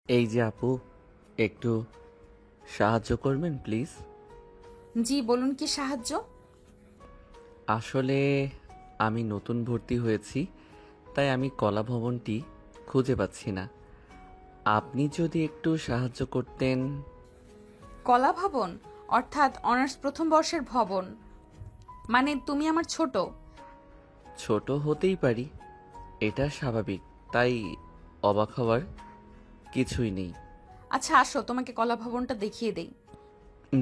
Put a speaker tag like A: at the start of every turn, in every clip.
A: এই যে আপু, একটু সাহায্য করবেন প্লিজ।
B: জি বলুন, কি সাহায্য?
A: আসলে আমি নতুন ভর্তি হয়েছি, তাই আমি কলা ভবনটি খুঁজে পাচ্ছি না। আপনি যদি একটু সাহায্য করতেন।
B: কলা ভবন? অর্থাৎ অনার্স প্রথম বর্ষের ভবন? মানে তুমি আমার ছোট?
A: ছোট হতেই পারি, এটা স্বাভাবিক, তাই অবাক হওয়ার কিছুই নেই।
B: আচ্ছা আসো, তোমাকে কলা ভবনটা দেখিয়ে দেই।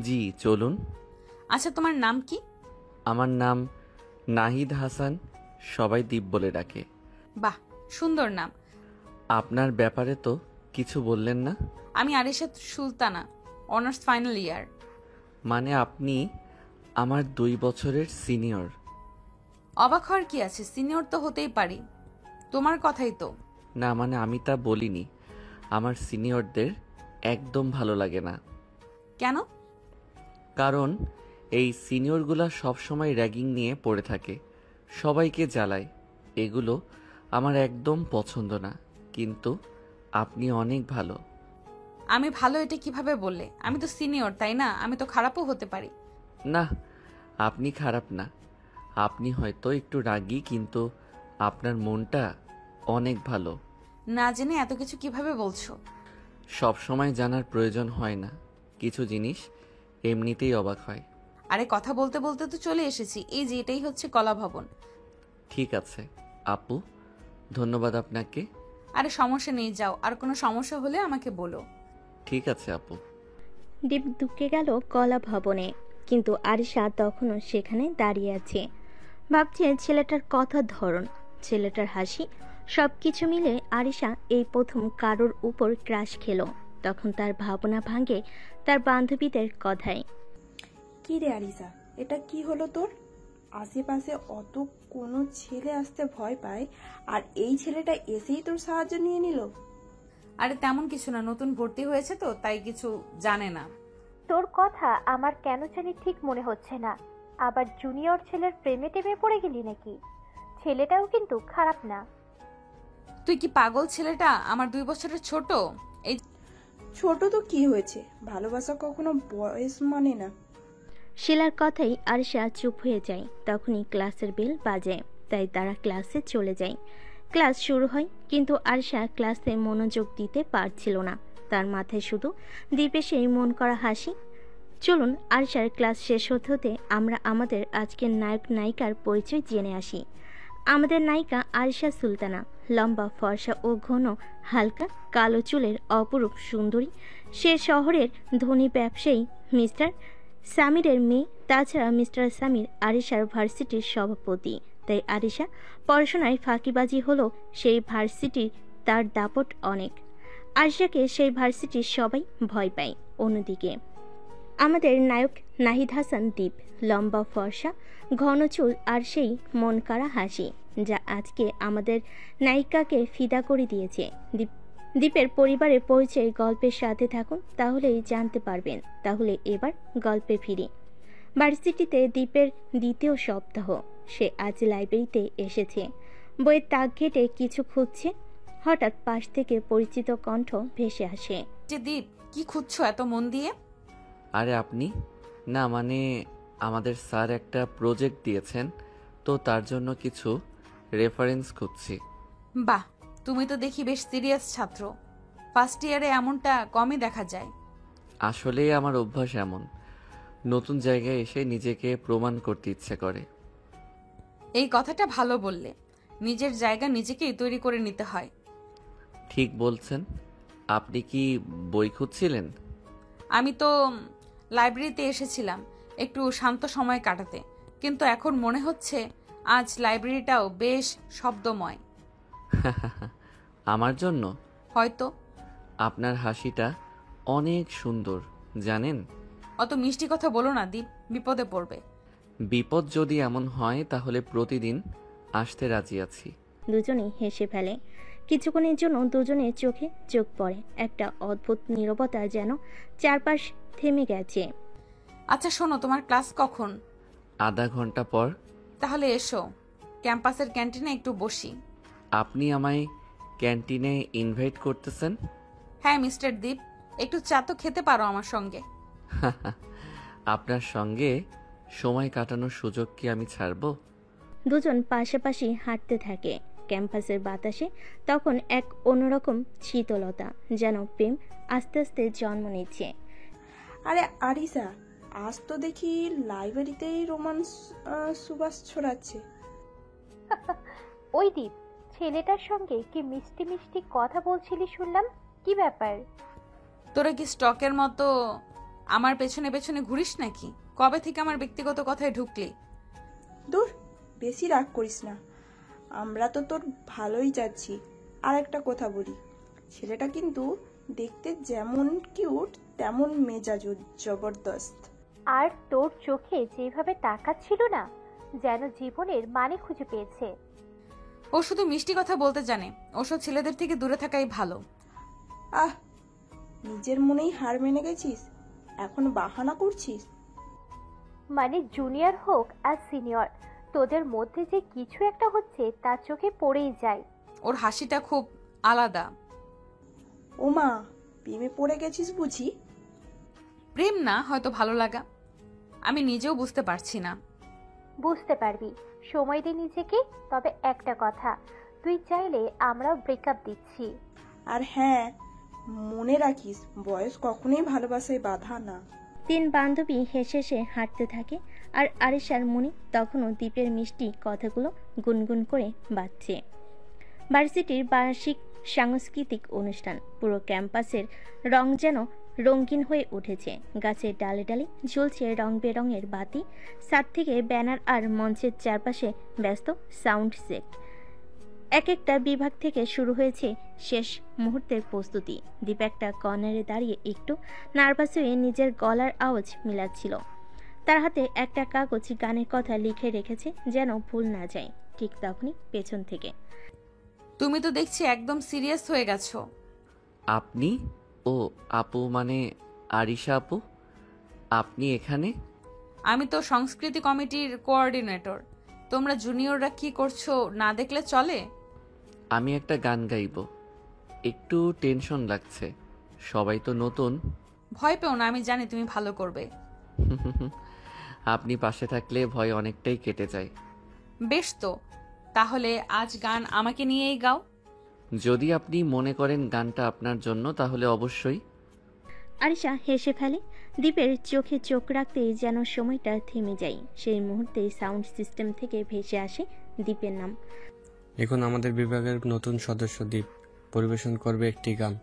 A: জি চলুন।
B: আচ্ছা তোমার নাম কি?
A: আমার নাম নাহিদ হাসান, সবাই দীপ বলে ডাকে।
B: বাহ, সুন্দর নাম।
A: আপনার ব্যাপারে তো কিছু বললেন না।
B: আমি আরিশাত সুলতানা, অনার্স ফাইনাল ইয়ার।
A: মানে আপনি আমার 2 বছরের সিনিয়র?
B: অবাক হওয়ার কি আছে, সিনিয়র তো হতেই পারি। তোমার কথাই তো।
A: না মানে আমি তা বলিনি, আমার সিনিয়রদের একদম ভালো লাগে না।
B: কেন?
A: কারণ এই সিনিয়রগুলা সবসময় র্যাগিং নিয়ে পড়ে থাকে, সবাইকে জ্বালায়। এগুলো আমার একদম পছন্দ না। কিন্তু আপনি অনেক ভালো।
B: আমি ভালো এটা কিভাবে বললে? আমি তো সিনিয়র, তাই না? আমি তো খারাপও হতে পারি।
A: না, আপনি খারাপ না। আপনি হয়তো একটু রাগী, কিন্তু আপনার মনটা অনেক ভালো।
B: না জেনে এত কিছু কিভাবে বলছো?
A: সব সময় জানার প্রয়োজন হয় না, কিছু জিনিস এমনিতেই অবাক হয়।
B: আরে কথা বলতে বলতে তো চলে এসেছি, এই যে এটাই হচ্ছে কলা ভবন।
A: ঠিক আছে আপু, ধন্যবাদ আপনাকে।
B: আরে সমস্যা নেই, যাও, আর কোনো সমস্যা হলে আমাকে বলো।
A: ঠিক আছে আপু।
C: দীপ ঢুকে গেল কলা ভবনে, কিন্তু আরিশা তখনও সেখানে দাঁড়িয়ে আছে। ভাবছে ছেলেটার কথার ধরন, ছেলেটার হাসি, সব কিছু মিলে আরিশা এই প্রথম কারোর উপর ক্রাশ খেলো। তখন তার ভাবনা ভাঙে তার বান্ধবীদের কথায়।
D: কি রে আরিসা, এটা কি হলো তোর? আশেপাশে অত কোনো ছেলে আসতে ভয় পায়, আর এই ছেলেটা এসেই তোর সাহায্য নিয়ে নিল।
B: আরে তেমন কিছু না, নতুন ভর্তি হয়েছে তো তাই কিছু জানে না।
E: তোর কথা আমার কেন জানি ঠিক মনে হচ্ছে না। আবার জুনিয়র ছেলের প্রেমে টেমে পড়ে গেলি নাকি? ছেলেটাও কিন্তু খারাপ না।
B: তুই কি পাগল? ছেলেটা আমার 2 বছরের ছোট। এই
D: ছোট তো কি হয়েছে, ভালোবাসা কখনো বয়স মানে না।
C: শিলার কথাই আরিশা চুপ হয়ে যায়। তখনই ক্লাসের বেল বাজে, তাই তারা ক্লাসে চলে যায়। ক্লাস শুরু হয়, কিন্তু আরিশা ক্লাসে মনোযোগ দিতে পারছিল না। তার মাথায় শুধু দ্বীপে সেই মন করা হাসি। চলুন আরিশার ক্লাস শেষ হতে হতে আমরা আমাদের আজকের নায়ক নায়িকার পরিচয় জেনে আসি। আমাদের নায়িকা আরিশা সুলতানা, লম্বা ফর্সা ও ঘন হালকা কালো চুলের অপরূপ সুন্দরী। সে শহরের ধনী ব্যবসায়ী মিস্টার সামিরের মেয়ে। তাছাড়া মিস্টার সামির আরিশার ভার্সিটির সভাপতি, তাই আরিশা পড়াশোনায় ফাঁকিবাজি হলো সেই ভার্সিটির তার দাপট অনেক। আরিশাকে সেই ভার্সিটির সবাই ভয় পায়। অন্যদিকে আমাদের নায়ক নাহিদ হাসান দীপ, লম্বা ফর্সা, ঘন চুল আর সেই মন কাড়া হাসি, যা আজকে আমাদের নায়িকাকে ফিদা করে দিয়েছে। দীপের পরিবারের পরিচয় গল্পের সাথে থাকুন, তাহলেই জানতে পারবেন। তাহলে এবার গল্পে ফিরি। ভার্সিটিতে দীপের দ্বিতীয় সপ্তাহ। সে আজ লাইব্রেরিতে এসেছে, বইয়ের তাক ঘেটে কিছু খুঁজছে। হঠাৎ পাশ থেকে পরিচিত কণ্ঠ ভেসে আসে।
B: যে দীপ, কি খুঁজছো এত মন দিয়ে?
A: আরে আপনি? না মানে আমাদের স্যার একটা প্রজেক্ট দিয়েছেন, তো তার জন্য কিছু রেফারেন্স খুঁজছি।
B: বাহ, তুমি তো দেখি বেশ সিরিয়াস ছাত্র। ফার্স্ট ইয়ারে এমনটা কমই দেখা যায়।
A: আসলেই আমার অভ্যাস এমন, নতুন জায়গায় এসে নিজেকে প্রমাণ করতে ইচ্ছে করে।
B: এই কথাটা ভালো বললে। নিজের জায়গা নিজেকেই তৈরি করে নিতে হয়।
A: ঠিক বলছেন। আপনি কি বই খুঁজছিলেন?
B: আমি তো লাইব্রেরিতে এসেছিলাম একটু শান্ত সময় কাটাতে, কিন্তু এখন মনে হচ্ছে আজ লাইব্রেরিটাও বেশ শব্দময়।
A: আমার জন্য?
B: হয়তো।
A: আপনার হাসিটা অনেক সুন্দর, জানেন।
B: অত মিষ্টি কথা বলো না দীপ, বিপদে পড়বে।
A: বিপদ যদি এমন হয় তাহলে প্রতিদিন আসতে রাজি আছি।
C: দুজনেই হেসে ফেলে। কিছুক্ষণের জন্য দুজনের চোখে চোখ পড়ে। একটা অদ্ভুত নীরবতা যেন চারপাশ থেমে গেছে।
B: আচ্ছা শোনো, তোমার ক্লাস কখন?
A: আধা ঘন্টা পর।
B: তাহলে এসো, ক্যাম্পাসের ক্যান্টিনে একটু বসি।
A: আপনি আমায় ক্যান্টিনে ইনভাইট করতেছেন?
B: হ্যাঁ মিস্টার দীপ, একটু চা তো খেতে পারো আমার সঙ্গে।
A: আপনার সঙ্গে সময় কাটানোর সুযোগ কি আমি ছাড়বো?
C: দুজন পাশাপাশি হাঁটতে থাকে। ক্যাম্পাসের বাতাসে তখন এক অন্যরকম শীতলতা, যেন প্রেম আস্তে আস্তে জন্ম নিচ্ছে।
D: আরে আরিসা, আজ তো দেখি লাইব্রেরিতেই রোমান্স সুবাস ছড়াচ্ছে।
E: ওই দ্বীপ, ছেলেটার সঙ্গে কি মিষ্টি মিষ্টি কথা বলছিলি শুনলাম, কি ব্যাপার?
B: তোরা কি স্টকের মতো আমার পেছনে পেছনে ঘুরিস নাকি? কবে থেকে আমার ব্যক্তিগত কথায় ঢুকলি?
D: দূর, বেশি রাগ করিস না, আমরা তো তোর ভালোই যাচ্ছি। আর একটা কথা বলি, ছেলেটা কিন্তু দেখতে যেমন কিউট তেমন মেজাজ জবরদস্ত।
E: আর তোর চোখে যেভাবে তাকাচ্ছিল না, যেন জীবনের মানে খুঁজে পেয়েছে।
B: ও শুধু মিষ্টি কথা বলতে জানে, ওসব ছেলেদের থেকে দূরে থাকাই ভালো।
D: আহ, নিজের মনেই হার মেনে গেছিস, এখন বাহানা করছিস?
E: মানে জুনিয়র হোক আর সিনিয়র, তোদের মধ্যে যে কিছু একটা হচ্ছে তার চোখে পড়েই যায়।
B: ওর হাসিটা খুব আলাদা।
D: ওমা, প্রেমে পড়ে গেছিস বুঝি?
B: প্রেম না, হয়তো ভালো লাগা। আমি নিজেও বুঝতে পারছি না।
E: বুঝতে পারবি, সময় দে নিজেকে। তবে একটা কথা, তুই চাইলে আমরাও ব্রেকআপ দিচ্ছি।
D: আর হ্যাঁ, মনে রাখিস, বয়স কখনোই ভালোবাসায় বাধা না।
C: তিন বান্ধবী হেসে হেসে হাঁটতে থাকে, আর আরিশার মনি তখনও দ্বীপের মিষ্টি কথাগুলো গুনগুন করে বাজছে। ভার্সিটির বার্ষিক সাংস্কৃতিক অনুষ্ঠান, পুরো ক্যাম্পাসের রং যেন রঙিন হয়ে উঠেছে। গাছের ডালে ডালে ঝুলছে রং বেরঙের বাতি, ছাদ থেকে ব্যানার, আর মঞ্চের চারপাশে ব্যস্ত সাউন্ড সেট। এক একটা বিভাগ থেকে শুরু হয়েছে শেষ মুহূর্তের প্রস্তুতি। দীপ একটা কর্নারে দাঁড়িয়ে একটু নার্ভাস হয়ে নিজের গলার আওয়াজ মিলাচ্ছিল। তার হাতে একটা কাগজ গানের কথা লিখে রেখেছে যেন ভুল না যায়। ঠিক তখনই পেছন থেকে,
B: তুমি তো দেখছি একদম সিরিয়াস হয়ে গেছো।
A: আপনি? ও আপু, মানে আরিশা আপু, আপনি এখানে?
B: আমি তো সংস্কৃতি কমিটির কোঅর্ডিনেটর। তোমরা জুনিয়ররা কি করছো না দেখলে চলে?
A: আমি একটা গান গাইবো, একটু টেনশন লাগছে, সবাই তো নতুন।
B: ভয় পেও না, আমি জানি তুমি ভালো করবে।
A: আপনি পাশে থাকলে ভয় অনেকটাই কেটে যায়।
B: বেশ তো, তাহলে আজ গান আমাকে নিয়েই গাও।
A: যদি আপনি মনে করেন গানটা আপনার জন্য, তাহলে অবশ্যই।
C: আরিশা হেসে ফেলে। দ্বীপের চোখে চোখ রাখতেই যেন সময়টা থেমে যায়। সেই মুহূর্তেই সাউন্ড সিস্টেম থেকে ভেসে আসে দ্বীপের নাম।
F: এখন আমাদের বিভাগের নতুন সদস্য দীপ পরিবেশন করবে একটি গান।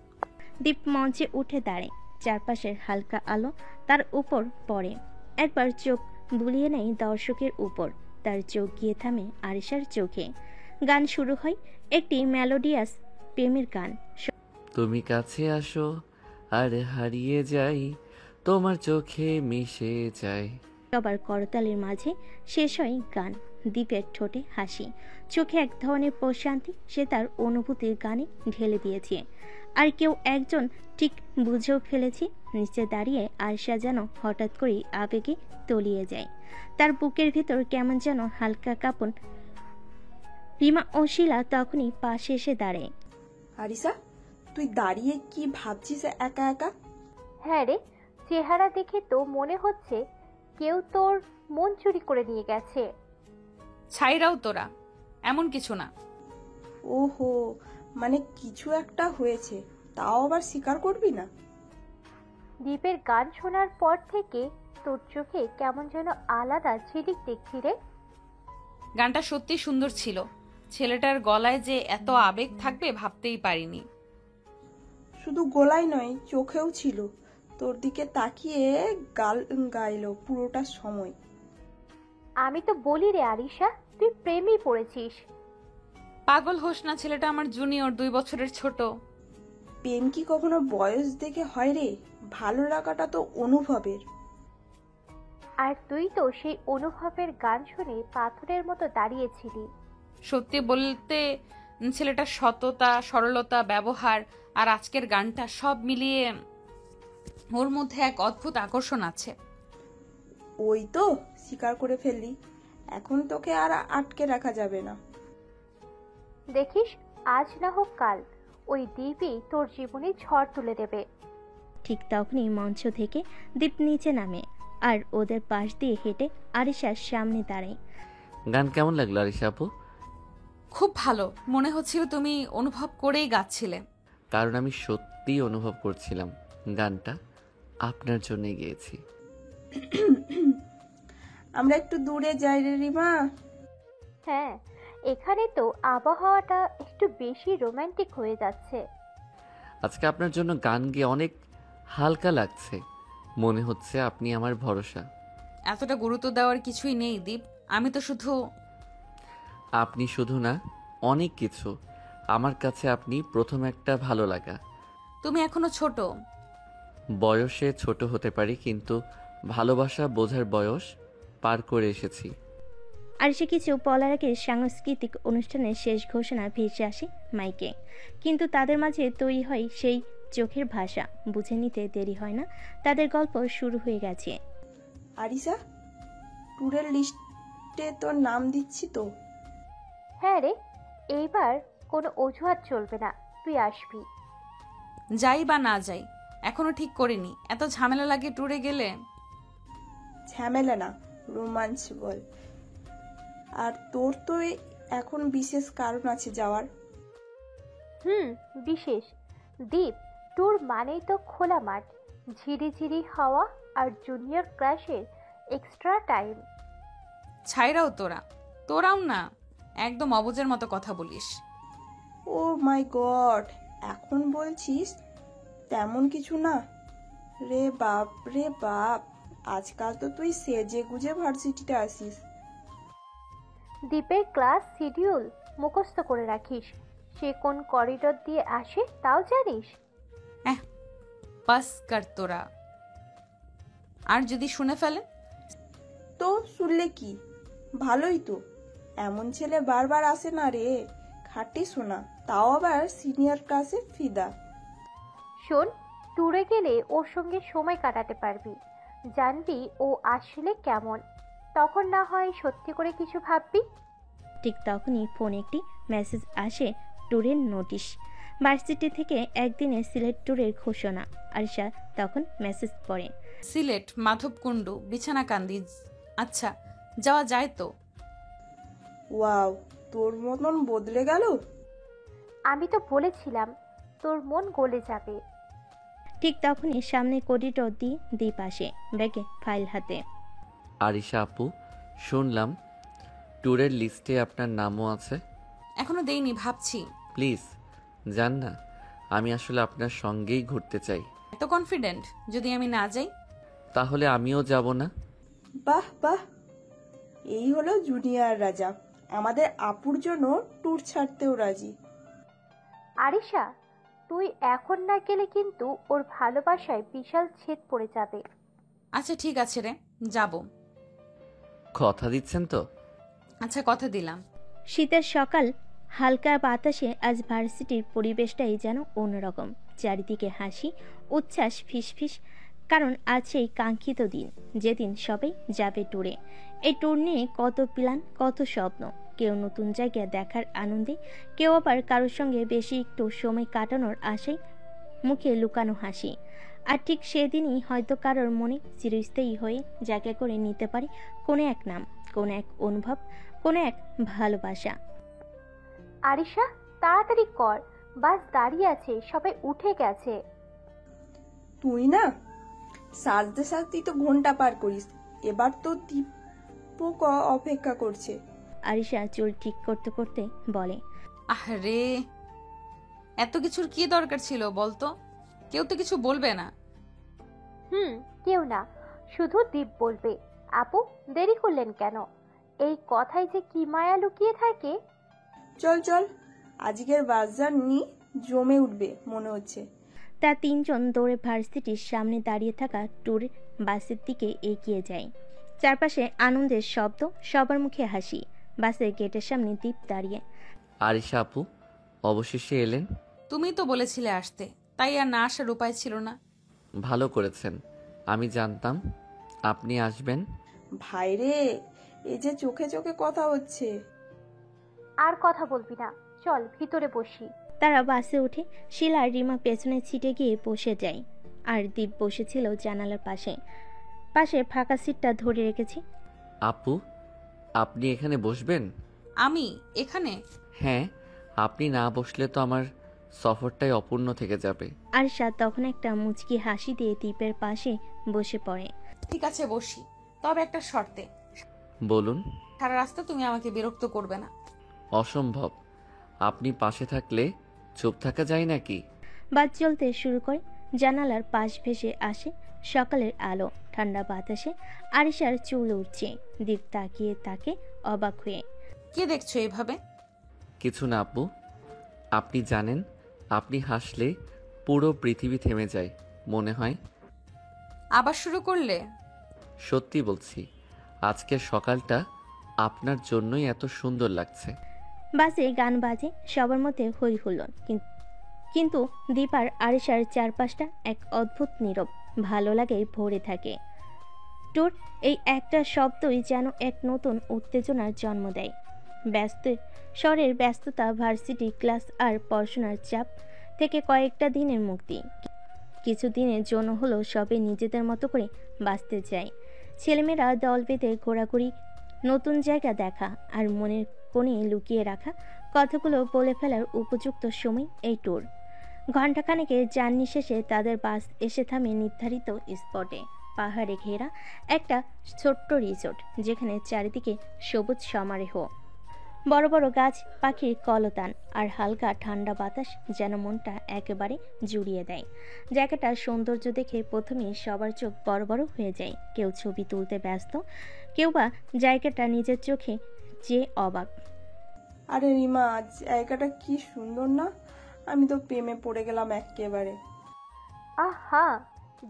C: দীপ মঞ্চে উঠে দাঁড়ায়, চারপাশের হালকা আলো তার উপর পড়ে। একবার চোখ বুলিয়ে নেয় দর্শকের উপর, তার চোখ গিয়ে থামে আরিশার চোখে। গান শুরু হয়, একটি মেলোডিয়াস প্রেমের গান।
A: তুমি কাছে আসো আর হারিয়ে যাই, তোমার চোখে মিশে যাই।
C: সবার করতালির মাঝে শেষ হয় গান। দ্বীপের ঠোঁটে হাসি, চোখে এক ধরনের প্রশান্তি। সে তার অনুভূতির গানে ঢেলে দিয়েছে, আর কেউ একজন ঠিক বুঝেও ফেলেছে। নিচে দাঁড়িয়ে আরশা যেন হঠাৎ করেই আবেগে তলিয়ে যায়। তার বুকের ভিতর কেমন যেন হালকা কাঁপন। রিমা ও শিলা তখনই পাশে এসে দাঁড়ায়।
D: আরিসা, তুই দাঁড়িয়ে কি ভাবছিস একা একা?
E: হ্যাঁ রে, চেহারা দেখে তো মনে হচ্ছে কেউ তোর মন চুরি করে নিয়ে গেছে।
B: ছাইরাও তোরা, এমন কিছু না।
D: ওহো, মানে কিছু একটা হয়েছে, তাও আবার স্বীকার করবি না?
E: দ্বীপের গান শোনার পর থেকে তোর চোখে কেমন যেন আলাদা ঝিলিক দেখছি রে।
B: গানটা সত্যি সুন্দর ছিল। ছেলেটার গলায় যে এত আবেগ থাকবে ভাবতেই পারিনি।
D: শুধু গলায় নয়, চোখেও ছিল। তোর দিকে তাকিয়ে গাল গাইলো পুরোটা সময়।
E: আমি তো বলি রে আরিশা, তুই প্রেমেই পড়েছিস।
B: পাগল হোস না, ছেলেটা আমার জুনিয়র, 2 বছরের ছোট।
D: প্রেম কি কখনো বয়স দেখে হয় রে? ভালো লাগাটা তো অনুভবের।
E: আর তুই তো সেই অনুভবের গান শুনে পাথরের মতো দাঁড়িয়েছিলি।
B: সত্যি বলতে ছেলেটার সততা, সরলতা, ব্যবহার আর আজকের গানটা সব মিলিয়ে ওর মধ্যে এক অদ্ভুত আকর্ষণ আছে।
D: ওই তো স্বীকার করে ফেললি, এখন তোকে আর আটকে রাখা যাবে না।
E: দেখিস, আজ না হোক কাল ওই দ্বীপই তোর জীবনে ঝড় তুলে দেবে।
C: ঠিক তখনই মঞ্চ থেকে দীপ নিচে নামে আর ওদের পাশ দিয়ে হেঁটে আরিশার সামনে দাঁড়ায়।
A: গান কেমন লাগলো আরিশা আপু?
B: খুব ভালো, মনে হচ্ছিল তুমি অনুভব করেই গাচ্ছিলে।
A: কারণ আমি সত্যিই অনুভব করছিলাম গানটা আপনার জন্যই গেয়েছি।
D: আমরা একটু দূরে যাই রে রিমা।
E: হ্যাঁ, এখানে তো আবহাওয়াটা একটু বেশি রোমান্টিক হয়ে যাচ্ছে।
A: আজকে আপনার জন্য গান গেয়ে অনেক হালকা লাগছে, মনে হচ্ছে আপনি আমার ভরসা।
B: এতটা গুরুত্ব দেওয়ার কিছুই নেই দীপ, আমি তো শুধু।
A: আপনি শুধু না, অনেক কিছু। আমার কাছে আপনি প্রথম একটা ভালো লাগা।
B: তুমি এখনো ছোট।
A: বয়সে ছোট হতে পারি, কিন্তু ভালোবাসা বোঝার বয়স পার করে এসেছি।
C: আরিশা কিছু বলার আগে সাংস্কৃতিক অনুষ্ঠানের শেষ ঘোষণা ভেসে আসে মাইকে, কিন্তু তাদের মাঝে তৈরি হয় সেই চোখের ভাষা। বুঝে নিতে দেরি হয় না, তাদের গল্প শুরু হয়ে গেছে।
D: আরিসা, ট্যুরের লিস্টে তোর নাম দিচ্ছি তো।
E: হ্যাঁ রে, এইবার কোনো অজুহাত চলবে না, তুই আসবি।
B: যাই বা না যাই এখনো ঠিক করিনি, এত ঝামেলা লাগে ট্যুরে গেলে।
D: ঝামেলা না, রোমাঞ্চ বল। আর তোর তো এখন বিশেষ কারণ আছে যাওয়ার।
E: বিশেষ। দ্বীপ, ট্যুর মানেই তো খোলা মাঠ, ঝিরিঝিরি হাওয়া আর জুনিয়র ক্লাসের এক্সট্রা টাইম।
B: ছাইরাও তোরাও না, একদম অবুঝের মতো কথা বলিস।
D: ও মাই গড, এখন বলছিস? তেমন কিছু না রে বাপ, রে বাপ, আজকাল তো তুই সেজে গুজে ভার্সিটিতে আসিস।
E: দ্বীপের ক্লাস শিডিউল মুখস্থ করে রাখিস, সে কোন করিডোর দিয়ে আসে তাও জানিস।
B: বাস কর তোরা, আর যদি শুনে ফেলে?
D: তো শুনলে কি, ভালোই তো। এমন ছেলে বারবার আসে না রে, খাটি শোনা, তাও আবার সিনিয়র ক্লাসে ফিদা।
E: শোন, ট্যুরে গেলে ওর সঙ্গে সময় কাটাতে পারবি, জানবি ও আসলে কেমন, তখন না হয় সত্যি করে কিছু ভাববি।
C: ঠিক তখনই ফোনে একটি মেসেজ আসে, ট্যুরের নোটিশ। ভার্সিটি থেকে একদিনের সিলেট ট্যুরের ঘোষণা। আরিশা তখন মেসেজ পড়ে।
B: সিলেট, মাধবকুণ্ডু, বিছানাকান্দি। আচ্ছা, যাওয়া যায় তো?
D: ওয়াও, তোর মতন বদলে গেল।
E: আমি তো বলেছিলাম তোর মন গলে যাবে।
C: ঠিক তখনই সামনে করিডোর দিয়ে দীপ আসে, ব্যাগে ফাইল হাতে।
A: আরিশা আপু, শুনলাম ট্যুরের লিস্টে আপনার নামও আছে।
B: এখনো দেইনি, ভাবছি।
A: প্লিজ যান না, আমি আসলে আপনার সঙ্গেই ঘুরতে চাই।
B: এত কনফিডেন্ট? যদি আমি না যাই?
A: তাহলে আমিও যাব না।
D: বাহ বাহ, এই হলো জুনিয়র রাজা, আমাদের আপুর জন্য ট্যুর ছাড়তেও রাজি।
E: আরিশা, তুই এখন না গেলে কিন্তু ওর ভালোবাসায় বিশাল ছেদ পড়ে যাবে।
B: আচ্ছা ঠিক আছে রে, যাব।
A: কথা দিচ্ছেন তো?
B: আচ্ছা, কথা দিলাম।
C: শীতের সকাল, হালকা বাতাসে আজ ভার্সিটির পরিবেশটাই যেন অন্যরকম। চারিদিকে হাসি, উচ্ছ্বাস, ফিসফিস, কারণ আজ সেই কাঙ্ক্ষিত দিন, যেদিন সবাই যাবে ট্যুরে। এই ট্যুর নিয়ে কত প্ল্যান, কত স্বপ্ন। কেউ নতুন জায়গা দেখার আনন্দে, কেউ আবার কারোর সঙ্গে বেশি একটু সময় কাটানোর আশায়, মুখে লুকানো হাসি। আর ঠিক সেদিনই হয়তো কারোর মনে চিরস্থায়ী হয়ে জায়গা করে নিতে পারে কোনো এক নাম, কোনো এক অনুভব, কোনো এক ভালোবাসা।
E: আরিশা, তাড়াতাড়ি কর, বাস দাঁড়িয়ে আছে, সবাই উঠে গেছে।
D: তুই না সাজতে সাজতেই তো ঘন্টা পার করিস, এবার তো দীপক অপেক্ষা করছে।
C: আরিশা চুল ঠিক করতে করতে বলে।
B: আরে, এত কিছুর কি দরকার ছিল বলতো? কেউ তো কিছু বলবে না।
E: কেউ না, শুধু দীপ বলবে। আপু, দেরি করলেন কেন? এই কথায় যে কি মায়া লুকিয়ে থাকে।
D: চল চল, আজকের বাস জার্নি জমে উঠবে মনে হচ্ছে।
C: তা তিনজন দৌড়ে ভার্সিটির সামনে দাঁড়িয়ে থাকা ট্যুর বাসের দিকে এগিয়ে যায়। চারপাশে আনন্দের শব্দ, সবার মুখে হাসি। বাসের গেটের সামনে দীপ দাঁড়িয়ে।
A: আরিশা আপু, অবশেষে এলেন।
B: তুমি তো বলেছিলে আসতে, তাই আর না আসার উপায় ছিল না।
A: ভালো করেছেন, আমি জানতাম আপনি আসবেন।
D: ভাইরে, এই যে চোখে চোখে কথা হচ্ছে।
E: আর কথা বলবি না, চল ভিতরে বসি।
C: তারা বাসে উঠে শিলা আর রিমা পেছনের সিটে গিয়ে বসে যায়, আর দীপ বসেছিল জানালার পাশে। পাশে ফাঁকা সিটটা ধরে রেখেছি।
A: আপু, আপনি এখানে বসবেন?
B: আমি এখানে?
A: হ্যাঁ, আপনি না বসলে তো আমার সফরটাই অপূর্ণ থেকে যাবে।
C: আরশা তখন একটা মুচকি হাসি দিয়ে দীপের পাশে বসে পড়ে।
B: ঠিক আছে, বসি, তবে একটা শর্তে।
A: বলুন।
B: সারা রাস্তা তুমি আমাকে বিরক্ত করবে না।
A: অসম্ভব, আপনি পাশে থাকলে চুপ থাকা যায় নাকি?
C: বাস চলতে শুরু করে, জানালার পাশ ভেসে আসে সকালের আলো, ঠান্ডা বাতাসে আরিশার চুল উঠছে। দীপ তাকিয়ে তাকে অবাক হয়ে।
B: কি দেখছো এইভাবে?
A: কিছু না আপু, আপনি জানেন আপনি হাসলে পুরো পৃথিবী থেমে যায় মনে হয়।
B: আবার শুরু করলে?
A: সত্যি বলছি, আজকের সকালটা আপনার জন্যই এত সুন্দর লাগছে।
C: বাসে গান বাজে, সবার মধ্যে হই হুল্লোড়, কিন্তু দীপ আর আরিশার চারপাশটা এক অদ্ভুত নীরব ভালো লাগে ভরে থাকে। টুর এই একটা শব্দই যেন এক নতুন উত্তেজনার জন্ম দেয়। ব্যস্ত শহরের ব্যস্ততা, ভার্সিটি ক্লাস আর পড়াশোনার চাপ থেকে কয়েকটা দিনের মুক্তি। কিছু দিনের জন্য হলো সবে নিজেদের মতো করে বাঁচতে চায়। ছেলেমেয়েরা দল বেঁধে ঘোরাঘুরি, নতুন জায়গা দেখা আর মনের কোণে লুকিয়ে রাখা কথাগুলো বলে ফেলার উপযুক্ত সময় এই ট্যুর। ঘণ্টাখানেকের জার্নি শেষে তাদের বাস এসে থামে নির্ধারিত স্পটে। পাহাড়ে ঘেরা একটা ছোট্ট রিসোর্ট, যেখানে চারিদিকে সবুজ সমারোহ, বড় বড় গাছ, পাখির কলতান আর হালকা ঠান্ডা বাতাস যেন মনটা একেবারে জুড়িয়ে দেয়। জায়গাটার সৌন্দর্য দেখে প্রথমেই সবার চোখ বড় বড় হয়ে যায়। কেউ ছবি তুলতে ব্যস্ত, কেউ বা জায়গাটা নিজের চোখে যে অবাক।
D: আরে রিমা, জায়গাটা কি সুন্দর না? আমি তো প্রেমে পড়ে গেলাম একেবারে।
E: আহা,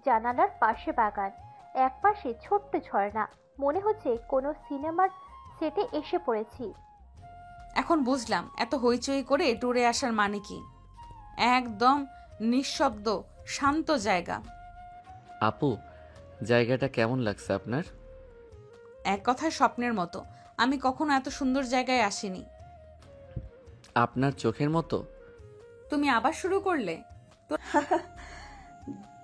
E: জানালার পাশে বাগান, এক পাশে ছোট্ট ঝর্ণা, মনে হচ্ছে কোনো সিনেমার সেটে এসে পড়েছি।
B: এখন বুঝলাম এত হইচই করে ট্যুরে আসার মানে কি। একদম নিঃশব্দ শান্ত জায়গা।
A: আপু, জায়গাটা কেমন লাগছে আপনার?
B: এক কথায় স্বপ্নের মতো। আমি কখনো এত সুন্দর জায়গায় আসিনি।
A: আপনার চোখের মতো?
B: তুমি আবার শুরু করলে?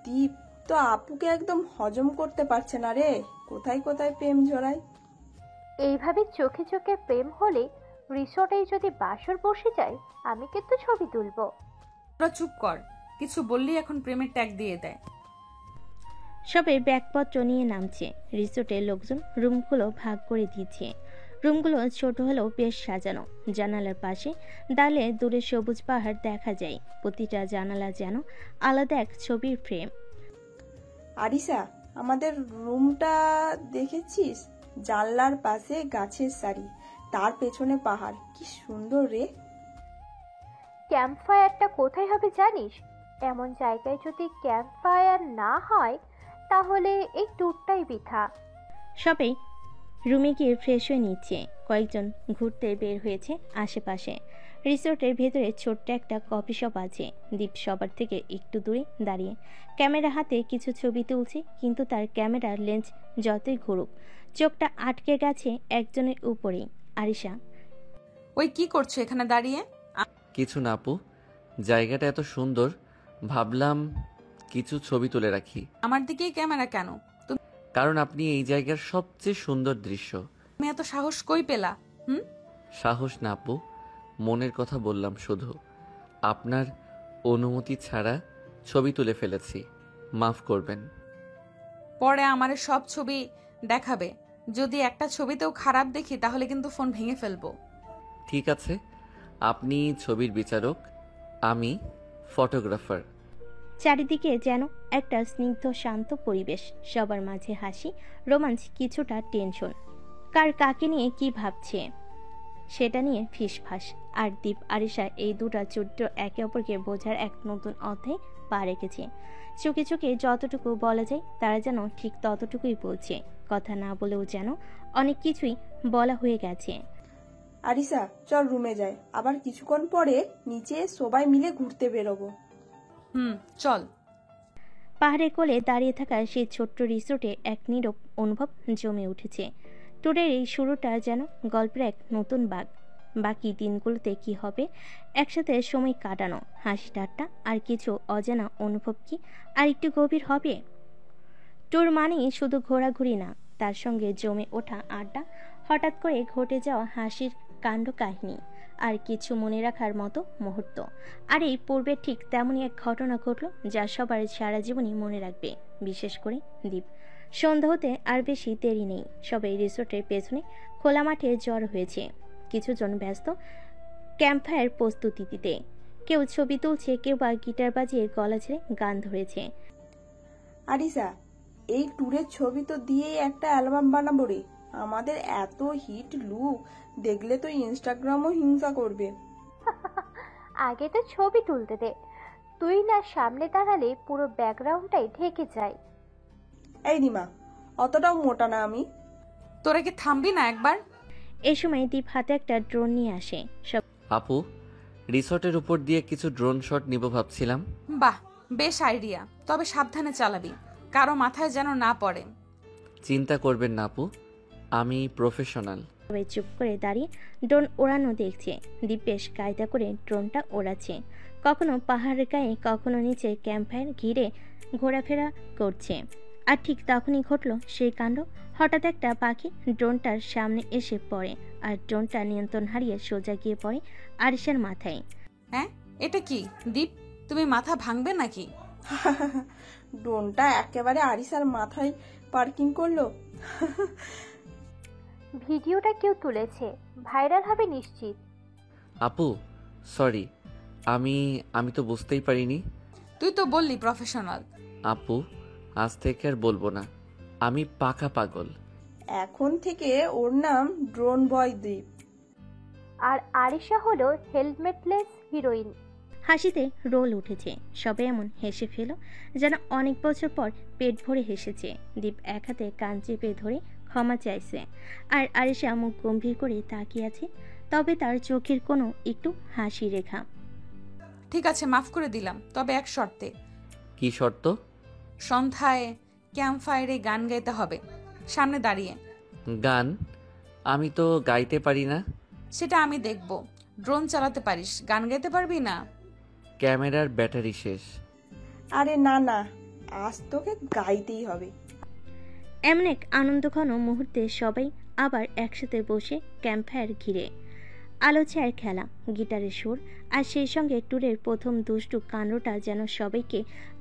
D: দীপ তো আপুকে একদম হজম করতে পারছে না রে, কোথায় কোথায় প্রেম ঝরায়।
E: এইভাবে চোখে চোখে প্রেম হলে রিসোর্টেই যদি বাসর বসে যায়, আমি কিন্তু ছবি তুলবো।
B: তোরা চুপ কর, কিছু বললেই এখন প্রেমের ট্যাগ দিয়ে দেয়।
C: সবে ব্যাগপত্র নিয়ে নামছে। রিসোর্টের লোকজন রুমগুলো ভাগ করে দিচ্ছে। রুমগুলো ছোট হলেও বেশ সাজানো। জানালার পাশে দাঁড়ালে দূরে সবুজ পাহাড় দেখা যায়। প্রতিটা জানালা যেন আলাদা এক ছবির ফ্রেম।
D: আরিশা, আমাদের রুমটা দেখেছিস? জানলার পাশে গাছের সারি, তার পেছনে পাহাড়, কি সুন্দর রে।
E: ক্যাম্প ফায়ারটা কোথায় হবে জানিস? এমন জায়গায় যদি ক্যাম্প ফায়ার না হয়, তাহলে এই ট্যুরটাই বৃথা।
C: সবাই রুমে গিয়ে ফ্রেশ হয়ে নিচ্ছে। কয়েকজন ঘুরতে বের হয়েছে আশেপাশে। রিসোর্টের ভেতরে ছোট্ট একটা কফি শপ আছে। দীপ সবার থেকে একটু দূরে দাঁড়িয়ে ক্যামেরা হাতে কিছু ছবি তুলছে, কিন্তু তার ক্যামেরার লেন্স যতই ঘুরুক, চোখটা আটকে গেছে একজনের উপরেই, আরিশা।
B: ওই কি করছো এখানে দাঁড়িয়ে?
A: কিছু না আপু, জায়গাটা এত সুন্দর, ভাবলাম কিছু ছবি তুলে রাখি।
B: আমার দিকেই ক্যামেরা কেন?
A: কারণ আপনি এই জায়গার সবচেয়ে সুন্দর দৃশ্য।
B: তুমি এত সাহস কই পেলা?
A: সাহস না আপু, মনের কথা বললাম শুধু। আপনার অনুমতি ছাড়া ছবি তুলে ফেলেছি, মাফ করবেন।
B: পরে আমারে সব ছবি দেখাবে। যদি একটা ছবিতেও খারাপ দেখি তাহলে কিন্তু ফোন ভেঙে ফেলবো।
A: ঠিক আছে, আপনি ছবির বিচারক, আমি ফটোগ্রাফার।
C: চারিদিকে যেন একটা স্নিগ্ধ শান্ত পরিবেশ। সবার মাঝে হাসি, রোমাঞ্চ, কিছুটা টেনশন। কার কাকে নিয়ে কি ভাবছে সেটা নিয়ে ফিসফাস। আর দীপ আরিশা এই দুটা চরিত্র একে অপরকে বোঝার এক নতুন অধ্যায় পা রেখেছে। চোখে চোখে যতটুকু বলা যায় তারা যেন ঠিক ততটুকুই বলছে। কথা না বলেও যেন অনেক কিছুই বলা হয়ে গেছে।
D: আরিশা, চল রুমে যাই, আবার কিছুক্ষণ পরে নিচে সবাই মিলে ঘুরতে বেরোবো।
B: চল।
C: পাহাড়ের কোলে দাঁড়িয়ে থাকা সেই ছোট্ট রিসোর্টে এক নীরব অনুভব জমে উঠেছে। ট্যুরের এই শুরুটা যেন গল্পের এক নতুন ভাগ। বাকি দিনগুলোতে কি হবে, একসাথে সময় কাটানো, হাসি ঠাট্টা আর কিছু অজানা অনুভব কি আর একটু গভীর হবে? ট্যুর মানেই শুধু ঘোরাঘুরি না, তার সঙ্গে জমে ওঠা আড্ডা, হঠাৎ করে ঘটে যাওয়া হাসির কাণ্ড কাহিনী আর কিছু মনে রাখার মতো মুহূর্ত। আর এই পূর্বে ঠিক তেমনই এক ঘটনা ঘটল যা সবার সারা জীবনই মনে রাখবে, বিশেষ করে দীপ। সন্ধ্যা হতে আর বেশি দেরি নেই, সবাই রিসোর্টের পেছনে খোলা মাঠে জড়ো হয়েছে। কিছুজন ব্যস্ত ক্যাম্পফায়ার প্রস্তুতিতে, কেউ ছবি তুলছে, কেউ বা গিটার বাজিয়ে গলা ছেড়ে গান ধরেছে।
D: আরিসা, এই ট্যুরের ছবি তো দিয়েই একটা অ্যালবাম বানাবো রে। আমাদের এত হিট লুক দেখলে তো ইনস্টাগ্রামও হিংসা করবে।
E: আগে তো ছবি তুলতে দে, তুই না সামনে দাঁড়ালে পুরো ব্যাকগ্রাউন্ডটাই ঢেকে যায়।
D: এই রিমা, অতটাও মোটা না আমি।
B: তোরা কি থামবি না একবার?
C: এই সময় দীপ হাতে একটা ড্রোন নিয়ে আসে। সব
A: আপু, রিসর্টের উপর দিয়ে কিছু ড্রোন শট নিব ভাবছিলাম।
B: বাহ, বেশ আইডিয়া, তবে সাবধানে চালাবি, কারো মাথায় যেন না পড়ে।
A: চিন্তা করবেন না আপু, আমি প্রফেশনাল।
C: সবাই চুপ করে দাঁড়িয়ে ড্রোন ওড়ানো দেখছে। দীপ বেশ কায়দা করে ড্রোনটা ওড়াচ্ছে, কখনো পাহাড়ের গায়ে, কখনো নিচে ক্যাম্পফায়ার ঘিরে ঘোরাফেরা করছে। আর ঠিক তখনই ঘটল সেই কাণ্ড। হঠাৎ একটা পাখি ড্রোনটার সামনে এসে পড়ে, আর ড্রোনটা নিয়ন্ত্রণ হারিয়ে সোজা গিয়ে পড়ে আরিশার মাথায়।
B: হ্যাঁ, এটা কি দীপ, তুমি মাথা ভাঙবে নাকি?
D: ড্রোনটা একেবারে আরিসার মাথায় পার্কিং করলো।
E: ভিডিওটা কেউ তুলেছে, ভাইরাল হবে নিশ্চিত।
A: আপু সরি, আমি তো বুঝতেই পারিনি।
B: তুই তো বললি প্রফেশনাল।
A: আপু, আজ থেকে আর বলবো না, আমি পাকা পাগল।
D: এখন থেকে ওর নাম ড্রোন বয় দ্বীপ।
E: আর আরিশা হলো হেলমেটলেস হিরোইন।
C: হাসিতে রোল উঠেছে, সবাই এমন হেসে ফেল যেন অনেক বছর পর পেট ভরে হেসেছে। দীপ এক হাতে কান চেপে ধরে ক্ষমা চাইছে, আর আরিশা মুখ গম্ভীর করে তাকিয়ে আছে, তবে তার চোখের কোনো একটু হাসি রেখা।
B: ঠিক আছে, মাফ করে দিলাম, তবে এক শর্তে।
A: কি শর্ত?
B: সন্ধ্যায় ক্যাম্প ফায়ারে গান গাইতে হবে, সামনে দাঁড়িয়ে।
A: গান? আমি তো গাইতে পারি না।
B: সেটা আমি দেখব। ড্রোন চালাতে পারিস, গান গাইতে পারবি না?
A: ক্যামেরার ব্যাটারি শেষ।
D: আরে না না, আজ তোকে গাইতেই হবে।
C: এমন এক আনন্দঘন মুহূর্তে সবাই আবার একসাথে বসে ক্যাম্পফায়ার ঘিরে। আলো ছায়ার খেলা, গিটারের সুর, আর সেই সঙ্গে ট্যুরের প্রথম দুষ্টু কাণ্ডটা যেন সবাইকে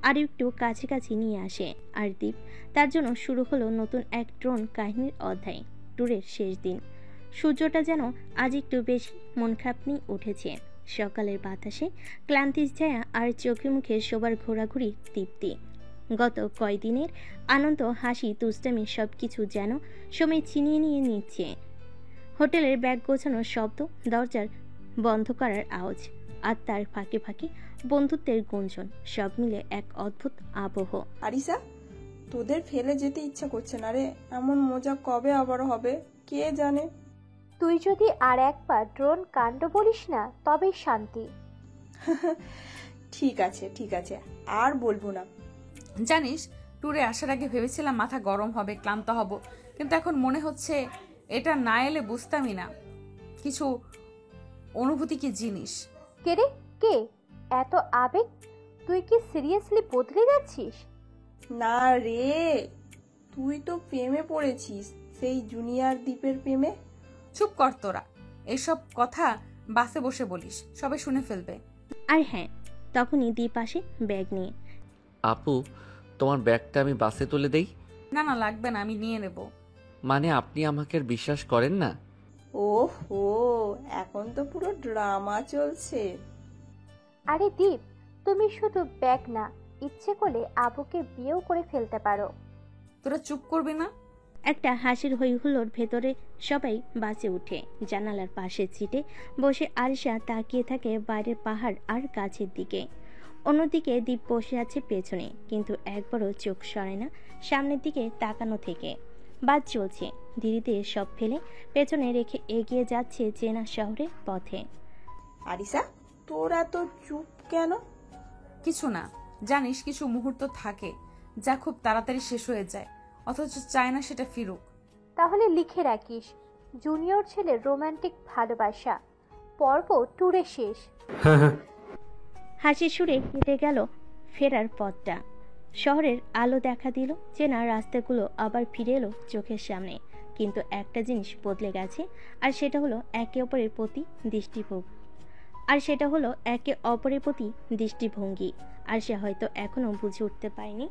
C: আরও একটু কাছাকাছি নিয়ে আসে। আর দীপ, তার জন্য শুরু হলো নতুন এক ড্রোন কাহিনীর অধ্যায়। ট্যুরের শেষ দিন, সূর্যটা যেন আজ একটু বেশি মন খাপনি উঠেছে। সকালের বাতাসে ক্লান্তির ছায়া, আর চোখে মুখে সবার ঘোরাঘুরি তৃপ্তি। গত কয়দিনের আনন্দ, হাসি, দুষ্টামি সব কিছু যেন সময় ছিনিয়ে নিয়ে নিচ্ছে। হোটেলের ব্যাগ গোছানোর শব্দ, দরজার বন্ধ করার আওয়াজ, আর তার ফাঁকে ফাঁকে বন্ধুত্বের গুঞ্জন, সব মিলে এক অদ্ভুত আবহ।
D: আরিসা, তোদের ফেলে যেতে ইচ্ছা করছে না রে। এমন মজা কবে আবার হবে কে জানে।
E: তুই যদি আর একবার ড্রোন কাণ্ড বলিস না, তবেই শান্তি।
D: ঠিক আছে ঠিক আছে, আর বলবো না।
B: জানিস, ট্যুরে আসার আগে ভেবেছিলাম মাথা গরম হবে, ক্লান্ত হব, কিন্তু এখন মনে হচ্ছে এটা না এলে বুঝতামই না কিছু অনুভূতি কি জিনিস।
E: কে রে, কে এত আবেগ? তুই কি সিরিয়াসলি বদলে যাচ্ছিস?
D: না রে, তুই তো প্রেমে পড়েছিস, সেই জুনিয়র দ্বীপের প্রেমে।
B: চুপ কর তোরা, এসব কথা বাসে বসে বলিস, সবাই শুনে ফেলবে।
C: আর হ্যাঁ, তখনই দীপ আসে ব্যাগ নিয়ে।
A: আপু, তোমার ব্যাগটা আমি বাসে তুলে দেই?
B: না না, লাগবে না, আমি নিয়ে নেব।
A: মানে আপনি আমাকে আর বিশ্বাস করেন না?
D: ওহো, এখন তো পুরো ড্রামা চলছে।
E: আরে দীপ, তুমি শুধু ব্যাগ না, ইচ্ছে করলে আবুকে বিয়েও করে ফেলতে পারো।
B: তোরা চুপ করবি না?
C: একটা হাসির হইহুল্লোর ভেতরে সবাই বাসে উঠে। জানালার পাশের সিটে বসে আরিশা তাকিয়ে থাকে বাইরের পাহাড় আর গাছের দিকে। অন্যদিকে দীপ বসে আছে পেছনে, কিন্তু একবারও চোখ সরে না সামনের দিকে তাকানো থেকে। বাস চলছে ধীরে ধীরে, সব ফেলে পেছনে রেখে এগিয়ে যাচ্ছে চেনা শহরের পথে।
D: আরিসা, তোর এত চুপ কেন?
B: কিছু না, জানিস কিছু মুহূর্ত থাকে যা খুব তাড়াতাড়ি শেষ হয়ে যায়, অথচ চায় না সেটা ফিরুক।
E: তাহলে লিখে রাখিস, জুনিয়র ছেলের রোমান্টিক ভালোবাসা পর্ব ট্যুরে শেষ।
C: হাসির সুরে কেটে গেল ফেরার পথটা। শহরের আলো দেখা দিল, চেনা রাস্তাগুলো আবার ফিরে এলো চোখের সামনে। কিন্তু একটা জিনিস বদলে গেছে, আর সেটা হলো একে অপরের প্রতি দৃষ্টিভঙ্গি। আর সে হয়তো এখনো বুঝে উঠতে পারেনি,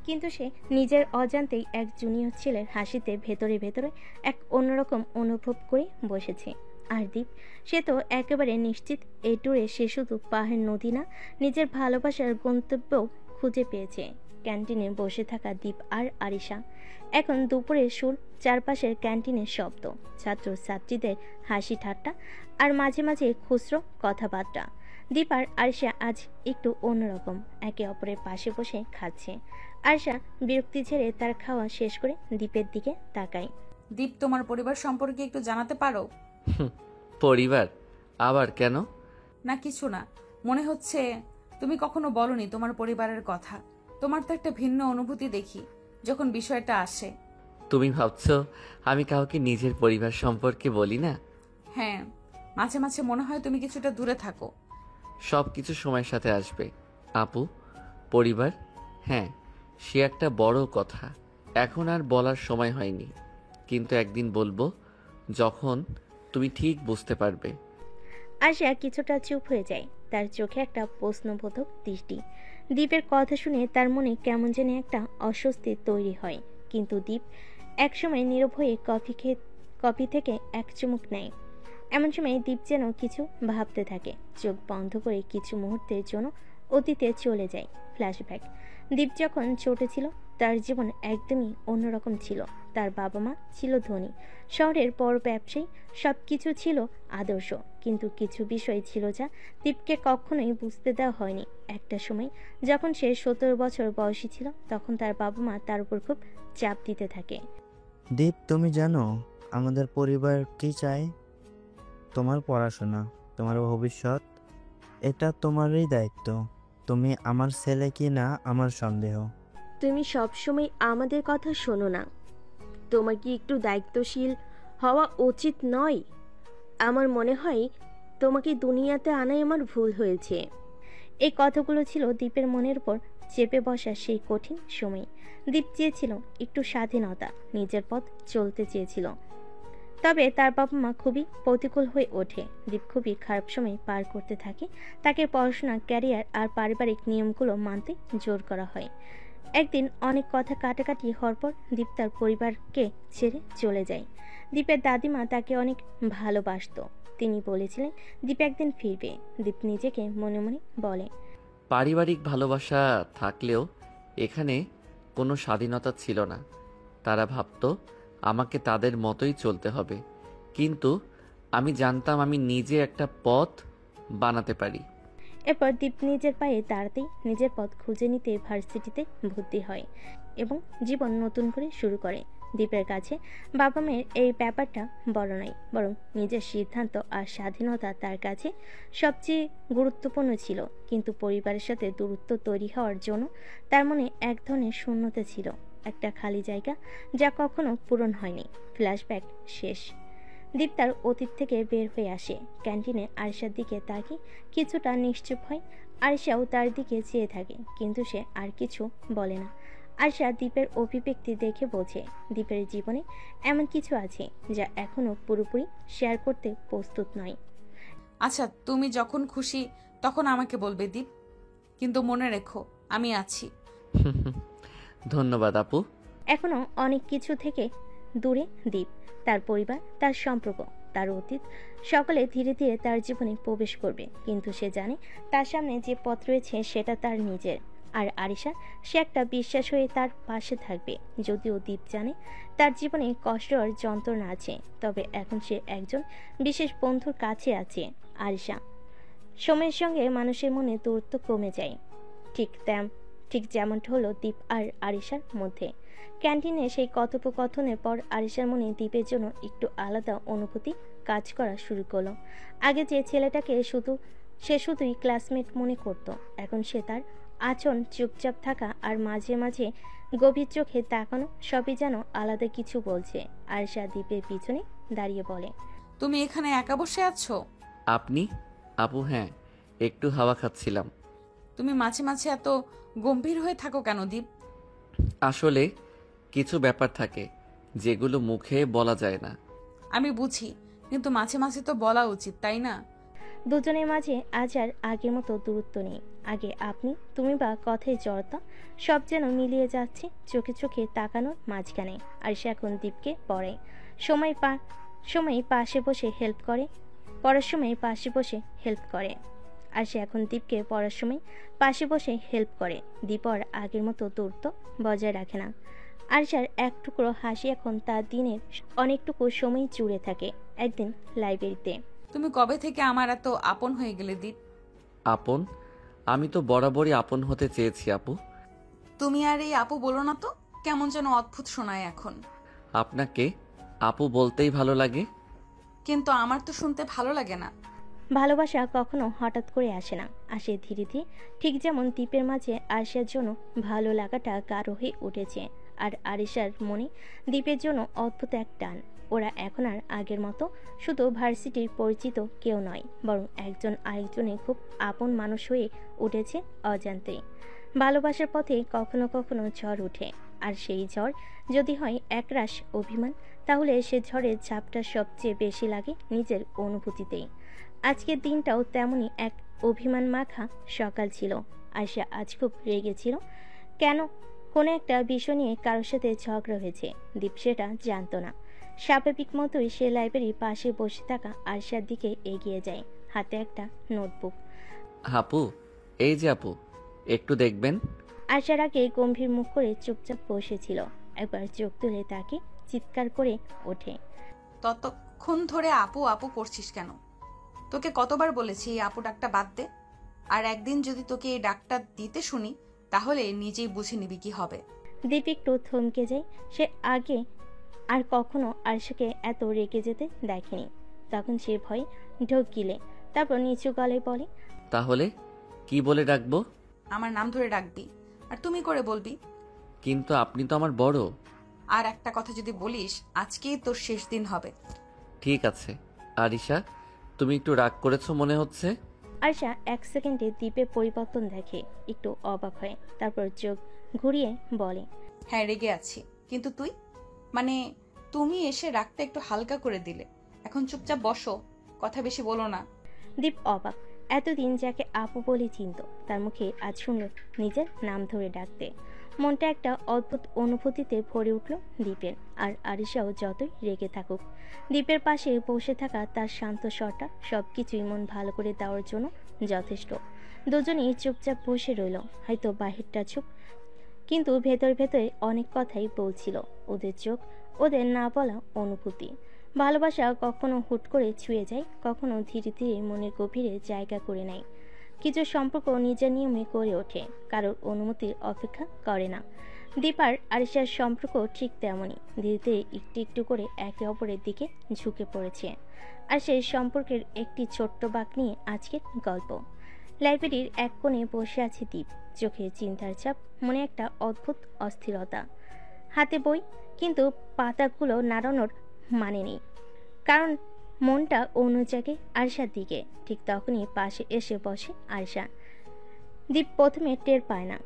C: কিন্তু সে নিজের অজান্তেই এক জুনিয়র ছেলের হাসিতে ভেতরে ভেতরে এক অন্যরকম অনুভব করে বসেছে। আর দীপ, সে তো একেবারে নিশ্চিত এই ট্যুরে সে শুধু পাহাড় নদী না, নিজের ভালোবাসার গন্তব্যও খুঁজে পেয়েছে। ক্যান্টিনে বসে থাকা দীপ আর আরিশা। এখন দুপুরের সুর, চারপাশের ক্যান্টিনের শব্দ, ছাত্রছাত্রীদের হাসি ঠাট্টা, আর মাঝে মাঝে খুচরো কথাবার্তা। দীপ আর আরিশা আজ একটু অন্যরকম, একে অপরের পাশে বসে খাচ্ছে। আরিশা বিরক্তি ছেড়ে তার খাওয়া শেষ করে দীপের দিকে তাকায়।
B: দীপ, তোমার পরিবার সম্পর্কে একটু জানাতে পারো?
A: পরিবার? আবার কেন?
B: না কিছু না, মনে হচ্ছে তুমি কখনো বলনি তোমার পরিবারের কথা। তোমার তো একটা ভিন্ন অনুভূতি দেখি যখন বিষয়টা আসে।
A: তুমি ভাবছো আমি কাউকে নিজের পরিবার সম্পর্কে বলি না?
B: হ্যাঁ, মাঝে মাঝে মনে হয় তুমি কিছুটা দূরে থাকো।
A: সব কিছু সময়ের সাথে আসবে আপু। পরিবার, হ্যাঁ, সে একটা বড় কথা, এখন আর বলার সময় হয়নি, কিন্তু একদিন বলবো, যখন তুমি ঠিক বুঝতে পারবে।
C: আশা কিছুটা চুপ হয়ে যায়, তার চোখে একটা প্রশ্নবোধক দৃষ্টি। দীপের কথা শুনে তার মনে কেমন যেন একটা অস্বস্তি তৈরি হয়, কিন্তু দীপ একসময় নীরব হয়ে কফি থেকে এক চুমুক নেয়। এমন সময় দীপ যেন কিছু ভাবতে থাকে, চোখ বন্ধ করে কিছু মুহূর্তের জন্য অতীতে চলে যায়। ফ্ল্যাশব্যাক। দীপ যখন ছোট ছিল, তার জীবন একদমই অন্যরকম ছিল। তার বাবা মা ছিল ধনী, শহরের বড় ব্যবসায়ী, সব কিছু ছিল আদর্শ, কিন্তু কিছু বিষয় ছিল যা দীপকে কখনোই বুঝতে দেওয়া হয়নি। একটা সময় যখন সে 17 বছর বয়সী ছিল, তখন তার বাবা মা তার উপর খুব চাপ দিতে থাকে।
G: দীপ, তুমি জানো আমাদের পরিবার কি চায়? তোমার পড়াশোনা, তোমার ভবিষ্যৎ, এটা তোমারই দায়িত্ব। তুমি আমার ছেলে কি না আমার সন্দেহ।
C: তুমি সবসময় আমাদের কথা শোনো না, তোমার কি একটু দায়িত্বশীল হওয়া উচিত নয়? আমার মনে হয় তোমাকে দুনিয়াতে আনাই আমার ভুল হয়েছে। এই কথাগুলো ছিল দীপের মনের উপর চেপে বসা সেই কঠিন সময়। দীপ চেয়েছিল একটু স্বাধীনতা, নিজের পথ চলতে চেয়েছিল। তবে তার বাবা মা খুবই প্রতিকূল হয়ে ওঠে। দীপ খুবই খারাপ সময় পার করতে থাকে। তাকে পড়াশোনা, ক্যারিয়ার আর পারিবারিক নিয়মগুলো মানতে জোর করা হয়। একদিন অনেক কথা কাটাকাটি হওয়ার পর দীপ তার পরিবারকে ছেড়ে চলে যায়। দীপের দাদিমা তাকে অনেক ভালোবাসতো। তিনি বলেছিলেন দীপ একদিন ফিরবে। দীপ নিজেকে মনে মনে বলে,
A: পারিবারিক ভালোবাসা থাকলেও এখানে কোনো স্বাধীনতা ছিল না। তারা ভাবতো আমাকে তাদের মতোই চলতে হবে, কিন্তু আমি জানতাম আমি নিজে একটা পথ বানাতে পারি।
C: এরপর দীপ নিজের পায়ে দাঁড়াতেই নিজের পথ খুঁজে নিতে ভার্সিটিতে ভর্তি হয় এবং জীবন নতুন করে শুরু করে। দীপের কাছে বাবা মায়ের এই ব্যাপারটা বড় নয়, বরং নিজের সিদ্ধান্ত আর স্বাধীনতা তার কাছে সবচেয়ে গুরুত্বপূর্ণ ছিল। কিন্তু পরিবারের সাথে দূরত্ব তৈরি হওয়ার জন্য তার মনে এক ধরনের শূন্যতা ছিল, একটা খালি জায়গা যা কখনো পূরণ হয়নি। ফ্ল্যাশব্যাক শেষ। দীপ তার অতীত থেকে বের হয়ে আসে। ক্যান্টিনে আরিশার দিকে তাকিয়ে কিছুটা নিশ্চুপ হয়। আরিশাও তার দিকে চেয়ে থাকে, কিন্তু সে আর কিছু বলে না। আরিশা দীপের অভিব্যক্তি দেখে বোঝে দীপের জীবনে এমন কিছু আছে যা এখনো পুরোপুরি শেয়ার করতে প্রস্তুত নয়।
B: আচ্ছা, তুমি যখন খুশি তখন আমাকে বলবে দীপ, কিন্তু মনে রেখো আমি আছি।
A: ধন্যবাদ আপু।
C: এখনো অনেক কিছু থেকে দূরে দীপ, তার পরিবার, তার সম্পর্ক, তার অতীত, সকলে ধীরে ধীরে তার জীবনে প্রবেশ করবে। কিন্তু সে জানে তার সামনে যে পথ রয়েছে সেটা তার নিজের। আর আরিশা, সে একটা বিশ্বাস হয়ে তার পাশে থাকবে। যদিও দীপ জানে তার জীবনে কষ্ট আর যন্ত্রণা আছে, তবে এখন সে একজন বিশেষ বন্ধুর কাছে আছে, আরিশা। সময়ের সঙ্গে মানুষের মনে দূরত্ব কমে যায়, ঠিক যেমনটা হলো দীপ আর আরিশার মধ্যে। ক্যান্টিনে সেই কথোপকথনের পর আরিশার মনে দীপের জন্য একটু আলাদা অনুভূতি কাজ করা শুরু করলো। আগে যে ছেলেটাকে সে শুধুই ক্লাসমেট মনে করত, এখন সে তার আচরণ, চুপচাপ থাকা আর মাঝে মাঝে গভীর চোখে তাকানো, সবই যেন আলাদা কিছু বলছে। আরিশা দীপের পিছনে দাঁড়িয়ে বলে,
B: তুমি এখানে একা বসে আছো?
A: আপনি? আপু হ্যাঁ, একটু হাওয়া খাচ্ছিলাম।
B: তুমি মাঝে মাঝে এত গম্ভীর হয়ে থাকো কেন দীপ?
A: আসলে কিছু ব্যাপার থাকে যেগুলো মুখে বলা যায় না।
B: আমি বুঝি, কিন্তু মাঝে মাঝে তো বলা উচিত, তাই না?
C: দুজনের মাঝে আজ আর আগের মতো দূরত্ব নেই। আগে আপনি তুমি বা কথায় জড়তা সব যেন মিলিয়ে যাচ্ছে চোখে চোখে তাকানোর মাঝখানে। আর সে এখন দীপকে পড়ে সময় পাশে বসে হেল্প করে, পড়ার সময় পাশে বসে হেল্প করে। আর সে এখন দীপকে পড়ার সময় পাশে বসে হেল্প করে। দীপ আর আগের মতো দূরত্ব বজায় রাখে না। আরশার এক টুকরো হাসি এখন তার দিনের অনেকটুকু সময় জুড়ে থাকে। একদিন লাইব্রেরিতে।
B: তুমি কবে থেকে আমার এত আপন হয়ে গেলে দীপ?
A: আপন? আমি তো বরাবরই আপন হতে চেয়েছি আপু।
B: তুমি আর এই আপু বলো না তো, কেমন যেন অদ্ভুত শোনায় এখন।
A: আপনাকে আপু বলতেই ভালো লাগে।
B: কিন্তু আমার তো শুনতে ভালো লাগে না।
C: ভালোবাসা কখনো হঠাৎ করে আসে না, আসে ধীরে ধীরে। ঠিক যেমন দ্বীপের মাঝে আরিশার জন্য ভালো লাগাটা গাঢ় হয়ে উঠেছে, আর আরিশার মনে দ্বীপের জন্য অদ্ভুত এক টান। ওরা এখন আর আগের মতো শুধু ভার্সিটির পরিচিত কেউ নয়, বরং একজন আরেকজনে খুব আপন মানুষ হয়ে উঠেছে অজান্তেই। ভালোবাসার পথে কখনো কখনো ঝড় ওঠে, আর সেই ঝড় যদি হয় একরাশ অভিমান, তাহলে সে ঝড়ের ঝাপটা সবচেয়ে বেশি লাগে নিজের অনুভূতিতেই। আজকের দিনটাও তেমনই এক অভিমান মাখা সকাল ছিল। আয়শা আজ খুব রেগেছিল। কেন? কোনো একটা বিষয় নিয়ে কারোর সাথে ঝগড়া হয়েছে। দীপ সেটা জানতো না। স্বাভাবিক মতোই সে লাইব্রেরির পাশে বসে থাকা আয়শার দিকে এগিয়ে যায়, হাতে একটা নোটবুক।
A: আপু, এই যে আপু, একটু দেখবেন।
C: আয়শার আগে গম্ভীর মুখ করে চুপচাপ বসেছিল, একবার চোখ তুলে তাকে চিৎকার করে ওঠে।
B: ততক্ষণ ধরে আপু আপু করছিস কেন? তোকে কতবার বলেছি এই আপু ডাকটা বাদ দে। আর একদিন যদি তোকে এই ডাকটা দিতে শুনি, তাহলে নিজেই বুঝে নিবি কি হবে।
C: দীপ একটু থমকে যায়। সে আগে আর কখনো আরশাকে এত রেগে যেতে দেখেনি। তখন সে ভয়ে ঢোক গিলে, তারপর নিচু গলায় বলে,
A: তাহলে কি বলে ডাকবো?
B: আমার নাম ধরে ডাকবি, আর তুমি করে বলবি।
A: কিন্তু আপনি তো আমার বড়।
B: আর একটা কথা যদি বলিস, আজকেই তোর শেষ দিন হবে।
A: ঠিক আছে। আরিশা, তুমি একটু রাগ করেছো মনে হচ্ছে।
C: আরশা এক সেকেন্ডে দ্বীপের পরিবর্তন দেখে, একটু অবাক হয়, তারপর চোখ ঘুরিয়ে বলে,
B: হ্যাঁ রেগে আছি, কিন্তু তুই মানে তুমি এসে রাগটা একটু হালকা করে দিলে। এখন চুপচাপ বসো, কথা বেশি বলো না।
C: দীপ অবাক। এতদিন যাকে আপু বলে চিনত, তার মুখে আজ শুনল নিজের নাম ধরে ডাকতে। মনটা একটা অদ্ভুত অনুভূতিতে ভরে উঠল দীপের। আর আরিশাও যতই রেগে থাকুক, দীপের পাশে বসে থাকা তার শান্ত স্বরটা সবকিছুই মন ভালো করে দেওয়ার জন্য যথেষ্ট। দুজনেই চুপচাপ বসে রইল, হয়তো বাহিরটা চুপ, কিন্তু ভেতর ভেতরে অনেক কথাই বলছিল। ওদের চোখ, ওদের না বলা অনুভূতি। ভালোবাসা কখনো হুট করে ছুঁয়ে যায়, কখনো ধীরে ধীরে মনের গভীরে জায়গা করে নেয়। কিছু সম্পর্ক নিজের নিয়মে গড়ে ওঠে, কারোর অনুমতির অপেক্ষা করে না। দীপ আর আরিশার সম্পর্ক ঠিক তেমনই, ধীরে ধীরে একটু একটু করে একে অপরের দিকে ঝুঁকে পড়েছে। আর সেই সম্পর্কের একটি ছোট্ট বাঁক নিয়ে আজকের গল্প। লাইব্রেরির এক কোণে বসে আছে দীপ, চোখে চিন্তার চাপ, মনে একটা অদ্ভুত অস্থিরতা। হাতে বই, কিন্তু পাতাগুলো নাড়ানোর মানে নেই, কারণ মনটা অন্য জায়গায় আরশার দিকে। ঠিক তখনই পাশে এসে বসে আরশা। দীপ প্রথমে টের পায় না।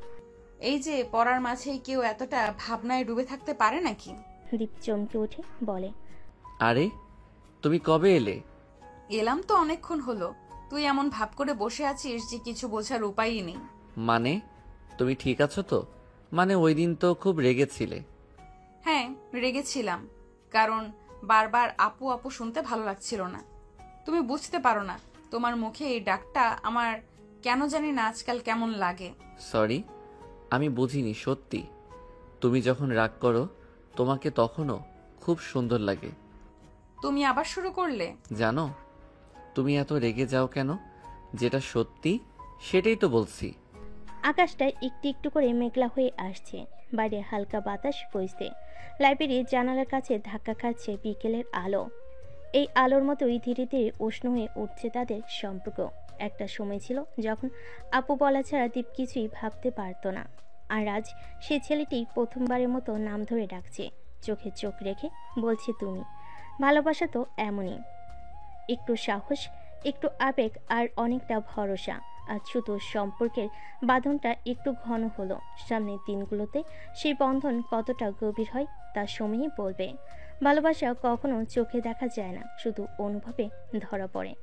B: এই যে পড়ার মাঝেই কেউ এতটা ভাবনায় ডুবে থাকতে পারে নাকি?
C: দীপ চমকে উঠে বলে,
A: আরে, তুমি কবে এলে?
B: এলাম তো অনেকক্ষণ হলো। তুই এমন ভাব করে বসে আছিস যে কিছু বোঝার উপায়ই নেই।
A: মানে, তুমি ঠিক আছো তো? মানে ওই দিন তো খুব রেগেছিলে।
B: হ্যাঁ রেগেছিলাম, কারণ বারবার আপু আপু শুনতে ভালো লাগছিল না। তুমি বুঝতে পারো না, তোমার মুখে এই ডাকটা আমার কেন জানি না আজকাল কেমন লাগে।
A: সরি, আমি বুঝিনি সত্যি। তুমি যখন রাগ করো, তোমাকে তখনও খুব সুন্দর লাগে।
B: তুমি আবার শুরু করলে?
A: জানো, তুমি এত রেগে যাও কেন? যেটা সত্যি সেটাই তো বলছি।
C: আকাশটা একটু একটু করে মেঘলা হয়ে আসছে, বাইরে হালকা বাতাস বইছে। লাইব্রেরির জানালার কাছে ধাক্কা খাচ্ছে বিকেলের আলো। এই আলোর মতোই ধীরে ধীরে উষ্ণ হয়ে উঠছে তাদের সম্পর্ক। একটা সময় ছিল যখন আপু বলা ছাড়া দীপ কিছুই ভাবতে পারতো না। আর আজ সে ছেলেটি প্রথমবারের মতো নাম ধরে ডাকছে, চোখে চোখ রেখে বলছে তুমি। ভালোবাসা তো এমনই, একটু সাহস, একটু আবেগ আর অনেকটা ভরসা। আজ শুধু সম্পর্কের বাঁধনটা একটু ঘন হলো। সামনের দিনগুলোতে সেই বন্ধন কতটা গভীর হয় তা সময়ই বলবে। ভালোবাসা কখনো চোখে দেখা যায় না, শুধু অনুভবে ধরা পড়ে।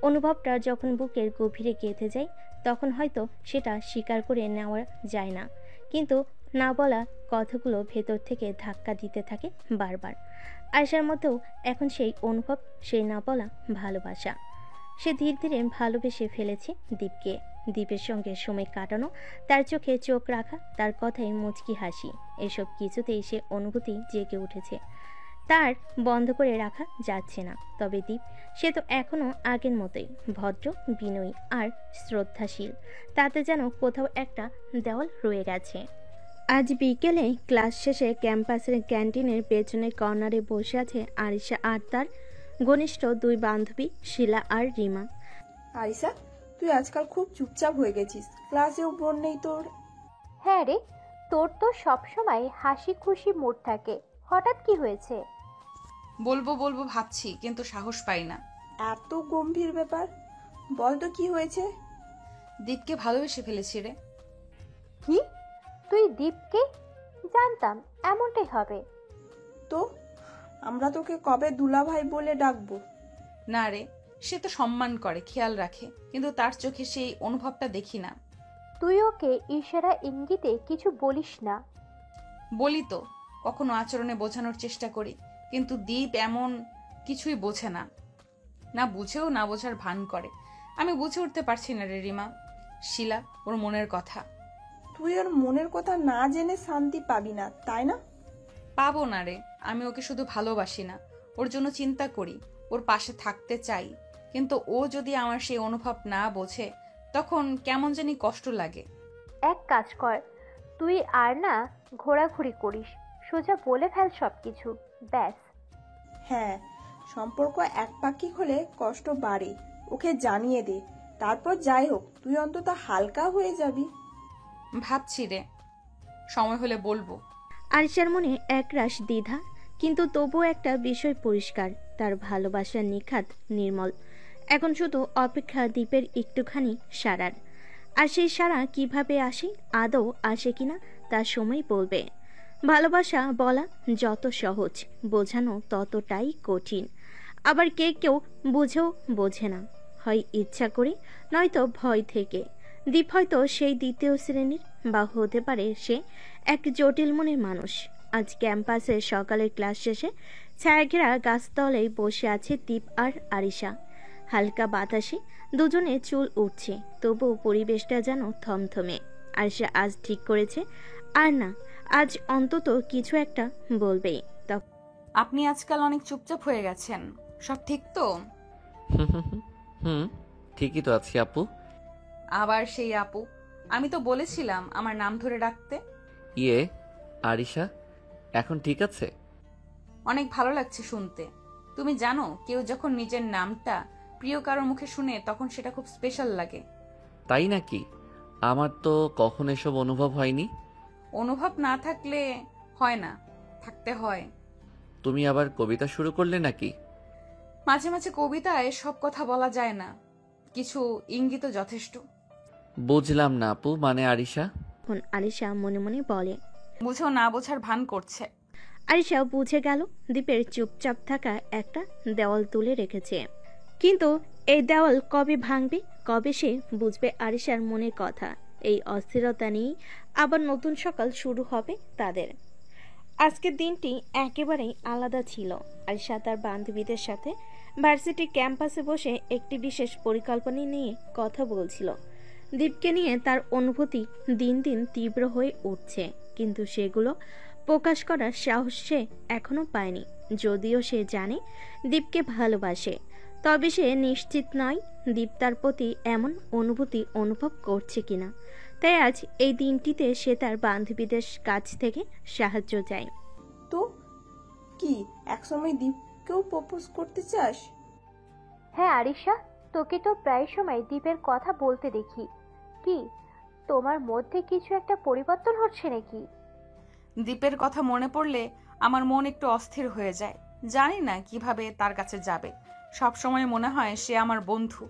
C: অনুভবটা যখন বুকের গভীরে গেঁথে যায় তখন হয়তো সেটা স্বীকার করে নেওয়া যায় না, কিন্তু না বলা কথাগুলো ভেতর থেকে ধাক্কা দিতে থাকে বারবার। আয়শার মধ্যেও এখন সেই অনুভব, সেই না বলা ভালোবাসা। সে ধীরে ধীরে ভালোবেসে ফেলেছে দীপকে। দীপের সঙ্গে সময় কাটানো, তার চোখে চোখ রাখা, তার কথায় মুচকি হাসি, এসব কিছুতেই সে অনুভূতি জেগে উঠেছে। তার বন্ধ করে রাখা যাচ্ছে না। তবে দীপ, সে তো এখনো আগের মতোই ভদ্র, বিনয়ী আর শ্রদ্ধাশীল। তাতে যেন কোথাও একটা দেওয়াল রয়ে গেছে। আজ বিকেলে ক্লাস শেষে ক্যাম্পাসের ক্যান্টিনের পেছনের কর্নারে বসে আছে আরিশা আর তার ঘনিষ্ঠ দুই বান্ধবী শিলা আর রিমা।
D: আরিসা, তুই আজকাল খুব চুপচাপ হয়ে গেছিস, ক্লাসেও মন নেই তোর।
E: হ্যাঁ রে, তোর তো সবসময় হাসি খুশি মুড থাকে, হঠাৎ কি হয়েছে?
B: বলবো বলবো ভাবছি, কিন্তু সাহস পাই না।
D: এত গম্ভীর ব্যাপার, বল তো কি হয়েছে?
B: দীপকে ভালোবেসে ফেলেছি রে।
E: কি? তুই দীপকে? জানতাম এমনটাই হবে।
D: তো আমরা তোকে কবে দুলাভাই বলে ডাকবো?
B: না রে, সে তো সম্মান করে, খেয়াল রাখে, কিন্তু তার চোখে সেই অনুভবটা দেখি না।
E: তুই ওকে ইশারা ইঙ্গিতে কিছু বলিস না?
B: বলি তো, কখনো আচরণে বোঝানোর চেষ্টা করি, কিন্তু দীপ এমন কিছুই বোঝে না। না বুঝেও না বোঝার ভান করে। আমি বুঝে উঠতে পারছি না রে রিমা। শিলা, ওর মনের কথা।
D: তুই ওর মনের কথা না জেনে শান্তি পাবি না, তাই না?
B: পাবো না রে, আমি ওকে শুধু ভালোবাসি না, ওর জন্য চিন্তা করি, ওর পাশে থাকতে চাই। কিন্তু ও যদি আমার সেই অনুভব না বোঝে, তখন কেমন জানি কষ্ট লাগে।
E: এক কাজ কর, তুই আর না ঘোরাঘুরি করিস, সোজা বলে ফেল সবকিছু, ব্যাস।
D: হ্যাঁ, সম্পর্ক একপাক্ষিক হলে কষ্ট বাড়ে, ওকে জানিয়ে দে। তারপর যাই হোক, তুই অন্তত হালকা হয়ে যাবি।
B: ভাবছি রে, সময় হলে বলবো।
C: আরিশার মনে একরাশ দ্বিধা, কিন্তু তবুও একটা বিষয় পরিষ্কার, তার ভালোবাসার নিখাত নির্মল। এখন শুধু অপেক্ষা দীপের একটুখানি সাড়ার। আর সেই সাড়া কিভাবে আসে, আদৌ আসে কিনা, তার সময় বলবে। ভালোবাসা বলা যত সহজ, বোঝানো ততটাই কঠিন। আবার কেউ বুঝেও বোঝে না, হয় ইচ্ছা করে, নয়তো ভয় থেকে। দীপ হয়তো সেই দ্বিতীয় শ্রেণীর, বা হতে পারে সে এক জটিল মনের মানুষ। আজ ক্যাম্পাসে সকালের ক্লাস শেষে ছায়াঘেরা গাছতলায় বসে আছে দীপ আর আরিশা। হালকা বাতাসে দুজনে চুল উঠছে, তবুও পরিবেশটা যেন থমথমে। আরিশা আজ ঠিক করেছে, আর না, আজ অন্তত কিছু একটা বলবেই।
B: আপনি আজকাল অনেক চুপচাপ হয়ে গেছেন, সব ঠিক তো?
A: হুম, ঠিকই তো আছি আপু।
B: আবার সেই আপু? আমি তো বলেছিলাম আমার নাম ধরে ডাকতে।
A: ইয়ে, আরিশা এখন ঠিক আছে?
B: অনেক ভালো লাগছে শুনতে। তুমি জানো, কেউ যখন নিজের নামটা প্রিয় কারোর মুখে শুনে তখন সেটা খুব স্পেশাল লাগে।
A: তাই নাকি? আমার তো কখনো এসব অনুভব হয়নি।
B: অনুভব না থাকলে হয় না, থাকতে হয়।
A: তুমি আবার কবিতা শুরু করলে নাকি?
B: মাঝে মাঝে কবিতায় সব কথা বলা যায় না, কিছু ইঙ্গিত যথেষ্ট।
A: বুঝলাম না আপু, মানে আরিশা?
C: এখন আরিশা মনে মনে বলে।
B: বুঝেও না বোঝার ভান করছে।
C: আরিশা বুঝে গেল দীপের চুপচাপ থাকা একটা দেওয়াল তুলে রেখেছে, কিন্তু এই দেওয়াল কবে ভাঙবে, কবে সে বুঝবে আরিশার মনের কথা। এই অস্থিরতা নিয়েই আবার নতুন সকাল শুরু হবে তাদের। আজকের দিনটি একেবারেই আলাদা ছিল। আরিশা তার বান্ধবীদের সাথে ভার্সিটি ক্যাম্পাসে বসে একটি বিশেষ পরিকল্পনা নিয়ে কথা বলছিল। দীপকে নিয়ে তার অনুভূতি দিন দিন তীব্র হয়ে উঠছে, কিন্তু সেগুলো প্রকাশ করার সাহস সে এখনো পায়নি। যদিও সে জানে দীপকে ভালোবাসে, তবে সে নিশ্চিত নয় দীপ তার প্রতি এমন অনুভূতি অনুভব করছে কিনা। তাই আজ এই দিনটিতে সে তার বান্ধবীদের কাছ থেকে সাহায্য চায়।
D: তো কি একসময় দীপকেও প্রপোজ করতে চাস?
E: হ্যাঁ আরিশা, তোকে তো প্রায় সময় দীপের কথা বলতে দেখি। কি, তোমার মধ্যে কিছু একটা পরিবর্তন হচ্ছে নাকি?
B: দীপের কথা মনে পড়লে আমার মন একটু অস্থির হয়ে যায়। জানি না কিভাবে তার কাছে যাবে। সব সময় মনে হয় সে আমার বন্ধু,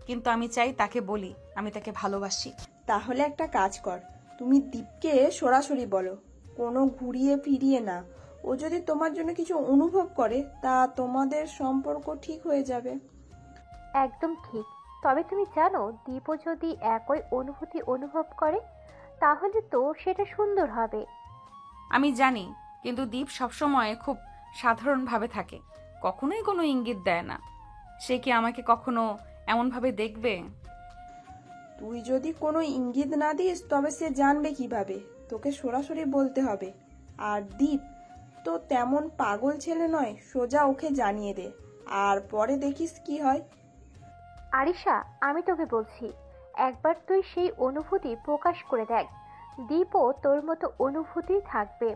B: কিন্তু আমি চাই তাকে বলি আমি তাকে ভালোবাসি।
D: তাহলে একটা কাজ কর, তুমি দীপকে সরাসরি বলো, কোনো ঘুরিয়ে ফিরিয়ে না। ও যদি তোমার জন্য কিছু অনুভব করে তা তোমাদের সম্পর্ক ঠিক হয়ে যাবে।
E: একদম ঠিক। তবে তুমি জানো, দীপও যদি একই অনুভূতি অনুভব করে তাহলে তো সেটা সুন্দর হবে।
B: আমি জানি, কিন্তু দীপ সবসময় খুব সাধারণভাবে থাকে, কখনোই কোনো ইঙ্গিত দেয় না। সে কি আমাকে কখনো এমনভাবে দেখবে?
D: তুই যদি কোনো ইঙ্গিত না দিস তবে সে জানবে কিভাবে? তোকে সরাসরি বলতে হবে। আর দীপ তো তেমন পাগল ছেলে নয়, সোজা ওকে জানিয়ে দে, আর পরে দেখিস কি হয়।
E: আরিশা, আমি তোকে বলছি, একবার তুই সেই অনুভূতি প্রকাশ করে দেখ, দীপও তোর মতো অনুভূতি থাকবে।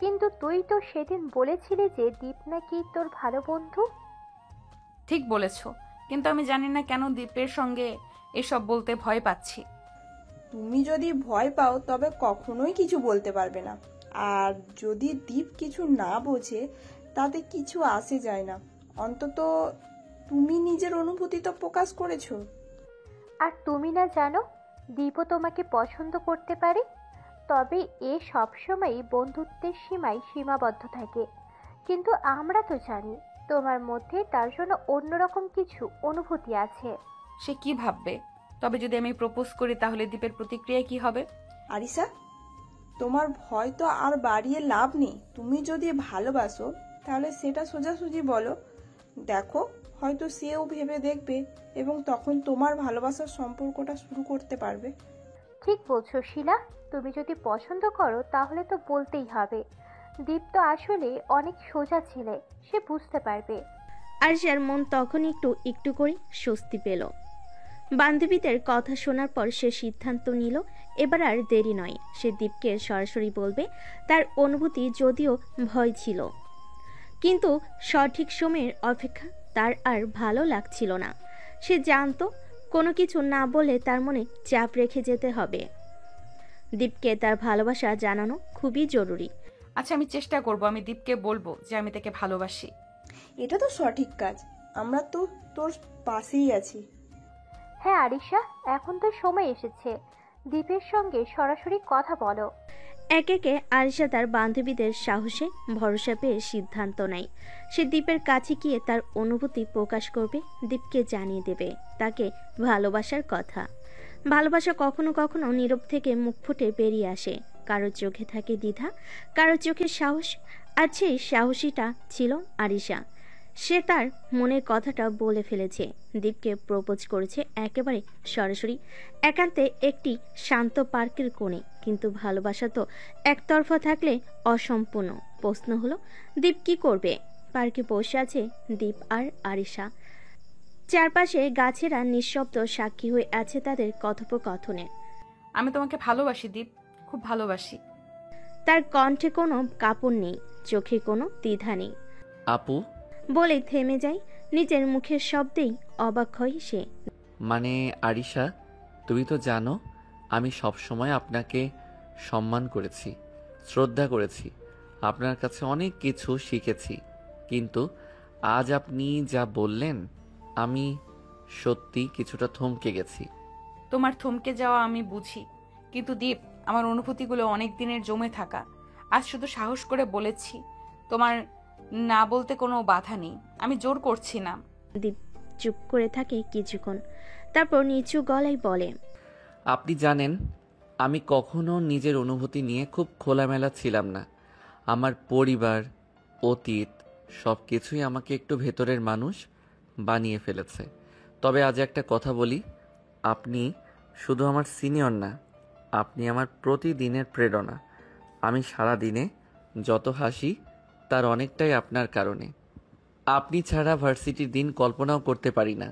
E: কিন্তু তুই তো সেদিন বলেছিলি যে দীপ নাকি তোর ভালো বন্ধু।
B: ঠিক বলেছ, কিন্তু আমি জানি না কেন দীপের সঙ্গে এসব বলতে ভয় পাচ্ছি।
D: তুমি যদি ভয় পাও তবে কখনোই কিছু বলতে পারবে না। আর যদি দীপ কিছু না বোঝে তাতে কিছু আসে যায় না। অন্তত তুমি নিজের অনুভূতি তো প্রকাশ করেছো।
E: আর তুমি না জানো, দীপও তোমাকে পছন্দ করতে পারে, তবে এ সবসময়ই বন্ধুত্বের সীমায় সীমাবদ্ধ থাকে। কিন্তু আমরা তো জানি তোমার মধ্যে তার জন্য অন্যরকম কিছু অনুভূতি আছে।
B: সে কি ভাববে? তবে যদি আমি প্রপোজ করি তাহলে দীপের প্রতিক্রিয়া কি হবে?
D: আরিসা, তোমার ভয় তো আর বাড়িয়ে লাভ নেই। তুমি যদি ভালোবাসো তাহলে সেটা সোজাসুজি বলো। দেখো, হয়তো সেও ভেবে দেখবে এবং তখন তোমার ভালোবাসার সম্পর্কটা শুরু করতে পারবে।
E: ঠিক বলছো শিলা, তুমি যদি পছন্দ করো তাহলে তো বলতেই হবে। দীপ তো আসলে অনেক সোজা ছেলে, সে বুঝতে পারবে।
C: আরশার মন তখন একটু একটু করে স্বস্তি পেল। বান্ধবীদের কথা শোনার পর সে সিদ্ধান্ত নিল এবার আর দেরি নয়, সে দীপকে সরাসরি বলবে তার অনুভূতি। যদিও ভয় ছিল, কিন্তু সঠিক সময়ের অপেক্ষা তার আর ভালো লাগছিল না। সে জানতো কোনো কিছু না বলে তার মনে চাপ রেখে যেতে হবে। দীপকে তার ভালোবাসা জানানো খুবই জরুরি।
B: আচ্ছা, আমি চেষ্টা করব, আমি দীপকে বলবো যে আমি তাকে ভালোবাসি।
D: এটা তো সঠিক কাজ। আমরা তো তোর পাশেই আছি।
E: হ্যাঁ আরিশা, এখন তো সময় এসেছে, দীপের সঙ্গে সরাসরি কথা বলো।
C: একে একে আরিশা তার বান্ধবীদের সাহসে ভরসা পেয়ে সিদ্ধান্ত নেয় সে দীপের কাছে গিয়ে তার অনুভূতি প্রকাশ করবে, দীপকে জানিয়ে দেবে তাকে ভালোবাসার কথা। ভালোবাসা কখনো কখনো নীরব থেকে মুখ ফুটে বেরিয়ে আসে। কারোর চোখে থাকে দ্বিধা, কারোর চোখে সাহস। আর সেই সাহসীটা ছিল আরিশা। সে তার মনের কথাটা বলে ফেলেছে, দীপকে প্রপোজ করেছে একেবারে সরাসরি, একান্তে একটি শান্ত পার্কের কোণে। কিন্তু ভালোবাসা তো একতরফা থাকলে অসম্পূর্ণ। প্রশ্ন হলো দীপ কি করবে? পার্কে বসে আছে দীপ আর আরিশা। চারপাশে গাছেরা নিঃশব্দ সাক্ষী হয়ে আছে তাদের কথোপকথনে।
B: আমি তোমাকে ভালোবাসি দীপ, খুব ভালোবাসি।
C: তার কণ্ঠে কোনো কাপড় নেই, চোখে কোনো দ্বিধা নেই।
A: আপু,
C: বলে থেমে যায়, নিজের মুখের শব্দেই অবাক হয় সে।
A: মানে আরিশা, তুমি তো জানো আমি সবসময় আপনাকে সম্মান করেছি, শ্রদ্ধা করেছি, আপনার কাছে অনেক কিছু শিখেছি। কিন্তু আজ আপনি যা বললেন আমি সত্যি কিছুটা থমকে গেছি।
B: তোমার থমকে যাওয়া আমি বুঝি, কিন্তু দীপ, আমার অনুভূতিগুলো অনেক দিনের জমে থাকা। আজ শুধু সাহস করে বলেছি। তোমার না বলতে কোনো বাধা নেই, আমি জোর করছি না।
C: দীপ চুপ করে থাকে কিছুক্ষণ, তারপর নিচু গলায় বলে,
A: আপনি জানেন আমি কখনো নিজের অনুভূতি নিয়ে খুব খোলামেলা ছিলাম না। আমার পরিবার, অতীত সব কিছুই আমাকে একটু ভেতরের মানুষ বানিয়ে ফেলেছে। তবে আজ একটা কথা বলি, আপনি শুধু আমার সিনিয়র না, আপনি আমার প্রতিদিনের প্রেরণা। আমি সারা দিনে যত হাসি তার অনেকটাই আপনার কারণে। আপনি ছাড়া ভার্সিটির দিন কল্পনাও করতে পারি না।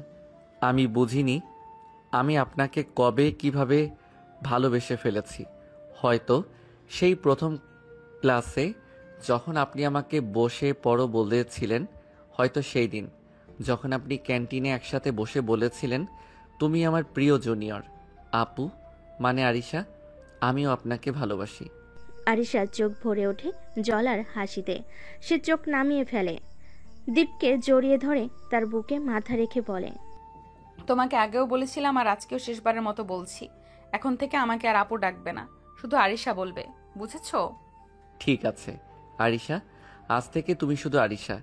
A: আমি বুঝিনি আমি আপনাকে কবে কিভাবে ভালোবেসে ফেলেছি। হয়তো সেই প্রথম ক্লাসে যখন আপনি আমাকে বসে পড়ো বলেছিলেন, হয়তো সেই দিন যখন আপনি ক্যান্টিনে একসাথে বসে বলেছিলেন তুমি আমার প্রিয় জুনিয়র। আপু মানে আরিশা, আমিও আপনাকে ভালোবাসি।
C: আরিশার চোখ ভরে ওঠে জলার হাসিতে। সে চোখ নামিয়ে ফেলে। দীপকে জড়িয়ে ধরে তার বুকে মাথা রেখে বলে,
B: তোমাকে আগেও বলেছিলাম আর আজকেও শেষবারের মতো বলছি, এখন থেকে আমাকে আর আপু ডাকবে না, শুধু আরিশা বলবে, বুঝেছো?
A: ঠিক আছে আরিশা, আজ থেকে তুমি শুধু আরিশা,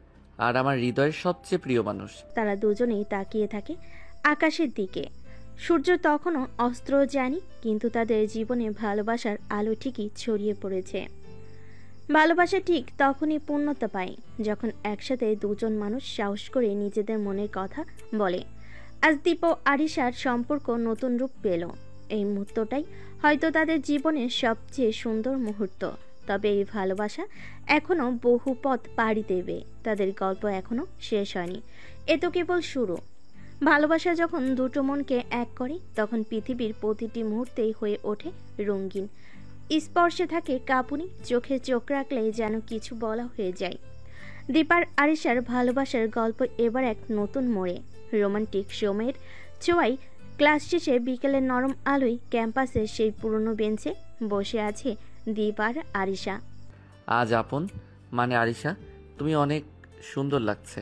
A: আর আমার হৃদয়ের সবচেয়ে প্রিয় মানুষ।
C: তারা দুজনেই তাকিয়ে থাকে আকাশের দিকে। সূর্য তখনও অস্ত্র যায়নি, কিন্তু তাদের জীবনে ভালোবাসার আলো ঠিকই ছড়িয়ে পড়েছে। ভালোবাসা ঠিক তখনই পূর্ণতা পায় যখন একসাথে দুজন মানুষ সাহস করে নিজেদের মনের কথা বলে। আজ দীপ ও আরিশার সম্পর্ক নতুন রূপ পেল। এই মুহূর্তটাই হয়তো তাদের জীবনের সবচেয়ে সুন্দর মুহূর্ত। তবে এই ভালোবাসা এখনো বহু পথ পাড়ি দেবে, তাদের গল্প এখনো শেষ হয়নি, এ তো কেবল শুরু। ভালোবাসা যখন দুটো মনকে এক করে, তখন পৃথিবীর প্রতিটি মুহূর্তেই হয়ে ওঠে রঙিন। স্পর্শে থাকে কাঁপুনি, চোখে চোখ রাখলেই যেন কিছু বলা হয়ে যায়। দীপার আরিশার ভালোবাসার গল্প এবার এক নতুন মোড়ে। রোমান্টিক সময়ের ছোঁয়ায় ক্লাস শেষে বিকেলের নরম আলোয় ক্যাম্পাসের সেই পুরনো বেঞ্চে বসে আছে দীপ আর আরিশা।
A: আজ আপন মানে আরিশা, তুমি অনেক সুন্দর লাগছে।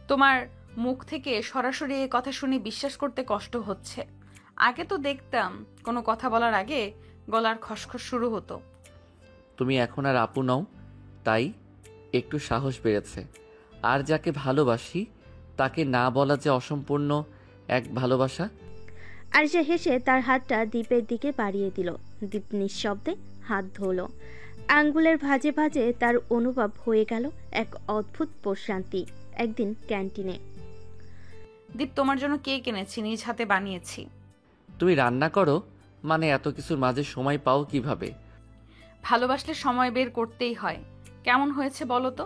B: তোমার মুখ থেকে সরাসরি এই কথা শুনে বিশ্বাস করতে কষ্ট হচ্ছে। আগে তো দেখতাম কোনো কথা বলার আগে গলার খসখস শুরু হতো।
A: তুমি এখন আর আপু নও, তাই একটু সাহস বেড়েছে। আর যাকে ভালোবাসি তাকে না বলা যে অসম্পূর্ণ এক ভালোবাসা।
C: আরিশা হেসে তার হাতটা দীপের দিকে বাড়িয়ে দিল। দীপ নিঃশব্দে হাত ধরল। আঙ্গুলের ভাঁজে ভাঁজে তার অনুভব হয়ে গেল এক অদ্ভুত প্রশান্তি। একদিন ক্যান্টিনে,
B: দীপ, তোমার জন্য কেক এনেছি, নিজ হাতে বানিয়েছি।
A: তুমি রান্না করো? মানে এত কিছুর মাঝে সময় পাও কিভাবে?
B: ভালোবাসলে সময় বের করতেই হয়। কেমন হয়েছে বলো তো?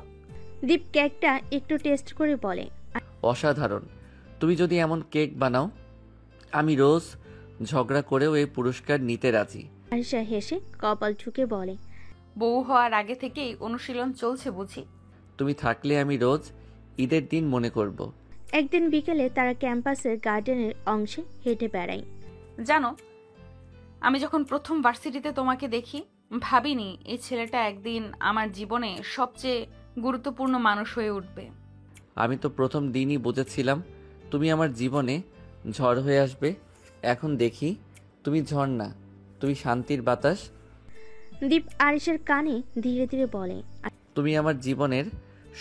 C: দীপ কেকটা একটু টেস্ট করে বলে,
A: অসাধারণ। তুমি যদি এমন কেক বানাও, আমি রোজ ঝগড়া করেও এই পুরস্কার নিতে রাজি।
C: আরিশা হেসে কপাল ঠুকে বলে,
B: বউ হওয়ার আগে থেকেই অনুশীলন চলছে বুঝি।
A: তুমি থাকলে আমি রোজ ঈদের দিন মনে করব।
C: একদিন বিকেলে তারা ক্যাম্পাসের গার্ডেনের অংশে হেঁটে বেড়ায়।
B: জানো, আমি যখন প্রথম ভার্সিটিতে তোমাকে দেখি, ভাবিনি এই ছেলেটা একদিন আমার জীবনে সবচেয়ে গুরুত্বপূর্ণ মানুষ হয়ে উঠবে।
A: আমি তো প্রথম দিনই বুঝেছিলাম তুমি আমার জীবনে ঝড় হয়ে আসবে। এখন দেখি তুমি ঝড় না, তুমি শান্তির বাতাস।
C: দীপ আরিশার কানে ধীরে ধীরে বলে,
A: তুমি আমার জীবনের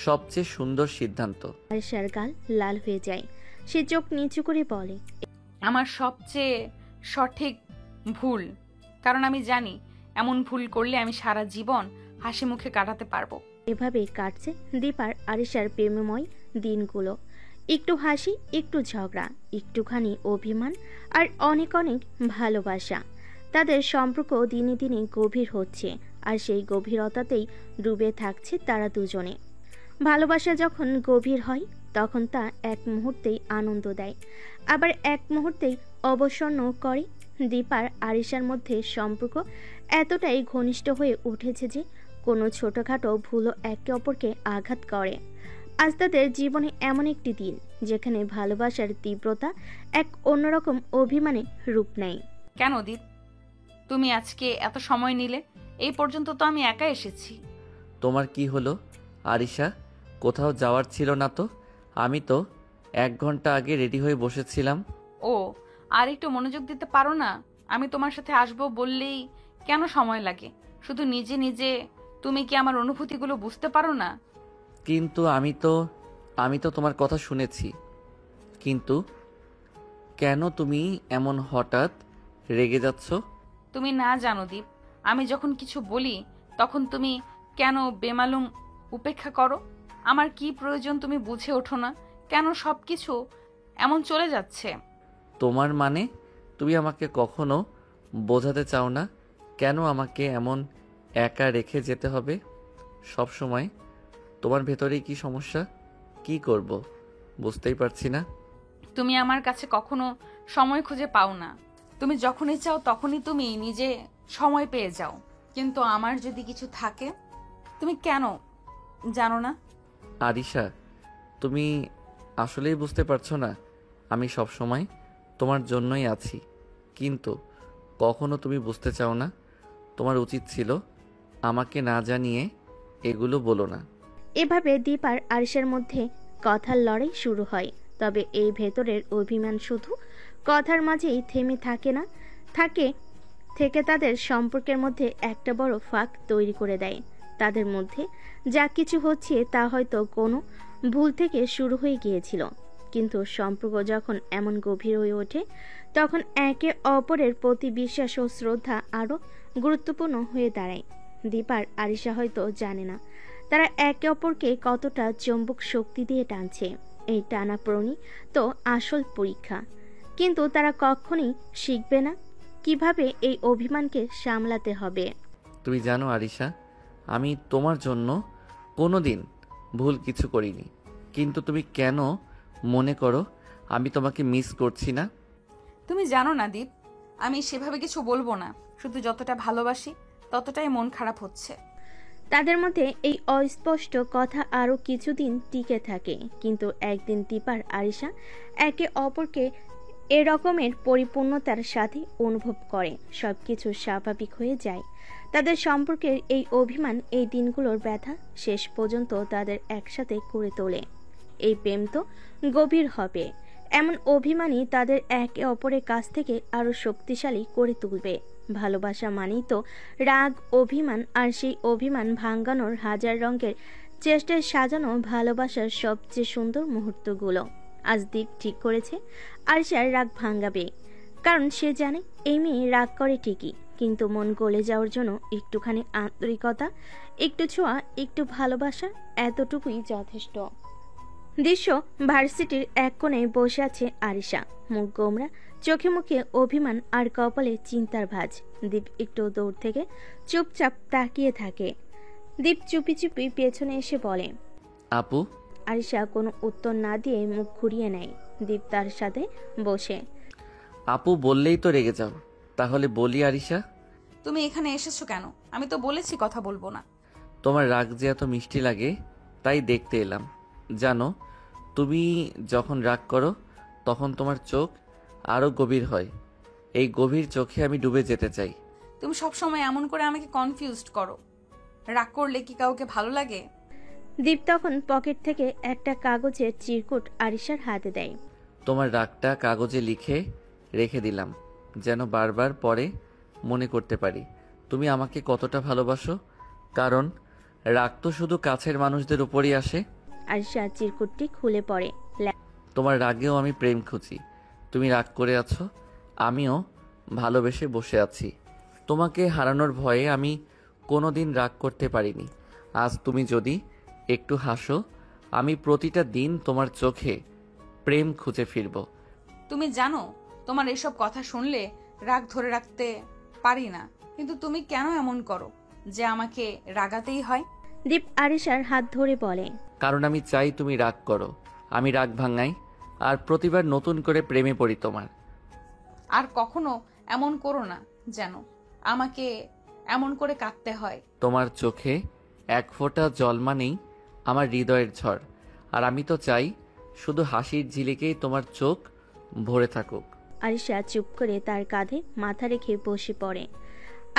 A: সবচেয়ে সুন্দর সিদ্ধান্ত।
C: আরিশার গাল লাল হয়ে যায়। সে চোখ নিচু করে বলে,
B: আমার সবচেয়ে সঠিক ভুল, কারণ আমি জানি এমন ভুল করলে আমি সারা জীবন হাসি মুখে কাটাতে পারবো।
C: এভাবেই কাটছে দীপ আর আরিশার প্রেমময় দিনগুলো। একটু হাসি, একটু ঝগড়া, একটুখানি অভিমান, আর অনেক অনেক ভালোবাসা। তাদের সম্পর্ক দিনে দিনে গভীর হচ্ছে, আর সেই গভীরতাতেই ডুবে থাকছে তারা দুজনে। ভালোবাসা যখন গভীর হয়, তখন তা এক মুহূর্তেই আনন্দ দেয়, আবার এক মুহূর্তেই অবসন্ন করে। দীপ আর আরিশার মধ্যে সম্পর্ক এতটাই ঘনিষ্ঠ হয়ে উঠেছে যে কোনো ছোটোখাটো ভুলও একে অপরকে আঘাত করে। আজ তাদের জীবনে এমন একটি দিন যেখানে ভালোবাসার তীব্রতা এক অন্যরকম অভিমানে রূপ নেয়।
B: কেন দীপ, তুমি আজকে এত সময় নিলে? এই পর্যন্ত তো আমি একা এসেছি।
A: তোমার কি হলো আরিশা? কোথাও যাওয়ার ছিল না তো? আমি তো 1 ঘন্টা আগে রেডি হয়ে বসেছিলাম।
B: ও, আর একটু মনোযোগ দিতে পারো না? আমি তোমার সাথে আসবো বললেই কেন সময় লাগে? শুধু নিজে নিজে তুমি কি আমার অনুভূতিগুলো বুঝতে পারো না?
A: কিন্তু আমি তো তোমার কথা শুনেছি। কিন্তু কেন তুমি এমন হঠাৎ রেগে যাচ্ছ?
B: তুমি না জানো দীপ, আমি যখন কিছু বলি তখন তুমি কেন বেমালুম উপেক্ষা করো? আমার কি প্রয়োজন তুমি বুঝে ওঠো না? কেন সবকিছু এমন চলে যাচ্ছে?
A: তোমার মানে তুমি আমাকে কখনো বোঝাতে চাও না কেন আমাকে এমন একা রেখে যেতে হবে সব সময়? তোমার ভেতরেই কি সমস্যা? কি করব বুঝতেই পারছি না।
B: তুমি আমার কাছে কখনো সময় খুঁজে পাও না। তুমি যখনই চাও তখনই তুমি নিজে সময় পেয়ে যাও, কিন্তু আমার যদি কিছু থাকে তুমি কেন জানো না?
A: আরিশা, তুমি আসলেই বুঝতে পারছো না আমি সব সময় তোমার জন্যই আছি, কিন্তু কখনো তুমি বুঝতে চাও না। তোমার উচিত ছিল আমাকে না জানিয়ে এগুলো বলো না।
C: এভাবে দীপ আর আরিশার মধ্যে কথার লড়াই শুরু হয়। তবে এই ভেতরের অভিমান শুধু কথার মাঝেই থেমে থাকে না, থেকে তাদের সম্পর্কের মধ্যে একটা বড় ফাঁক তৈরি করে দেয়। তাদের মধ্যে যা কিছু হচ্ছে তা হয়তো কোনো ভুল থেকে শুরু হয়ে গিয়েছিল, কিন্তু সম্পর্ক যখন এমন গভীর হয়ে ওঠে তখন একে অপরের প্রতি বিশ্বাস ও শ্রদ্ধা আরও গুরুত্বপূর্ণ হয়ে দাঁড়ায়। দীপ আর আরিশা হয়তো জানে না তারা একে অপরকে কতটা চুম্বক শক্তি দিয়ে টানছে। এই টানাপোড়েনই তো আসল পরীক্ষা। কিন্তু তারা কখনোই শিখবে না কিভাবে এই অভিমানকে সামলাতে হবে।
A: তুমি জানো আরিশা, আমি তোমার জন্য কোনোদিন ভুল কিছু করিনি, কিন্তু তুমি কেন মনে করো আমি তোমাকে মিস করছি না?
B: তুমি জানো না দীপ, আমি সেভাবে কিছু বলবো না, শুধু যতটা ভালোবাসি ততটাই মন খারাপ হচ্ছে।
C: তাদের মধ্যে এই অস্পষ্ট কথা আরও কিছুদিন টিকে থাকে, কিন্তু একদিন দীপ আর আরিশা একে অপরকে এরকমের পরিপূর্ণতার সাথে অনুভব করে সবকিছু স্বাভাবিক হয়ে যায়। তাদের সম্পর্কের এই অভিমান, এই দিনগুলোর ব্যথা শেষ পর্যন্ত তাদের একসাথে করে তোলে। এই প্রেম তো গভীর হবে, এমন অভিমানই তাদের একে অপরের কাছ থেকে আরো শক্তিশালী করে তুলবে। ভালোবাসা মানেই তো রাগ, অভিমান, আর সেই অভিমান ভাঙানোর হাজার রঙের চেষ্টায় সাজানো ভালোবাসার সবচেয়ে সুন্দর মুহূর্তগুলো। আজ দীপ ঠিক করেছে আরিশার রাগ ভাঙাবে, কারণ সে জানে এই মেয়ে রাগ করে ঠিকই, কিন্তু মন গলে যাওয়ার জন্য একটুখানি আন্তরিকতা, একটু ছোঁয়া, একটু ভালোবাসা, এতটুকুই যথেষ্ট। দৃশ্য ভার্সিটির এক কোণে বসে আছে আরিশা, মুখ গোমরা, চোখে মুখে অভিমান আর কপালে চিন্তার ভাঁজ। দীপ একটু দূর থেকে চুপচাপ তাকিয়ে থাকে। দীপ চুপি চুপি পেছনে এসে বলে,
A: আপু।
C: আরিশা কোনো উত্তর না দিয়ে মুখ ঘুরিয়ে নেয়। দীপ তার সাথে বসে।
A: আপু বললেই তো রেগে যাও, তাহলে বলি আরিশা।
B: তুমি এখানে এসেছো কেন? আমি তো বলেছি কথা বলবো না।
A: তোমার রাগ যে এত মিষ্টি লাগে তাই দেখতে এলাম। জানো, তুমি যখন রাগ করো তখন তোমার চোখ আরো গভীর হয়। এই গভীর চোখে আমি ডুবে যেতে চাই।
B: তুমি সবসময় এমন করে আমাকে কনফিউজড করো। রাগ করলে কি কাউকে ভালো লাগে?
C: দীপ তখন পকেট থেকে একটা কাগজের চিরকুট আরিশার হাতে দেয়।
A: তোমার রাগটা কাগজে লিখে রেখে দিলাম, যেন বারবার পরে মনে করতে পারি তুমি আমাকে কতটা ভালোবাসো। কারণ রাগ তো শুধু কাছের মানুষদের উপরই আসে।
C: আরিশা চিরকুটটি খুলে পড়ে।
A: তোমার রাগেও আমি প্রেম খুঁজি। তুমি রাগ করে আছো, আমিও ভালোবেসে বসে আছি। তোমাকে হারানোর ভয়ে আমি কোনোদিন রাগ করতে পারিনি। আজ তুমি যদি একটু হাসো, আমি প্রতিটা দিন তোমার চোখে প্রেম খুঁজে ফিরব।
B: তুমি জানো, তোমার এসব কথা শুনলে রাগ ধরে রাখতে পারি না, কিন্তু তুমি কেন এমন করো যে আমাকে রাগাতেই হয়?
C: দীপ আরিশার হাত ধরে বলে,
A: কারণ আমি চাই তুমি রাগ করো, আমি রাগ ভাঙাই, আর প্রতিবার নতুন করে প্রেমে পড়ি তোমার।
B: আর কখনো এমন করো না যেন আমাকে এমন করে কাঁদতে হয়।
A: তোমার চোখে এক ফোঁটা জল মানেই আমার হৃদয়ের ঝড়, আর আমি তো চাই শুধু হাসির ঝিলিকেই তোমার চোখ ভরে থাকুক।
C: আরিশা চুপ করে তার কাঁধে মাথা রেখে বসে পড়ে।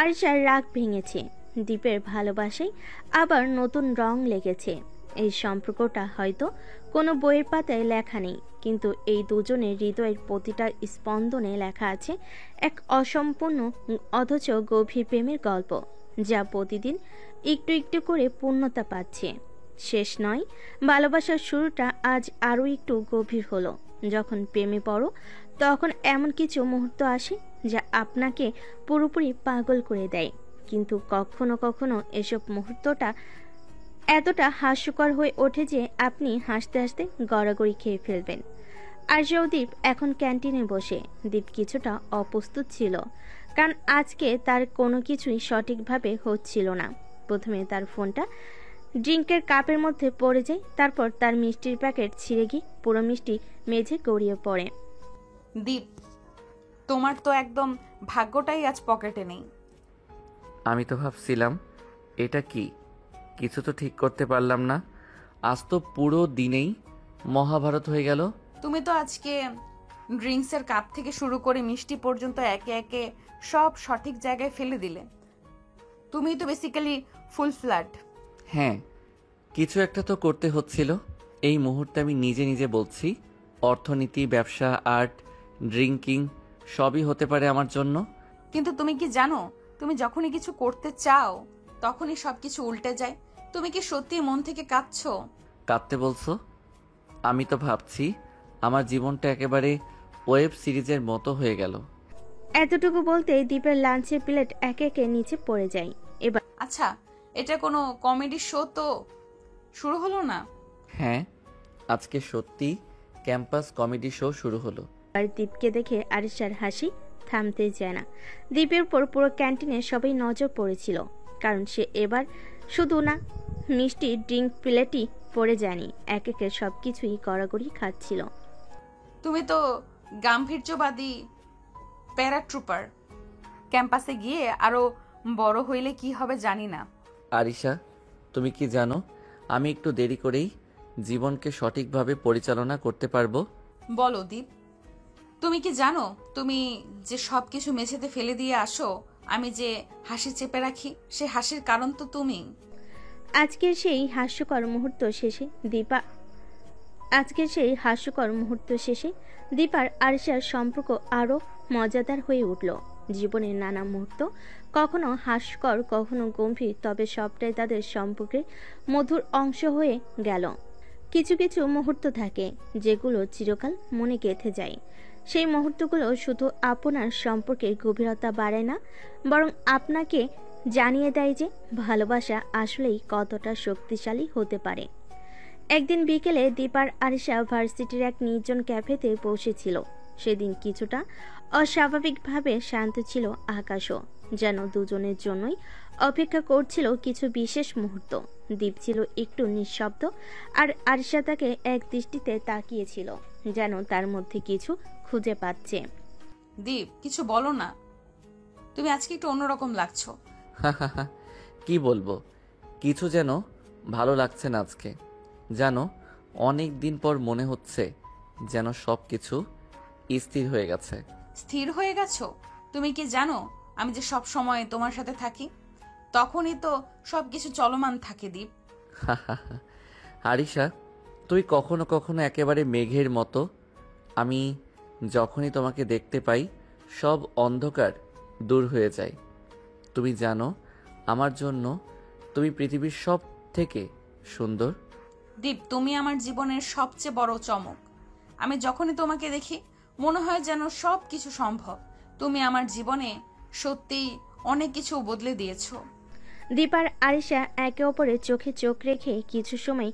C: আরিশার রাগ ভেঙেছে, দীপের ভালোবাসায় আবার নতুন রং লেগেছে। এই সম্পর্কটা হয়তো কোনো বইয়ের পাতায় লেখা নেই, কিন্তু এই দুজনের হৃদয়ের প্রতিটা স্পন্দনে লেখা আছে এক অসম্পূর্ণ অথচ গভীর প্রেমের গল্প, যা প্রতিদিন একটু একটু করে পূর্ণতা পাচ্ছে। শেষ নয়, ভালোবাসার শুরুটা আজ আরও একটু গভীর হলো। যখন প্রেমে পড়ো তখন এমন কিছু মুহূর্ত আসে যা আপনাকে পুরোপুরি পাগল করে দেয়, কিন্তু কখনো কখনো এসব মুহূর্তটা এতটা হাস্যকর হয়ে ওঠে যে আপনি হাসতে হাসতে গড়াগড়ি খেয়ে ফেলবেন। আরিশা ও দীপ এখন ক্যান্টিনে বসে। দীপ কিছুটা অপ্রস্তুত ছিল, কারণ আজকে তার কোনো কিছুই সঠিকভাবে হচ্ছিল না। প্রথমে তার ফোনটা ড্রিঙ্কের কাপের মধ্যে পড়ে যায়, তারপর তার মিষ্টির প্যাকেট ছিঁড়ে গিয়ে পুরো মিষ্টি মেঝে গড়িয়ে পড়ে।
B: দীপ, তোমার তো একদম ভাগ্যটাই আজ পকেটে নেই।
A: আমি তো ভাবছিলাম এটা কি, কিছু তো ঠিক করতে পারলাম না। আজ তো পুরো দিনেই মহাভারত হয়ে গেল।
B: তুমি তো আজকে ড্রিঙ্কসের কাপ থেকে শুরু করে মিষ্টি পর্যন্ত একে একে সব সঠিক জায়গায় ফেলে দিলে। তুমি তো বেসিক্যালি ফুল ফ্ল্যাট।
A: হ্যাঁ, কিছু একটা তো করতে হচ্ছিল। এই মুহূর্তে আমি নিজে নিজে বলছি, অর্থনীতি, ব্যবসা, আর্ট, ড্রিঙ্কিং সবই হতে পারে আমার জন্য।
B: কিন্তু তুমি কি জানো, তুমি যখনই কিছু করতে চাও তখনই সবকিছু উল্টে যায়। তুমি কি সত্যি মন থেকে কাঁদছো?
A: কাঁদতে বলছো? আমি তো ভাবছি আমার জীবনটা একেবারে ওয়েব সিরিজের মতো হয়ে গেল।
C: এতটুকু বলতে দীপের লাঞ্চের প্লেট একে একে নিচে পড়ে যায়। এবার
B: আচ্ছা, এটা কোনো কমেডি শো তো শুরু হলো না?
A: হ্যাঁ, আজকে সত্যি ক্যাম্পাস কমেডি শো শুরু হলো।
C: দীপকে দেখে আরিশার হাসি থামতে যায় না। দীপের উপর পুরো ক্যান্টিনে সবাই নজর পড়েছিল, কারণ সে এবার শুধু না মিষ্টি ড্রিঙ্ক প্লেটই পড়ে যায়নি, এক একে সবকিছুই গড়াগড়ি খাচ্ছিল।
B: তুমি তো গাম্ভীর্যবাদী প্যারাট্রুপার। ক্যাম্পাসে গিয়ে আরো বড় হইলে কি হবে জানি না।
A: আরিশা, তুমি কি জানো আমি একটু দেরি করেই জীবনকে সঠিকভাবে পরিচালনা করতে পারবো?
B: বলো দীপ, তুমি কি জানো তুমি যে সবকিছু মেঝেতে ফেলে দিয়ে আসো, আমি যে হাসি চেপে রাখি, সে হাসির কারণ তো তুমি।
C: আজকের সেই হাস্যকর মুহূর্ত শেষে দীপার আরিশার সম্পর্ক আরো মজাদার হয়ে উঠল। জীবনের নানা মুহূর্ত, কখনো হাস্যকর, কখনো গম্ভীর, তবে সবটাই তাদের সম্পর্কের মধুর অংশ হয়ে গেল। কিছু কিছু মুহূর্ত থাকে যেগুলো চিরকাল মনে গেঁথে যায়। সেই মুহূর্তগুলো শুধু আপনার সম্পর্কের গভীরতা বাড়ায় না, বরং আপনাকে জানিয়ে দেয় যে ভালোবাসা আসলেই কতটা শক্তিশালী হতে পারে। একদিন বিকেলে দীপার আরিশা ভার্সিটির এক নির্জন ক্যাফেতে বসেছিল। সেদিন কিছুটা অস্বাভাবিকভাবে শান্ত ছিল আকাশও, যেন দুজনের জন্যই অপেক্ষা করছিল কিছু বিশেষ মুহূর্ত। দীপ ছিল একটু নিঃশব্দ, আর আরিশা তাকে এক দৃষ্টিতে তাকিয়েছিল, যেন তার মধ্যে কিছু খুঁজে পাচ্ছে।
B: দীপ, কিছু বলো না, তুমি আজকে একটু অন্যরকম লাগছো।
A: কি বলবো, কিছু যেন ভালো লাগছে না আজকে। জানো, অনেক দিন পর মনে হচ্ছে যেন সব কিছু স্থির হয়ে গেছে।
B: স্থির হয়ে গেছো? তুমি কি জানো আমি যে সব সময় তোমার সাথে থাকি, তখনই তো সবকিছু চলমান থাকে দীপ।
A: আরিশা, তুই কখনো কখনো একেবারে মেঘের মতো। আমি যখনই তোমাকে দেখতে পাই সব অন্ধকার দূর হয়ে যায়। তুমি জানো, আমার জন্য তুমি পৃথিবীর সব থেকে সুন্দর।
B: দীপ, তুমি আমার জীবনের সবচেয়ে বড় চমক। আমি যখনই তোমাকে দেখি মনে হয় যেন সব কিছু সম্ভব। তুমি আমার জীবনে সত্যিই অনেক কিছু বদলে দিয়েছো।
C: দীপ আর আরিশা একে অপরের চোখে চোখ রেখে কিছু সময়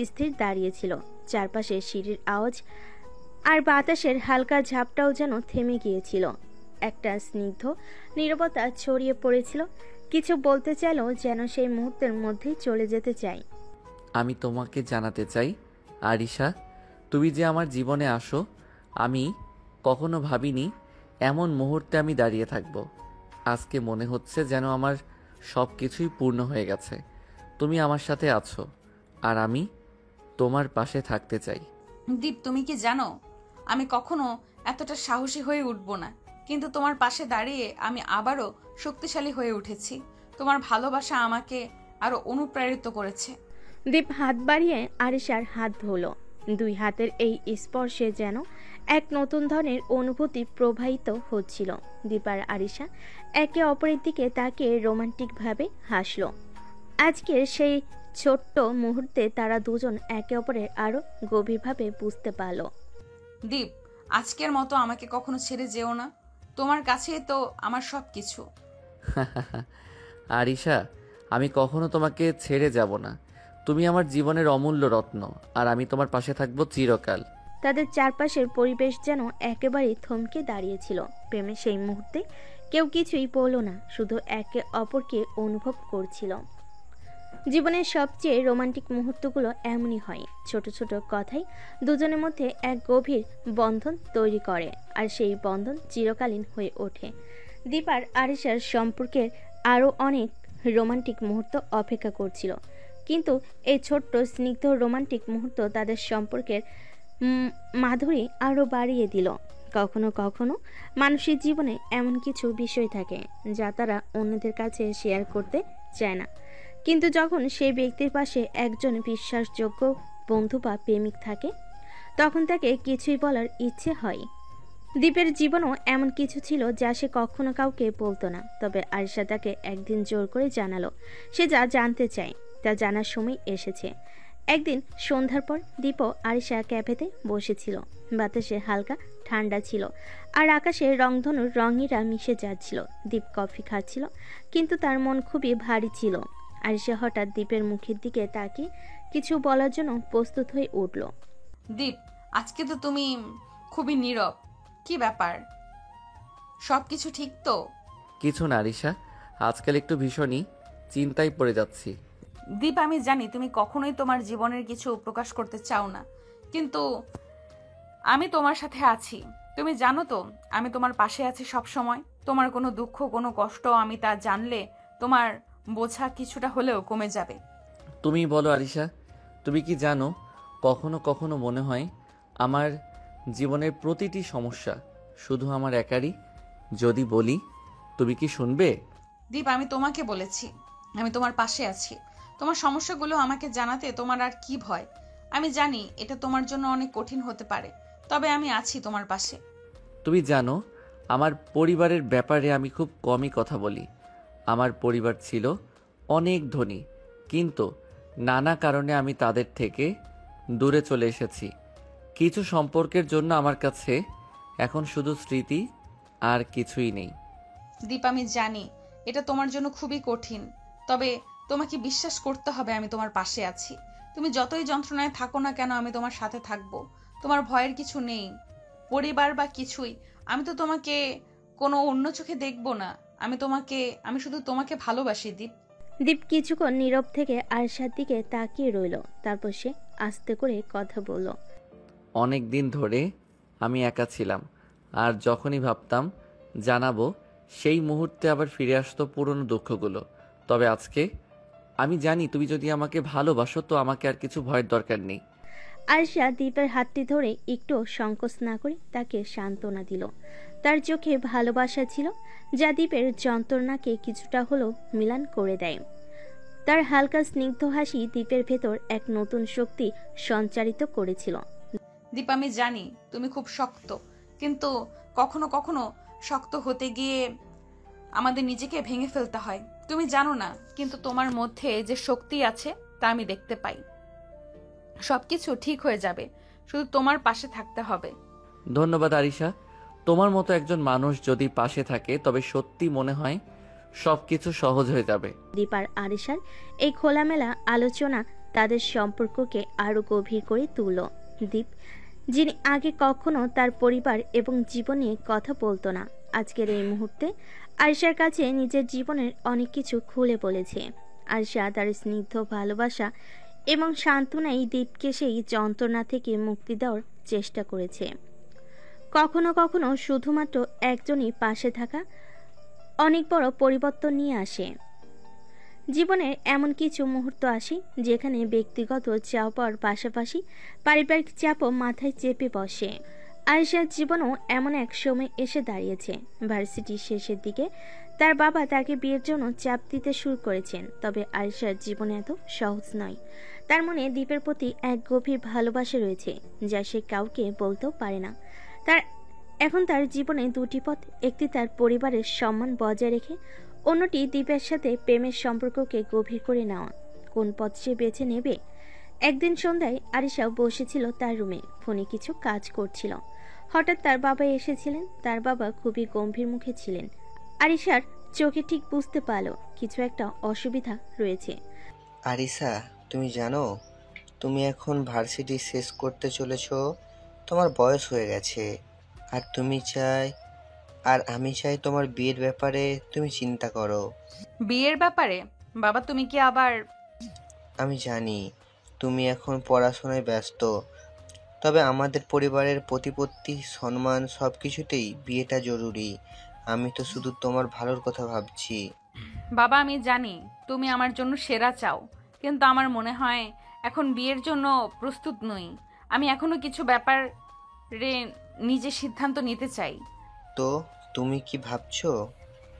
C: স্থির দাঁড়িয়েছিল। চারপাশে সিঁড়ির আওয়াজ আর বাতাসের হালকা ঝাপটাও যেন থেমে গিয়েছিল। একটা স্নিগ্ধ নীরবতা ছড়িয়ে পড়েছিল। কিছু বলতে চাইলেও যেন সেই মুহূর্তের মধ্যেই চলে যেতে চাই।
A: আমি তোমাকে জানাতে চাই আরিশা, তুমি যে আমার জীবনে আসো, আমি কখনো ভাবিনি এমন মুহূর্তে আমি দাঁড়িয়ে থাকব। আজকে মনে হচ্ছে যেন আমার সব কিছুই পূর্ণ হয়ে গেছে। তুমি আমার সাথে আছো, আর আমি তোমার পাশে থাকতে চাই।
B: দীপ, তুমি কি জানো আমি কখনো এতটা সাহসী হয়ে উঠবো না, কিন্তু তোমার পাশে দাঁড়িয়ে আমি আবারও শক্তিশালী হয়ে উঠেছি। তোমার ভালোবাসা আমাকে আরো অনুপ্রাণিত করেছে।
C: দীপ হাত বাড়িয়ে আরিশার হাত ধরল। দুই হাতের এই স্পর্শে যেন এক নতুন ধরনের অনুভূতি প্রবাহিত হচ্ছিল। দীপ আর আরিশা একে অপরের দিকে তাকিয়ে রোমান্টিকভাবে হাসল। আজকের সেই ছোট্ট মুহূর্তে তারা দুজন একে অপরের আরো গভীরভাবে বুঝতে পারল।
B: দীপ, আজকের মতো আমাকে কখনো ছেড়ে যেও না। তোমার কাছেই তো আমার সব কিছু।
A: আরিশা, আমি কখনো তোমাকে ছেড়ে যাব না। তুমি আমার জীবনের অমূল্য রত্ন, আর আমি তোমার পাশে থাকবো চিরকাল।
C: তাদের চারপাশের পরিবেশ যেন একেবারেই থমকে দাঁড়িয়েছিল। প্রেমের সেই মুহূর্তে কেউ কিছুই বলল না, শুধু একে অপরকে অনুভব করছিল। জীবনের সবচেয়ে রোমান্টিক মুহূর্তগুলো এমনই হয়। ছোট ছোট কথাই দুজনের মধ্যে এক গভীর বন্ধন তৈরি করে, আর সেই বন্ধন চিরকালীন হয়ে ওঠে। দীপ আর আরিশার সম্পর্কের আরও অনেক রোমান্টিক মুহূর্ত অপেক্ষা করছিল, কিন্তু এই ছোট্ট স্নিগ্ধ রোমান্টিক মুহূর্ত তাদের সম্পর্কের মাধুরী আরও বাড়িয়ে দিল। কখনো কখনো মানুষের জীবনে এমন কিছু বিষয় থাকে যা তারা অন্যদের কাছে শেয়ার করতে চায় না, কিন্তু যখন সেই ব্যক্তির পাশে একজন বিশ্বাসযোগ্য বন্ধু বা প্রেমিক থাকে তখন তাকে কিছুই বলার ইচ্ছে হয়। দীপের জীবনও এমন কিছু ছিল যা সে কখনো কাউকে বলতো না, তবে আরিশা তাকে একদিন জোর করে জানালো সে যা জানতে চায় তা জানার সময় এসেছে। একদিন সন্ধ্যার পর দীপ ও আরিশা ক্যাফেতে বসেছিল। বাতাসে হালকা ঠান্ডা ছিল আর আকাশে রংধনুর রঙিরা মিশে যাচ্ছিল। দীপ কফি খাচ্ছিল কিন্তু তার মন খুবই ভারী ছিল। আরিশা হঠাৎ দীপের মুখের দিকে তাকিয়ে কিছু বলার জন্য প্রস্তুত হয়ে উঠল।
B: দীপ, আজকে তো তুমি খুবই নীরব, কি ব্যাপার? সব কিছু ঠিক তো?
A: কিছু না আরিশা, আজকাল একটু ভীষণই চিন্তায় পড়ে যাচ্ছি।
B: দীপ, আমি জানি তুমি কখনোই তোমার জীবনের কিছু প্রকাশ করতে চাও না, কিন্তু আমি তোমার সাথে আছি। তুমি জানো তো আমি তোমার পাশে আছি সব সময়। তোমার কোনো দুঃখ কোনো কষ্ট আমি তা জানলে তোমার বোঝা কিছুটা হলেও কমে যাবে।
A: তুমি বলো আরিশা, তুমি কি জানো কখনো কখনো মনে হয় আমার জীবনের প্রতিটি সমস্যা শুধু আমার একারই। যদি বলি তুমি কি শুনবে?
B: দীপ, আমি তোমাকে বলেছি আমি তোমার পাশে আছি। তোমার সমস্যাগুলো আমাকে জানাতে তোমার আর কি ভয়? আমি জানি এটা তোমার জন্য অনেক কঠিন হতে পারে, তবে আমি আছি তোমার পাশে।
A: তুমি জানো আমার পরিবারের ব্যাপারে আমি খুব কমই কথা বলি। আমার পরিবার ছিল অনেক ধনী, কিন্তু নানা কারণে আমি তাদের থেকে দূরে চলে এসেছি। কিছু সম্পর্কের জন্য আমার কাছে এখন শুধু স্মৃতি আর কিছুই নেই।
B: দীপ, আমি জানি এটা তোমার জন্য খুবই কঠিন, তবে তোমাকে বিশ্বাস করতে হবে আমি তোমার পাশে আছি। তুমি যতই যন্ত্রণায় থাকো না কেন আমি তোমার সাথে থাকবো। তোমার ভয়ের কিছু নেই, পরিবার বা কিছুই। আমি তো তোমাকে কোনো অন্য চোখে দেখবো না। আমি শুধু তোমাকে ভালোবাসি দীপ।
C: দীপ কিছুক্ষণ নীরব থেকে আরিশার দিকে তাকিয়ে রইল, তারপর সে আস্তে করে কথা বলল।
A: অনেক দিন ধরে আমি একা ছিলাম, আর যখনই ভাবতাম জানাবো সেই মুহূর্তে আবার ফিরে আসতো পুরনো দুঃখগুলো। তবে আজকে আমি জানি তুমি যদি আমাকে ভালোবাসো তো আমাকে আর কিছু ভয়ের দরকার নেই।
C: আরিশা দীপের হাতটি ধরে একটু সংকোচ না করে তাকে সান্ত্বনা দিল। তার চোখে ভালোবাসা ছিল যা দীপের যন্ত্রণাকে কিছুটা হলেও মিলান করে দেয়। তার হালকা স্নিগ্ধ হাসি দীপের ভেতর এক নতুন শক্তি সঞ্চারিত করেছিল।
B: দীপ, আমি জানি তুমি খুব শক্ত, কিন্তু কখনো কখনো শক্ত হতে গিয়ে আমাদের নিজেকে ভেঙে ফেলতে হয়। তুমি জানো না, কিন্তু তোমার মধ্যে যে শক্তি আছে তা আমি দেখতে পাই। সবকিছু ঠিক হয়ে যাবে, শুধু তোমার পাশে থাকতে হবে।
A: ধন্যবাদ আরিশা, তোমার মতো একজন মানুষ যদি পাশে থাকে তবে সত্যি মনে হয় সবকিছু সহজ হয়ে যাবে।
C: দীপ আর আরিশার এই খোলামেলা আলোচনা তাদের সম্পর্ককে আরো গভীর করে তুলল। দীপ, যিনি আগে কখনো তার পরিবার এবং জীবন নিয়ে কথা বলতো না, আজকের এই মুহূর্তে আরিশার কাছে নিজের জীবনের অনেক কিছু খুলে বলেছে। আরিশা তার স্নিগ্ধ ভালোবাসা এবং সান্ত্বনাই দীপকে সেই যন্ত্রণা থেকে মুক্তি দেওয়ার চেষ্টা করেছে। কখনো কখনো শুধুমাত্র একজনই পাশে থাকা অনেক বড় পরিবর্তন নিয়ে আসে। জীবনের এমন কিছু মুহূর্ত আসে যেখানে ব্যক্তিগত চাপের পাশাপাশি পারিবারিক চাপও মাথায় চেপে বসে। আয়েশার জীবনও এমন এক সময় এসে দাঁড়িয়েছে। ভার্সিটির শেষের দিকে তার বাবা তাকে বিয়ের জন্য চাপ দিতে শুরু করেছেন, তবে আয়েশার জীবন এত সহজ নয়। তার মনে দীপের প্রতি এক গভীর ভালোবাসা রয়েছে যা সে কাউকে বলতেও পারে না। তার জীবনে দুটি পথ, একটি তার পরিবারের সম্মান বজায় রেখে, অন্যটি দীপের সাথে প্রেমের সম্পর্ককে গভীর করে নেওয়া। কোন পথ সে বেছে নেবে? একদিন সন্ধ্যায় আরিশাও বসেছিল তার রুমে, ফোনে কিছু কাজ করছিল। হঠাৎ তার বাবা এসেছিলেন। তার বাবা খুবই গম্ভীর মুখে ছিলেন। আরিশার চোখে ঠিক বুঝতে পারল কিছু একটা অসুবিধা রয়েছে।
H: আরিশা, তুমি জানো তুমি এখন ভার্সিটি শেষ করতে চলেছো। তোমার বয়স হয়ে গেছে, আর আমি চাই তোমার বিয়ের ব্যাপারে তুমি চিন্তা করো।
B: বিয়ের ব্যাপারে? বাবা, তুমি কি আবার?
H: আমি জানি তুমি এখন পড়াশোনায় ব্যস্ত, তবে আমাদের পরিবারের প্রতিপত্তি, সম্মান সব কিছুতেই বিয়েটা জরুরি। আমি তো শুধু তোমার ভালোর কথা ভাবছি।
B: বাবা, আমি জানি তুমি আমার জন্য সেরা চাও, কিন্তু আমার মনে হয় এখন বিয়ের জন্য প্রস্তুত নই। আমি এখনো কিছু ব্যাপারে নিজে সিদ্ধান্ত নিতে চাই।
H: তো তুমি কি ভাবছো?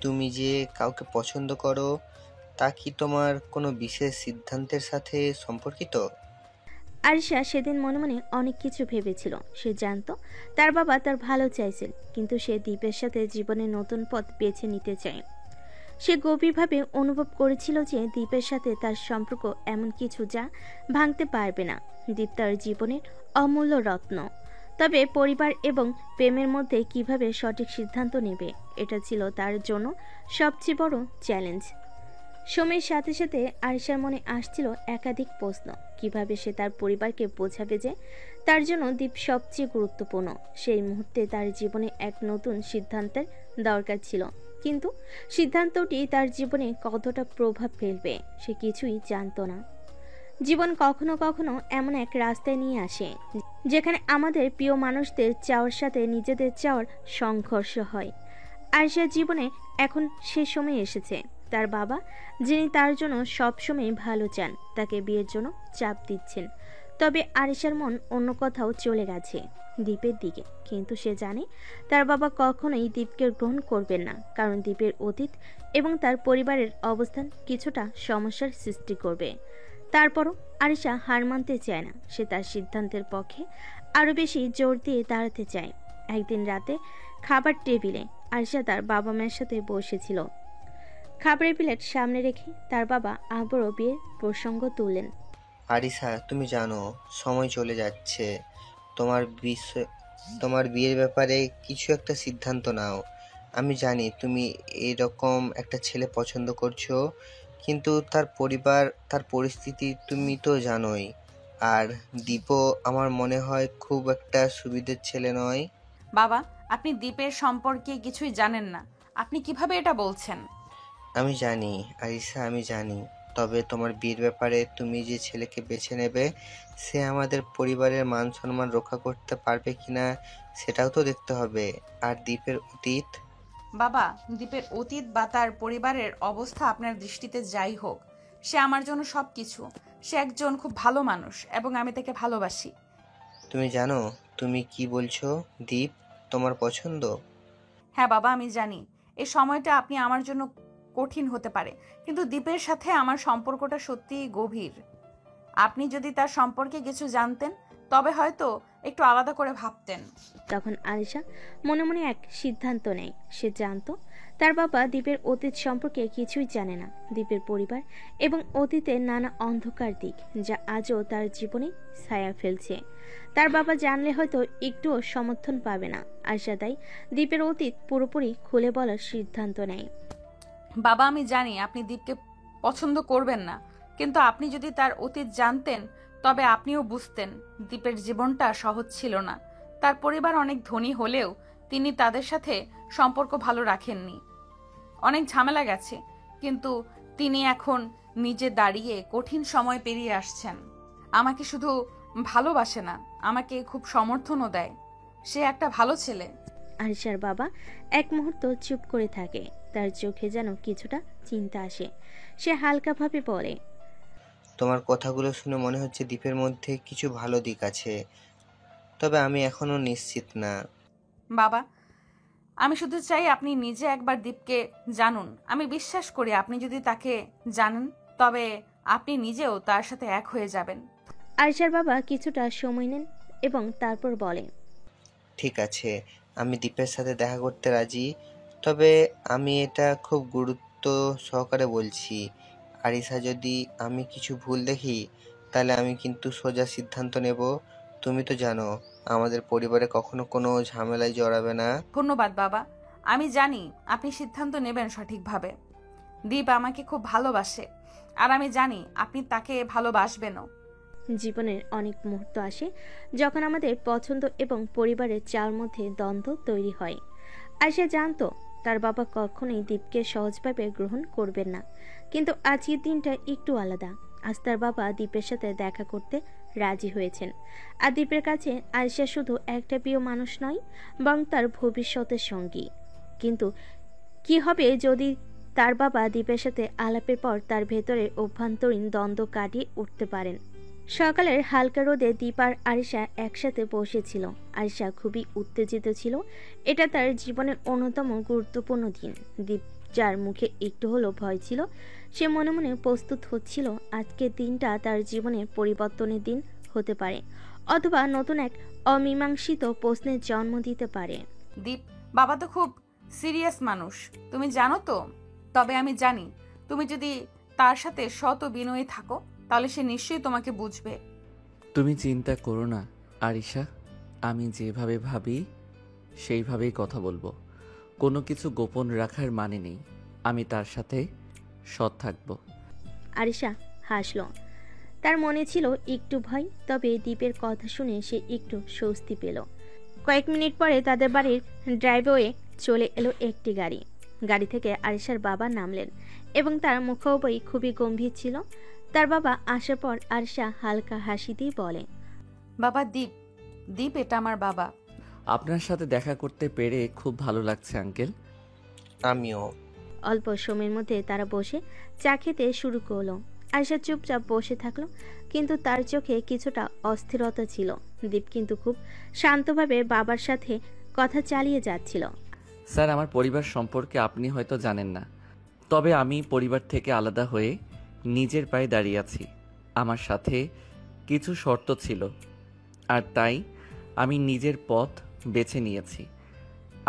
H: তুমি যে কাউকে পছন্দ করো তা কি তোমার কোনো বিশেষ সিদ্ধান্তের সাথে সম্পর্কিত?
C: আরিশা সেদিন মনে মনে অনেক কিছু ভেবেছিল। সে জানতো তার বাবা তার ভালো চাইছেন, কিন্তু সে দীপের সাথে জীবনের নতুন পথ বেছে নিতে চায়। সে গভীরভাবে অনুভব করেছিল যে দীপের সাথে তার সম্পর্ক এমন কিছু যা ভাঙতে পারবে না। দীপ তার জীবনের অমূল্য রত্ন। তবে পরিবার এবং প্রেমের মধ্যে কিভাবে সঠিক সিদ্ধান্ত নেবে, এটা ছিল তার জন্য সবচেয়ে বড় চ্যালেঞ্জ। সময়ের সাথে সাথে আরিশার মনে আসছিল একাধিক প্রশ্ন। কিভাবে সে তার পরিবারকে বোঝাবে যে তার জন্য দীপ সবচেয়ে গুরুত্বপূর্ণ। সেই মুহূর্তে তার জীবনে এক নতুন সিদ্ধান্তের দরকার ছিল, কিন্তু সিদ্ধান্তটি তার জীবনে কতটা প্রভাব ফেলবে সে কিছুই জানতো না। জীবন কখনো কখনো এমন এক রাস্তায় নিয়ে আসে যেখানে আমাদের প্রিয় মানুষদের চাওয়ার সাথে নিজেদের চাওয়ার সংঘর্ষ হয়। আরিশার জীবনে এখন সে সময় এসেছে। তার বাবা, যিনি তার জন্য সবসময় ভালো চান, তাকে বিয়ের জন্য চাপ দিচ্ছেন। তবে আরিশার মন অন্য কোথাও চলে গেছে, দীপের দিকে। কিন্তু সে জানে তার বাবা কখনোই দীপকে গ্রহণ করবেন না, কারণ দীপের অতীত এবং তার পরিবারের অবস্থান কিছুটা সমস্যার সৃষ্টি করবে। তারপরও আরিশা হার মানতে চায় না। সে তার সিদ্ধান্তের পক্ষে আরও বেশি জোর দিয়ে দাঁড়াতে চায়। একদিন রাতে খাবার টেবিলে আরিশা তার বাবা মায়ের সাথে বসেছিল। খাবারের প্লেট সামনে রেখে তার বাবা আবারও বিয়ের প্রসঙ্গ তুললেন।
H: আরিসা, তুমি জানো সময় চলে যাচ্ছে। তোমার বিয়ের ব্যাপারে কিছু একটা সিদ্ধান্ত নাও। আমি জানি তুমি এরকম একটা ছেলে পছন্দ করছো, কিন্তু তার পরিবার, তার পরিস্থিতি তুমি তো জানোই। আর দীপও আমার মনে হয় খুব একটা সুবিধের ছেলে নয়।
B: বাবা, আপনি দীপের সম্পর্কে কিছুই জানেন না। আপনি কিভাবে এটা বলছেন?
H: আমি জানি আরিসা, আমি জানি। তবে তোমার বিয়ের ব্যাপারে তুমি যে ছেলেকে বেছে নেবে সে আমাদের পরিবারের মান সম্মান রক্ষা করতে পারবে কিনা সেটাও তো দেখতে হবে। আর দীপের অতীত।
B: বাবা, দীপের অতীত বা তার পরিবারের অবস্থা আপনার দৃষ্টিতে যাই হোক, সে আমার জন্য সবকিছু। সে একজন খুব ভালো মানুষ এবং আমি তাকে ভালোবাসি।
H: তুমি জানো তুমি কি বলছো? দীপ তোমার পছন্দ?
B: হ্যাঁ বাবা, আমি জানি এই সময়টা আপনি আমার জন্য কঠিন হতে পারে, কিন্তু দীপের সাথে আমার সম্পর্কটা সত্যিই গভীর। আপনি যদি তার সম্পর্কে কিছু জানতেন তবে হয়তো একটু আলাদা করে ভাবতেন।
C: তখন আরিশা মনে মনে এক সিদ্ধান্ত নেয়। সে জানতো তার বাবা দীপের অতীত সম্পর্কে কিছুই জানে না। দীপের পরিবার এবং অতীতের নানা অন্ধকার দিক যা আজও তার জীবনে ছায়া ফেলছে। তার বাবা জানলে হয়তো একটুও সমর্থন পাবে না। আরিশা তাই দীপের অতীত পুরোপুরি খুলে বলার সিদ্ধান্ত নেয়।
B: বাবা, আমি জানি আপনি দীপকে পছন্দ করবেন না, কিন্তু আপনি যদি তার অতীত জানতেন তবে আপনিও বুঝতেন দীপের জীবনটা সহজ ছিল না। তার পরিবার অনেক ধনী হলেও তিনি তাদের সাথে সম্পর্ক ভালো রাখেননি। অনেক ঝামেলা গেছে, কিন্তু তিনি এখন নিজে দাঁড়িয়ে কঠিন সময় পেরিয়ে আসছেন। আমাকে শুধু ভালোবাসে না, আমাকে খুব সমর্থনও দেয়। সে একটা ভালো ছেলে।
C: আরিশার বাবা এক মুহূর্ত চুপ করে থাকে। তার চোখে যেন কিছুটা চিন্তা আসে। সে হালকাভাবে বলে,
H: তোমার কথাগুলো শুনে মনে হচ্ছে দীপের মধ্যে কিছু ভালো দিক আছে, তবে আমি এখনো নিশ্চিত না।
B: বাবা, আমি শুধু চাই আপনি নিজে একবার দীপকে জানুন। আমি বিশ্বাস করি আপনি যদি তাকে জানেন তবে আপনি নিজেও তার সাথে এক হয়ে যাবেন।
C: আরিশার বাবা কিছুটা সময় নেন এবং তারপর বলে,
H: ঠিক আছে, আমি দীপের সাথে দেখা করতে রাজি। তবে আমি এটা খুব গুরুত্ব সহকারে বলছি। আরিসা, যদি আমি কিছু ভুল দেখি তাহলে আমি কিন্তু সোজা সিদ্ধান্ত নেব। তুমি তো জানো আমাদের পরিবারে কখনো কোনো ঝামেলায় জড়াবে না।
B: ধন্যবাদ বাবা, আমি জানি আপনি সিদ্ধান্ত নেবেন সঠিকভাবে। দীপ আমাকে খুব ভালোবাসে আর আমি জানি আপনি তাকে ভালোবাসবেনও।
C: জীবনের অনেক মুহূর্ত আসে যখন আমাদের পছন্দ এবং পরিবারের চাওয়ার মধ্যে দ্বন্দ্ব তৈরি হয়। আরিশা জানতো তার বাবা কখনোই দীপকে সহজভাবে গ্রহণ করবেন না, কিন্তু আজকের দিনটা একটু আলাদা। আজ তার বাবা দীপের সাথে দেখা করতে রাজি হয়েছেন। আর দীপের কাছে আরিশা শুধু একটা প্রিয় মানুষ নয়, বরং তার ভবিষ্যতের সঙ্গী। কিন্তু কি হবে যদি তার বাবা দীপের সাথে আলাপের পর তার ভেতরে অভ্যন্তরীণ দ্বন্দ্ব কাটিয়ে উঠতে পারেন? সকালের হালকা রোদে দীপ আর আরিশা একসাথে বসেছিল। আরিশা খুবই উত্তেজিত ছিল। এটা তার জীবনের অন্যতম গুরুত্বপূর্ণ দিন। দীপ যার মুখে একটু হলেও ভয় ছিল। সে মনে মনে প্রস্তুত হচ্ছিল আজকের দিনটা তার জীবনের পরিবর্তনের দিন হতে পারে, অথবা নতুন এক অমীমাংসিত প্রশ্নের জন্ম দিতে পারে।
B: দীপ, বাবা তো খুব সিরিয়াস মানুষ, তুমি জানো তো। তবে আমি জানি তুমি যদি তার সাথে শত বিনয়ে থাকো তাহলে সে নিশ্চয়ই তোমাকে বুঝবে।
A: তুমি চিন্তা করো না আরিশা, আমি যেভাবে ভাবি সেইভাবেই কথা বলবো। কোনো কিছু গোপন রাখার মানে নেই। আমি তার সাথে সৎ থাকবো।
C: আরিশা হাসল। তার মনে ছিল একটু ভয়, তবে দীপের কথা শুনে সে একটু স্বস্তি পেল। কয়েক মিনিট পরে তাদের বাড়ির ড্রাইভওয়ে চলে এলো একটি গাড়ি। গাড়ি থেকে আরিশার বাবা নামলেন এবং তার মুখোবই খুবই গম্ভীর ছিল। তার বাবা আসার পর আরিশা হালকা হাসি দিয়ে বলে,
B: বাবা দীপ, দীপ এটা আমার বাবা।
A: আপনার সাথে দেখা করতে পেরে খুব ভালো লাগছে আঙ্কেল।
H: আমিও।
C: অল্প সময়ের মধ্যে তারা বসে চা খেতে শুরু করলো। আয়শা চুপচাপ বসে থাকলো, কিন্তু তার চোখে কিছুটা অস্থিরতা ছিল। দীপ কিন্তু খুব শান্তভাবে বাবার সাথে কথা চালিয়ে যাচ্ছিল।
A: স্যার, আমার পরিবার সম্পর্কে আপনি হয়তো জানেন না, তবে আমি পরিবার থেকে আলাদা হয়ে নিজের পায়ে দাঁড়িয়ে আছি। আমার সাথে কিছু শর্ত ছিল, আর তাই আমি নিজের পথ বেছে নিয়েছি।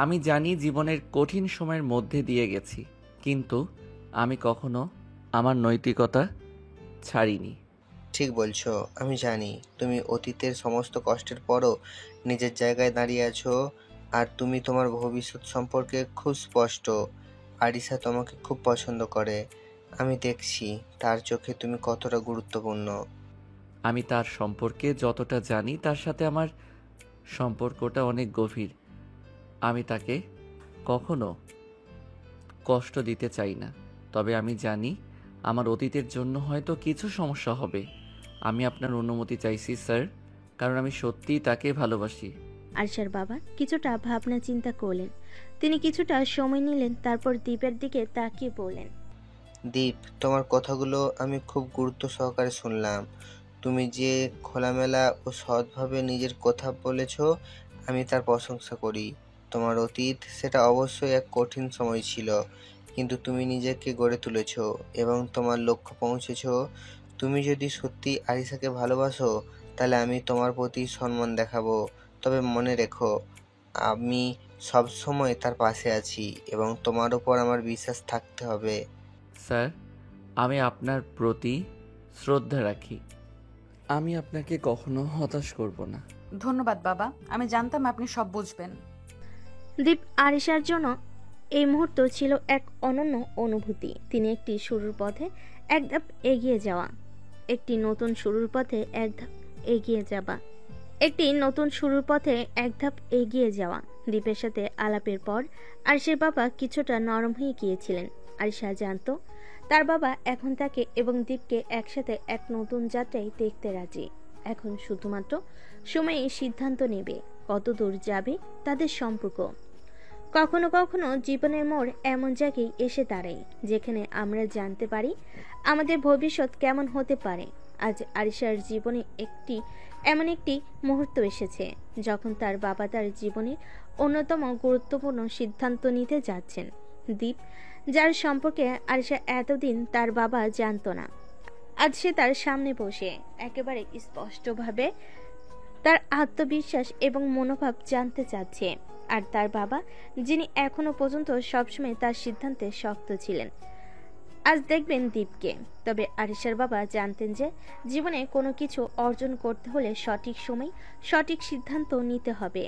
A: আমি জানি জীবনের কঠিন সময়ের মধ্যে দিয়ে গেছি, কিন্তু আমি কখনো আমার নৈতিকতা ছাড়িনি।
H: ঠিক বলছো। আমি জানি তুমি অতীতের সমস্ত কষ্টের পরও নিজের জায়গায় দাঁড়িয়ে আছো, আর তুমি তোমার ভবিষ্যৎ সম্পর্কে খুব স্পষ্ট। আরিশা তোমাকে খুব পছন্দ করে। আমি দেখছি তার চোখে তুমি কতটা গুরুত্বপূর্ণ।
A: আমি তার সম্পর্কে যতটা জানি তার সাথে আমার সম্পর্কটা অনেক গভীর। আমি তাকে কখনো কষ্ট দিতে চাই না, তবে আমি জানি আমার অতীতের জন্য হয়তো কিছু সমস্যা হবে। আমি আপনার অনুমতি চাইছি স্যার, কারণ আমি সত্যিই তাকে ভালোবাসি।
C: আরশার বাবা কিছুটা ভাবনা চিন্তা করলেন। তিনি কিছুটা সময় নিলেন, তারপর দীপের দিকে তাকিয়ে বললেন,
H: দীপ, তোমার কথাগুলো আমি খুব গুরুত্ব সহকারে শুনলাম। তুমি যে খোলামেলা ও সৎভাবে নিজের কথা বলেছো, আমি তার প্রশংসা করি। তোমার অতীত, সেটা অবশ্যই এক কঠিন সময় ছিল, কিন্তু তুমি নিজেকে গড়ে তুলেছো এবং তোমার লক্ষ্য পৌঁছেছো। তুমি যদি সত্যি আরিশাকে ভালোবাসো, তাহলে আমি তোমার প্রতি সম্মান দেখাবো। তবে মনে রেখো, আমি সবসময় তার পাশে আছি এবং তোমার উপর আমার বিশ্বাস থাকতে হবে।
A: স্যার, আমি আপনার প্রতি শ্রদ্ধা রাখি। আমি আপনাকে কখনো হতাশ করব না।
B: ধন্যবাদ বাবা, আমি জানতাম আপনি সব বুঝবেন।
C: দীপ আরিশার জন্য এই মুহূর্ত ছিল এক অনন্য অনুভূতি। তিনি একটি শুরুর পথে এক ধাপ এগিয়ে যাওয়া, একটি নতুন শুরুর পথে এক ধাপ এগিয়ে যাওয়া, একটি নতুন শুরুর পথে এক ধাপ এগিয়ে যাওয়া। দীপের সাথে আলাপের পর আরিশার বাবা কিছুটা নরম হয়ে গিয়েছিলেন। আরিশা জানতো তার বাবা এখন তাকে এবং দীপকে একসাথে এক নতুন যাত্রায় দেখতে রাজি। এখন শুধুমাত্র সময়ে সিদ্ধান্ত নেবে কতদূর যাবে তাদের সম্পর্ক। কখনো কখনো জীবনের মোড় এমন জায়গায় এসে দাঁড়ায় যেখানে আমরা জানতে পারি আমাদের ভবিষ্যৎ কেমন হতে পারে। আজ আরিশার জীবনে এমন একটি মুহূর্ত এসেছে যখন তার বাবা তার জীবনের অন্যতম গুরুত্বপূর্ণ সিদ্ধান্ত নিতে যাচ্ছেন। দীপ, যার সম্পর্কে আরিশা এতদিন তার বাবা জানতো না, আজ সে তার সামনে বসে একেবারে স্পষ্টভাবে তার আত্মবিশ্বাস এবং মনোভাব জানতে চাচ্ছে। আর তার বাবা, যিনি এখনো পর্যন্ত সবসময় তার সিদ্ধান্তে শক্ত ছিলেন, আজ দেখবেন দীপকে। তবে আরিশার বাবা জানতেন যে জীবনে কোনো কিছু অর্জন করতে হলে সঠিক সময় সঠিক সিদ্ধান্ত নিতে হবে।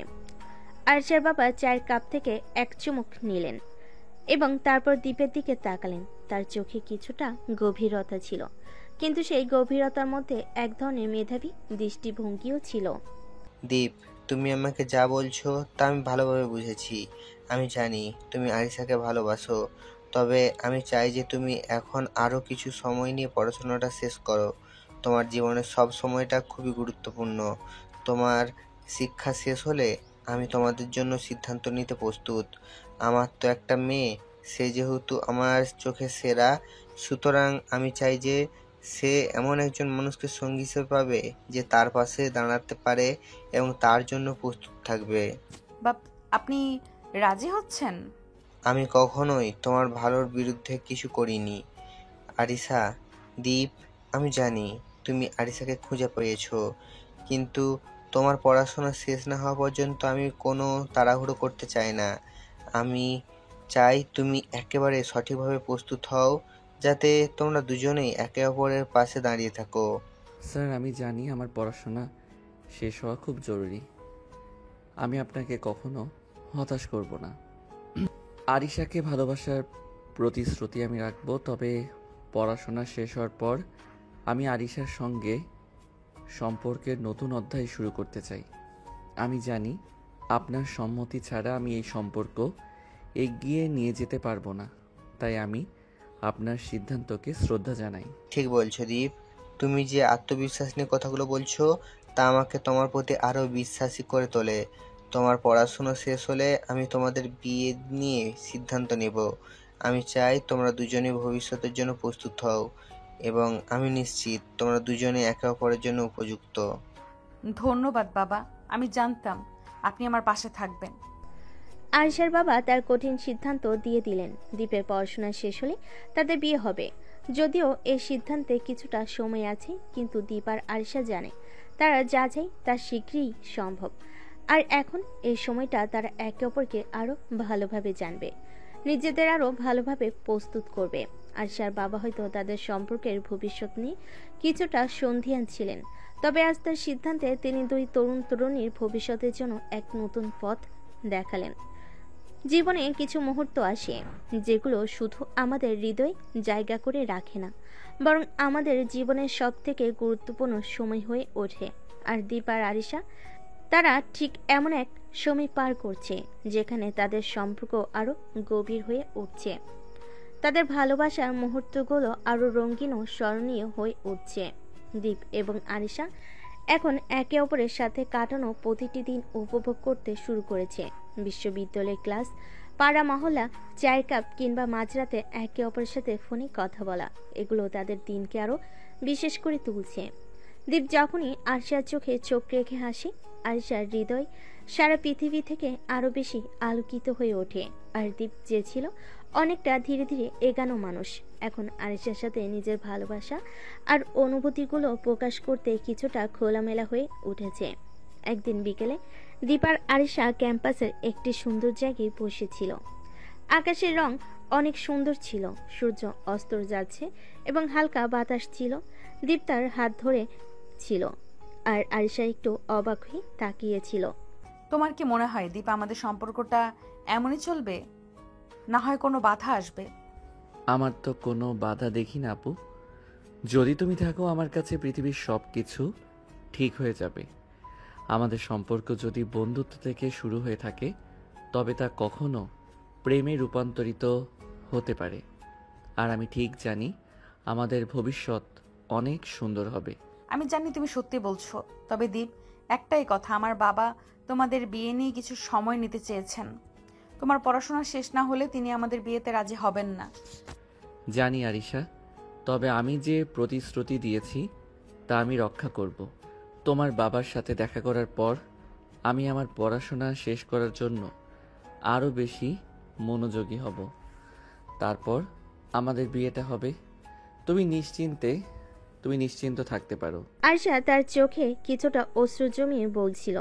C: আরিশার বাবা চায়ের কাপ থেকে এক চুমুক নিলেন এবং তারপর দীপের দিকে তাকালেন। তার চোখে কিছুটা গভীরতা ছিল, কিন্তু সেই গভীরতার মধ্যে এক ধরনের মেধাবী দৃষ্টিভঙ্গিও ছিল।
H: দীপ, তুমি আমাকে যা বলছো তা আমি ভালোভাবে বুঝেছি। আমি জানি তুমি আরিশাকে ভালোবাসো, তবে আমি চাই যে তুমি এখন আরও কিছু সময় নিয়ে পড়াশোনাটা শেষ করো। তোমার জীবনের সব সময়টা খুবই গুরুত্বপূর্ণ। তোমার শিক্ষা শেষ হলে আমি তোমাদের জন্য সিদ্ধান্ত নিতে প্রস্তুত। আমার তো একটা মেয়ে, সে যেহেতু আমার চোখে সেরা, সুতরাং আমি চাই যে সে এমন একজন মানুষকে সঙ্গী হিসেবে পাবে যে তার পাশে দাঁড়াতে পারে এবং তার জন্য প্রস্তুত থাকবে।
B: বাপ, আপনি রাজি হচ্ছেন?
H: আমি কখনোই তোমার ভালোর বিরুদ্ধে কিছু করিনি। আরিশা, দীপ, আমি জানি তুমি আরিশাকে খুঁজে পেয়েছো, কিন্তু তোমার পড়াশোনা শেষ না হওয়া পর্যন্ত আমি কোনো তাড়াহুড়ো করতে চাই না। আমি চাই তুমি একেবারে সঠিকভাবে প্রস্তুত হও, যাতে তোমরা দুজনেই একে অপরের পাশে দাঁড়িয়ে থাকো।
A: স্যার, আমি জানি আমার পড়াশোনা শেষ হওয়া খুব জরুরি। আমি আপনাকে কখনো হতাশ করব না। আরিশাকে ভালোবাসার প্রতিশ্রুতি আমি রাখবো, তবে পড়াশোনা শেষ হওয়ার পর আমি আরিশার সঙ্গে সম্পর্কের নতুন অধ্যায় শুরু করতে চাই। আমি জানি আপনার সম্মতি ছাড়া আমি এই সম্পর্ক এগিয়ে নিয়ে যেতে পারবো না, তাই আমি আপনার সিদ্ধান্তকে শ্রদ্ধা জানাই।
H: ঠিক বলছো দীপ, তুমি যে আত্মবিশ্বাস নিয়ে কথাগুলো বলছো তা আমাকে তোমার প্রতি আরো বিশ্বাসী করে তোলে। তোমার পড়াশোনা শেষ হলে আমি তোমাদের বিয়ে নিয়ে সিদ্ধান্ত নেব। আমি চাই তোমরা দুজনে ভবিষ্যতের জন্য প্রস্তুত হও, এবং আমি নিশ্চিত তোমরা দুজনে একে অপরের জন্য উপযুক্ত।
B: ধন্যবাদ বাবা, আমি জানতাম আপনি আমার পাশে থাকবেন।
C: আরিশার বাবা তার কঠিন সিদ্ধান্ত দিয়ে দিলেন। দীপের পড়াশোনা শেষ হলে তাদের বিয়ে হবে। যদিও এই সিদ্ধান্তে কিছুটা সময় আছে, কিন্তু দীপ আর আরিশা জানে তারা যা চায় তা শীঘ্রই সম্ভব। আর এখন এই সময়টা তারা একে অপরকে আরো ভালোভাবে জানবে, নিজেদের আরো ভালোভাবে প্রস্তুত করবে। আরিশার বাবা হয়তো তাদের সম্পর্কের ভবিষ্যৎ নিয়ে কিছুটা সন্দিহান ছিলেন, তবে আজ তার সিদ্ধান্তে তিনি দুই তরুণ তরুণীর ভবিষ্যতের জন্য এক নতুন পথ দেখালেন। জীবনে কিছু মুহূর্ত আসে যেগুলো শুধু আমাদের হৃদয় জায়গা করে রাখে না, বরং আমাদের জীবনের সবথেকে গুরুত্বপূর্ণ সময় হয়ে ওঠে। আর দীপ আর আরিশা তারা ঠিক এমন এক সময় পার করছে যেখানে তাদের সম্পর্ক আরো গভীর হয়ে উঠছে। তাদের ভালোবাসার মুহূর্তগুলো আরো রঙিন ও স্মরণীয় হয়ে উঠছে। দীপ এবং আরিশা এখন একে অপরের সাথে কাটানো প্রতিটি দিন উপভোগ করতে শুরু করেছে। বিশ্ববিদ্যালয় ক্লাস, পাড়া মহল্লা, চায়ের কাপ কিংবা মাঝরাতে একে অপরের সাথে ফোনে কথা বলা, এগুলো তাদের দিনকে আরো বিশেষ করে তুলছে। দীপ যখনই আরিশার চোখে চোখ রেখে হাসে, আরিশার হৃদয় সারা পৃথিবী থেকে আরো বেশি আলোকিত হয়ে ওঠে। আর দীপ যে ছিল অনেকটা ধীরে ধীরে এগানো মানুষ, এখন আরিশার সাথে নিজের ভালোবাসা আর অনুভূতিগুলো প্রকাশ করতে কিছুটা খোলামেলা হয়ে উঠেছে। একদিন বিকেলে দীপ আর আরিশা ক্যাম্পাসের একটি সুন্দর জায়গায় বসেছিল। আকাশের রং অনেক সুন্দর ছিল, সূর্য অস্ত যাচ্ছে এবং হালকা বাতাস ছিল। দীপ তার হাত ধরে ছিল, আর আরিশা একটু অবাক হয়ে তাকিয়েছিল।
B: তোমার কি মনে হয় দীপ, আমাদের সম্পর্কটা এমনই চলবে, না হয় কোনো বাধা আসবে?
A: আমার তো কোনো বাধা দেখি না আপু। যদি তুমি থাকো আমার কাছে পৃথিবীর সব কিছু ঠিক হয়ে যাবে। আমাদের সম্পর্ক যদি বন্ধুত্ব থেকে শুরু হয়ে থাকে, তবে তা কখনো প্রেমে রূপান্তরিত হতে পারে। আর আমি ঠিক জানি আমাদের ভবিষ্যৎ অনেক সুন্দর হবে।
B: আমি জানি তুমি সত্যি বলছো, তবে দীপ, একটাই কথা, আমার বাবা তোমাদের বিয়ে নিয়ে কিছু সময় নিতে চেয়েছেন। তোমার পড়াশোনা শেষ না হলে তিনি আমাদের বিয়েতে রাজি হবেন না।
A: জানি আরিশা, তবে আমি যে প্রতিশ্রুতি দিয়েছি তা আমি রক্ষা করব। তোমার বাবার সাথে দেখা করার পর আমি আমার পড়াশোনা শেষ করার জন্য আরও বেশি মনোযোগী হব। তারপর আমাদের বিয়েটা হবে। তুমি নিশ্চিন্ত থাকতে পারো।
C: আরিশা তার চোখে কিছুটা অশ্রু জমিয়ে বলছিল,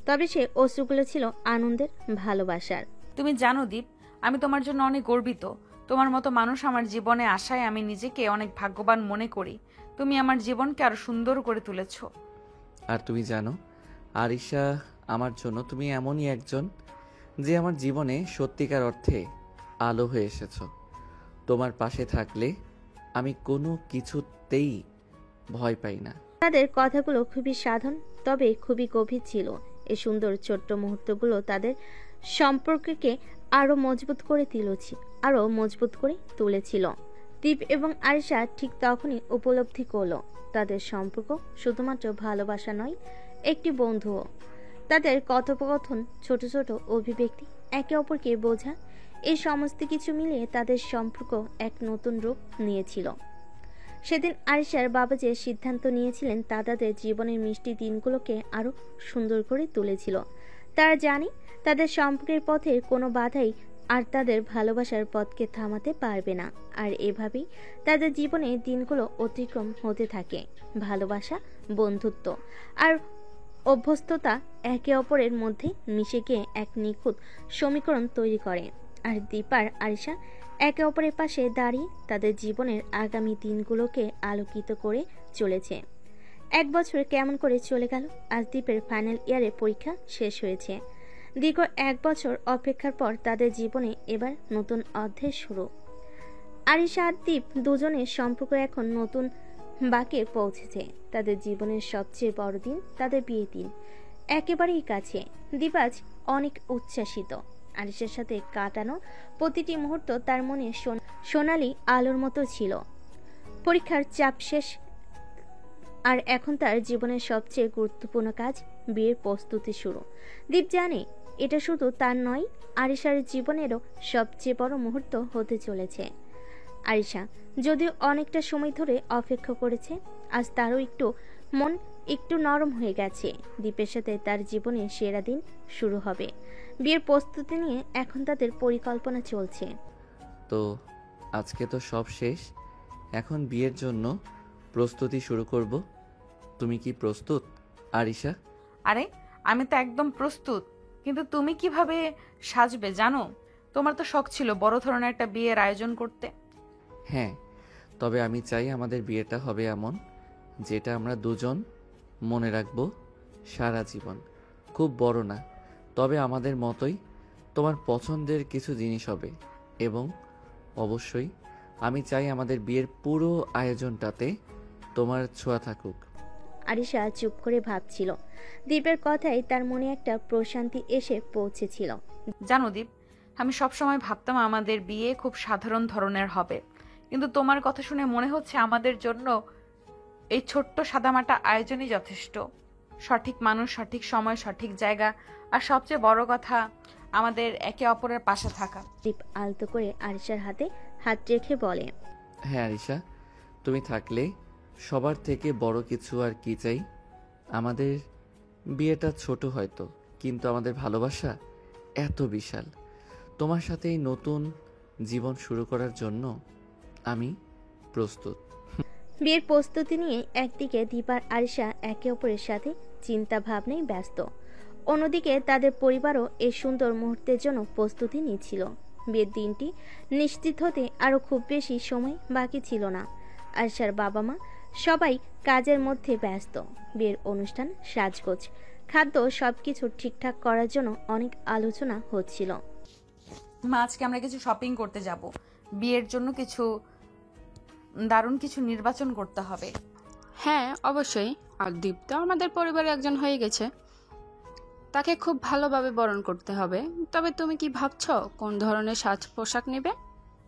C: তবে সে অশ্রুগুলো ছিল আনন্দের, ভালোবাসার।
B: তুমি জানো দীপ, আমি তোমার জন্য অনেক গর্বিত। তোমার মতো মানুষ আমার জীবনে আসায় আমি নিজেকে অনেক ভাগ্যবান মনে করি। তুমি আমার জীবনকে আরো সুন্দর করে তুলেছো।
A: আর তুমি জানো আরিশা, আমার জন্য তুমি এমনই একজন যে আমার জীবনে সত্যিকার অর্থে আলো হয়ে এসেছো। তোমার পাশে থাকলে আমি কোনো কিছুতেই ভয় পাই না।
C: তাদের কথাগুলো খুবই সাধারণ, তবে খুবই গভীর ছিল। এই সুন্দর ছোট্ট মুহূর্তগুলো তাদের সম্পর্ককে আরো মজবুত করে তুলেছিল। দীপ এবং আরিশা ঠিক তখনই উপলব্ধি করলো তাদের সম্পর্ক শুধুমাত্র ভালোবাসা নয়, একটি বন্ধুও। তাদের কথোপকথন, ছোট ছোট অভিব্যক্তি, একে অপরকে বোঝা, এই সমস্ত কিছু মিলিয়ে তাদের সম্পর্ক এক নতুন রূপ নিয়েছিল। সেদিন আরিশার বাবা যে সিদ্ধান্ত নিয়েছিলেন তা তাদের জীবনের মিষ্টি দিনগুলোকে আরো সুন্দর করে তুলেছিল। তারা জানে তাদের সম্পর্কের পথে কোনো বাধাই আর তাদের ভালোবাসার পথকে থামাতে পারবে না। আর এভাবেই তাদের জীবনে দিনগুলো অতিক্রম হতে থাকে। ভালোবাসা, বন্ধুত্ব আর অভ্যস্ততা একে অপরের মধ্যে মিশে গিয়ে এক নিখুঁত সমীকরণ তৈরি করে। আর দীপ আর আরিশা একে অপরের পাশে দাঁড়িয়ে তাদের জীবনের আগামী দিনগুলোকে আলোকিত করে চলেছে। 1 বছর কেমন করে চলে গেল। আজ দীপের ফাইনাল ইয়ারে পরীক্ষা শেষ হয়েছে। দীর্ঘ 1 বছর অপেক্ষার পর তাদের জীবনে এবার নতুন অধ্যায় শুরু। আরিশা আর দীপ দুজনের সম্পর্ক এখন নতুন বাঁকে পৌঁছেছে। তাদের জীবনের সবচেয়ে বড় দিন তাদের বিয়ের দিন একেবারেই কাছে। দীপ আজ অনেক উচ্ছ্বাসিত। আরিশার সাথে কাটানো প্রতিটি মুহূর্ত তার মনে সোনালি আলোর মতো ছিল। পরীক্ষার চাপ শেষ, আর এখন তার জীবনের সবচেয়ে গুরুত্বপূর্ণ কাজ বিয়ের প্রস্তুতি শুরু। দীপ জানে এটা শুধু তার নয়, আরিশার জীবনেরও সবচেয়ে বড় মুহূর্ত হতে চলেছে। আরিশা যদিও অনেকটা সময় ধরে অপেক্ষা করেছে, আজ তারও মন একটু নরম হয়ে গেছে। দীপের সাথে তার জীবনের সেরা দিন শুরু হবে। বিয়ের প্রস্তুতি নিয়ে এখন তাদের পরিকল্পনা চলছে।
A: তো আজকে তো সব শেষ, এখন বিয়ের জন্য প্রস্তুতি শুরু করব। তুমি কি প্রস্তুত আরিশা?
B: আরে আমি তো একদম প্রস্তুত, কিন্তু তুমি কিভাবে সাজবে জানো? তোমার তো শখ ছিল বড় ধরনের একটা বিয়ের আয়োজন করতে।
A: হ্যাঁ, তবে আমি চাই আমাদের বিয়েটা হবে এমন যেটা আমরা দুজন মনে রাখবো সারা জীবন। খুব বড় না, তবে আমাদের মতোই তোমার পছন্দের কিছু জিনিস হবে। এবং অবশ্যই আমি চাই আমাদের বিয়ের পুরো আয়োজনটাতে তোমার ছোঁয়া থাকুক।
C: আরিশা চুপ করে ভাবছিল। দীপের কথায় তার মনে একটা প্রশান্তি এসে পৌঁছেছিল।
B: জানো দীপ, আমি সবসময় ভাবতাম আমাদের বিয়ে খুব সাধারণ ধরনের হবে, কিন্তু তোমার কথা শুনে মনে হচ্ছে আমাদের জন্য এই ছোট্ট সাদামাটা আয়োজনই যথেষ্ট। সঠিক মানুষ, সঠিক সময়, সঠিক জায়গা, আর সবচেয়ে বড় কথা আমাদের একে অপরের পাশে থাকা।
C: দীপ আলতো করে আরিশার হাতে হাত রেখে বলে,
A: হ্যাঁ আরিশা, তুমি থাকলে সবার থেকে বড় কিছু আর কি চাই। আমাদের বিয়েটা ছোট হয়তো, কিন্তু আমাদের ভালোবাসা এত বিশাল। তোমার সাথে এই নতুন জীবন শুরু করার জন্য আমি প্রস্তুত।
C: বিয়ের প্রস্তুতি নিয়ে একদিকে দীপ আর আরিশা একে অপরের সাথে চিন্তা ভাবনায় ব্যস্ত, অন্যদিকে তাদের পরিবারও এই সুন্দর মুহূর্তের জন্য প্রস্তুতি নিচ্ছিল। বিয়ের দিনটি নিশ্চিত হতে আরও খুব বেশি সময় বাকি ছিল না। আরিশার বাবা মা সবাই কাজের মধ্যে ব্যস্ত। বিয়ের অনুষ্ঠান, সাজগোজ, খাদ্য সবকিছু ঠিকঠাক করার জন্য অনেক আলোচনা হচ্ছিল।
B: মা, আজকে আমরা কিছু শপিং করতে যাব। বিয়ের জন্য কিছু দারুণ কিছু নির্বাচন করতে হবে।
I: হ্যাঁ অবশ্যই, আর দীপ তো আমাদের পরিবারে একজন হয়ে গেছে, তাকে খুব ভালোভাবে বরণ করতে হবে। তবে তুমি কি ভাবছো কোন ধরনের সাজ পোশাক নেবে?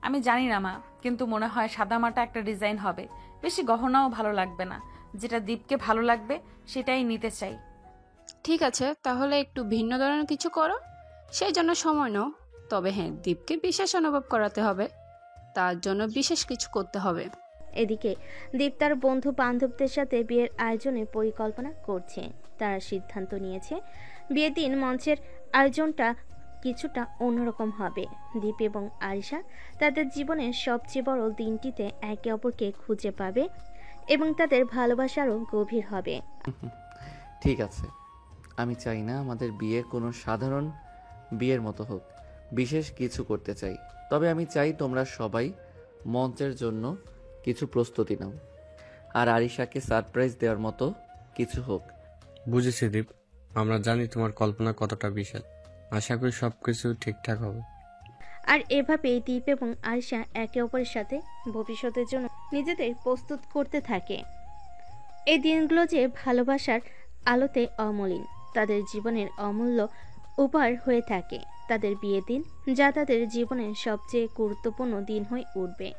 B: আমি জানি না মা, কিন্তু মনে হয় সাদামাটা একটা ডিজাইন হবে। বেশি গহনাও ভালো লাগবে না। যেটা দীপকে ভালো লাগবে সেটাই নিতে চাই।
I: ঠিক আছে, তাহলে একটু ভিন্ন ধরনের কিছু করো, সেই জন্য সময় নাও। তবে হ্যাঁ, দীপকে বিশেষ অনুভব করাতে হবে, তার জন্য বিশেষ কিছু করতে হবে।
C: এদিকে দীপ তার বন্ধু বান্ধবদের সাথে বিয়ের আয়োজনের পরিকল্পনা করছে। তারা সিদ্ধান্ত নিয়েছে বিয়ের দিন মঞ্চের আয়োজনটা কিছুটা অন্যরকম হবে। দীপ এবং আরিশা তাদের জীবনের সবচেয়ে বড় দিনটিতে একে অপরকে খুঁজে পাবে এবং তাদের ভালোবাসারও গভীর হবে।
A: ঠিক আছে, আমি চাই না আমাদের বিয়ে কোনো সাধারণ বিয়ের মতো হোক, বিশেষ কিছু করতে চাই। তবে আমি চাই তোমরা সবাই মঞ্চের জন্য কিছু প্রস্তুতি নাও, আর আরিশাকে সারপ্রাইজ দেওয়ার মতো কিছু হোক।
F: বুঝেছি দীপ, আমরা জানি তোমার কল্পনা কতটা বিশাল। আশা করি সব কিছু ঠিকঠাক হবে।
C: আর এভাবেই দীপ এবং আরিশা একে অপরের সাথে ভবিষ্যতের জন্য নিজেদের প্রস্তুত করতে থাকে। এই দিনগুলো যে ভালোবাসার আলোতে অমলিন, তাদের জীবনের অমূল্য উপহার হয়ে থাকে। তাদের বিয়ের দিন, যা তাদের জীবনের সবচেয়ে গুরুত্বপূর্ণ দিন হয়ে উঠবে,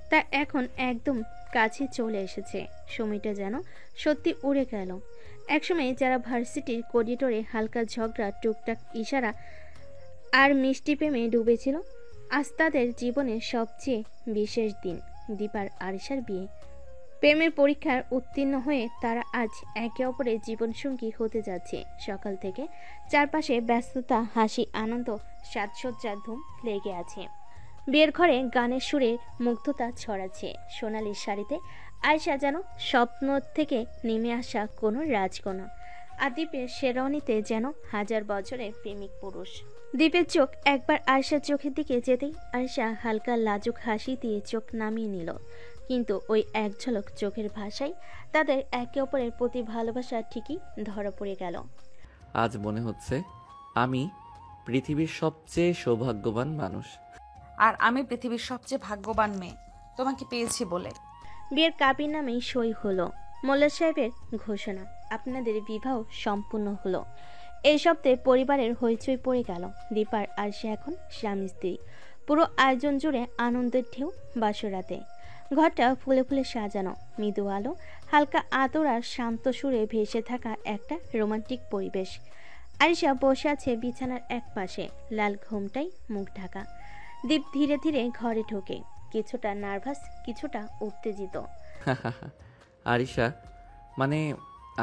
C: তা এখন একদম কাছে চলে এসেছে। সময়টা যেন সত্যি উড়ে গেল। একসময় যারা ভার্সিটির করিডোরে হালকা ঝগড়া, টুকটাক ইশারা আর মিষ্টি প্রেমে ডুবেছিল, আজ তাদের জীবনের সবচেয়ে বিশেষ দিন, দীপ আর আরিশার বিয়ে। প্রেমের পরীক্ষার উত্তীর্ণ হয়ে তারা আজ একে অপরের জীবনসঙ্গী হতে যাচ্ছে। সকাল থেকে চারপাশে ব্যস্ততা, হাসি, আনন্দ, সাজসজ্জার ধুম লেগে আছে। বিয়ের ঘরে গানের সুরে মুগ্ধতা ছড়াচ্ছে। সোনালির শাড়িতে আয়শা যেন স্বপ্ন থেকে নেমে আসা কোনো রাজকন্যা, আর দ্বীপের শেরওয়ানিতে যেন হাজার বছরের প্রেমিক পুরুষ। দ্বীপের চোখ একবার আয়শার চোখের দিকে যেতেই আয়শা হালকা লাজুক হাসি দিয়ে চোখ নামিয়ে নিল। কিন্তু ওই এক ঝলক চোখের ভাষায় তাদের একে অপরের প্রতি ভালোবাসা ঠিকই ধরা পড়ে গেল।
A: আজ মনে হচ্ছে আমি পৃথিবীর সবচেয়ে সৌভাগ্যবান মানুষ।
B: আর আমি পৃথিবীর সবচেয়ে ভাগ্যবান মেয়ে, তোমাকে পেয়েছি বলে।
C: বিয়ের কাবিন নামেই সই হলো। মোল্লা সাহেবের ঘোষণা, আপনাদের বিবাহ সম্পূর্ণ হলো। এই শব্দে পরিবারের হইচই পড়ে গেল। দীপার আর সে এখন স্বামী স্ত্রী। পুরো আয়োজন জুড়ে আনন্দের ঢেউ বাসরাতে। ঘরটা ফুলে ফুলে সাজানো, মৃদু আলো, হালকা আদর আর শান্ত সুরে ভেসে থাকা একটা রোমান্টিক পরিবেশ। আয়েশা বসে আছে বিছানার এক পাশে, লাল ঘোমটায় মুখ ঢাকা। দীপ ধীরে ধীরে ঘরে ঢোকে, কিছুটা নার্ভাস, কিছুটা উত্তেজিত।
A: আরিশা, মানে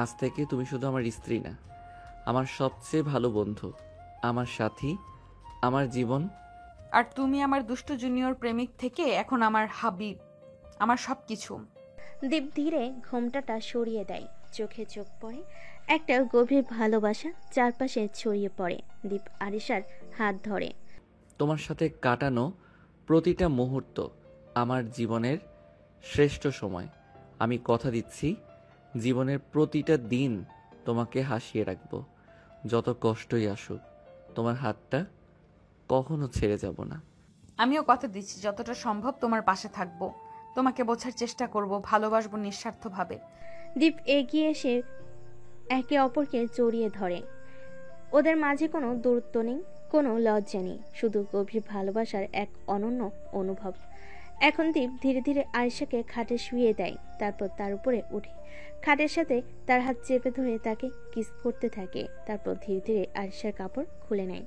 A: আজ থেকে তুমি শুধু আমার স্ত্রী না, আমার সবচেয়ে ভালো বন্ধু, আমার সাথী, আমার জীবন।
B: আর তুমি আমার দুষ্টু জুনিয়র প্রেমিক থেকে এখন আমার হাবিব, আমার সবকিছু।
C: দীপ ধীরে ঘোমটাটা সরিয়ে দেয়, চোখে চোখ পড়ে। একটা গভীর ভালোবাসা চারপাশে ছড়িয়ে পড়ে। দীপ আরিশার হাত ধরে।
A: তোমার সাথে কাটানো প্রতিটা মুহূর্ত আমার জীবনের শ্রেষ্ঠ সময়। আমি কথা দিচ্ছি, জীবনের প্রতিটা দিন তোমাকে হাসিয়ে রাখবো, যত কষ্টই আসুক। তোমার হাতটা কখনো ছেড়ে যাব না।
B: আমিও কথা দিচ্ছি, যতটা সম্ভব তোমার পাশে থাকবো, তোমাকে বোঝার চেষ্টা করব, ভালোবাসবো নিঃস্বার্থভাবে।
C: দীপ এগিয়ে এসে একে অপরকে জড়িয়ে ধরে। ওদের মাঝে কোনো দূরত্ব নেই, কোনো লজ্জা নেই, শুধু গভীর ভালোবাসার এক অনন্য অনুভব। এখন দীপ ধীরে ধীরে আয়েশাকে খাটে শুইয়ে দেয়, তারপর তার উপরে উঠে খাটের সাথে তার হাত চেপে ধরে তাকে কিস করতে থাকে। তারপর ধীরে ধীরে আয়েশার কাপড় খুলে নেয়।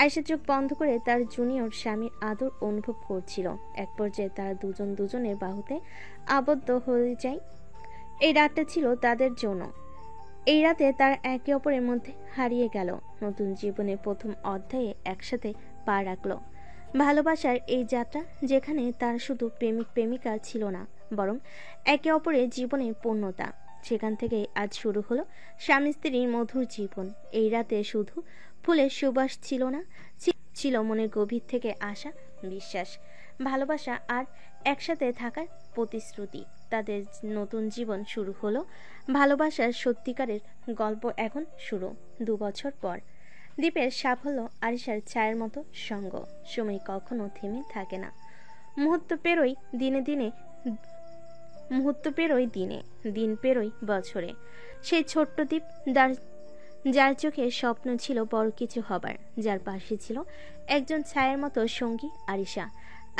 C: আয়েশা চোখ বন্ধ করে তার জুনিয়র স্বামীর আদর অনুভব করছিল। এক পর্যায়ে তারা দুজন দুজনের বাহুতে আবদ্ধ হয়ে যায়। এই রাতটা ছিল তাদের জন্য। এই রাতে তারা একে অপরের মধ্যে হারিয়ে গেল, নতুন জীবনের প্রথম অধ্যায়ে একসাথে পা রাখলো। ভালোবাসার এই যাত্রা, যেখানে তারা শুধু প্রেমিক প্রেমিকা ছিল না, বরং একে অপরের জীবনের পূর্ণতা, সেখান থেকে আজ শুরু হলো স্বামী স্ত্রীর মধুর জীবন। এই রাতে শুধু ফুলের সুবাস ছিল না, ছিল মনের গভীর থেকে আসা বিশ্বাস, ভালোবাসা আর একসাথে থাকার প্রতিশ্রুতি। তাদের নতুন জীবন শুরু হলো। ভালোবাসার সত্যিকারের গল্প এখন শুরু। 2 বছর পর দ্বীপের সাফল্য আরিশার ছায়ের মতো সঙ্গ। সময় কখনো থেমে থাকে না। মুহূর্ত পেরোয় দিনে, দিন পেরোয় বছরে। সেই ছোট্ট দ্বীপ যার চোখে স্বপ্ন ছিল বড় কিছু হবার, যার পাশে ছিল একজন ছায়ের মতো সঙ্গী আরিশা,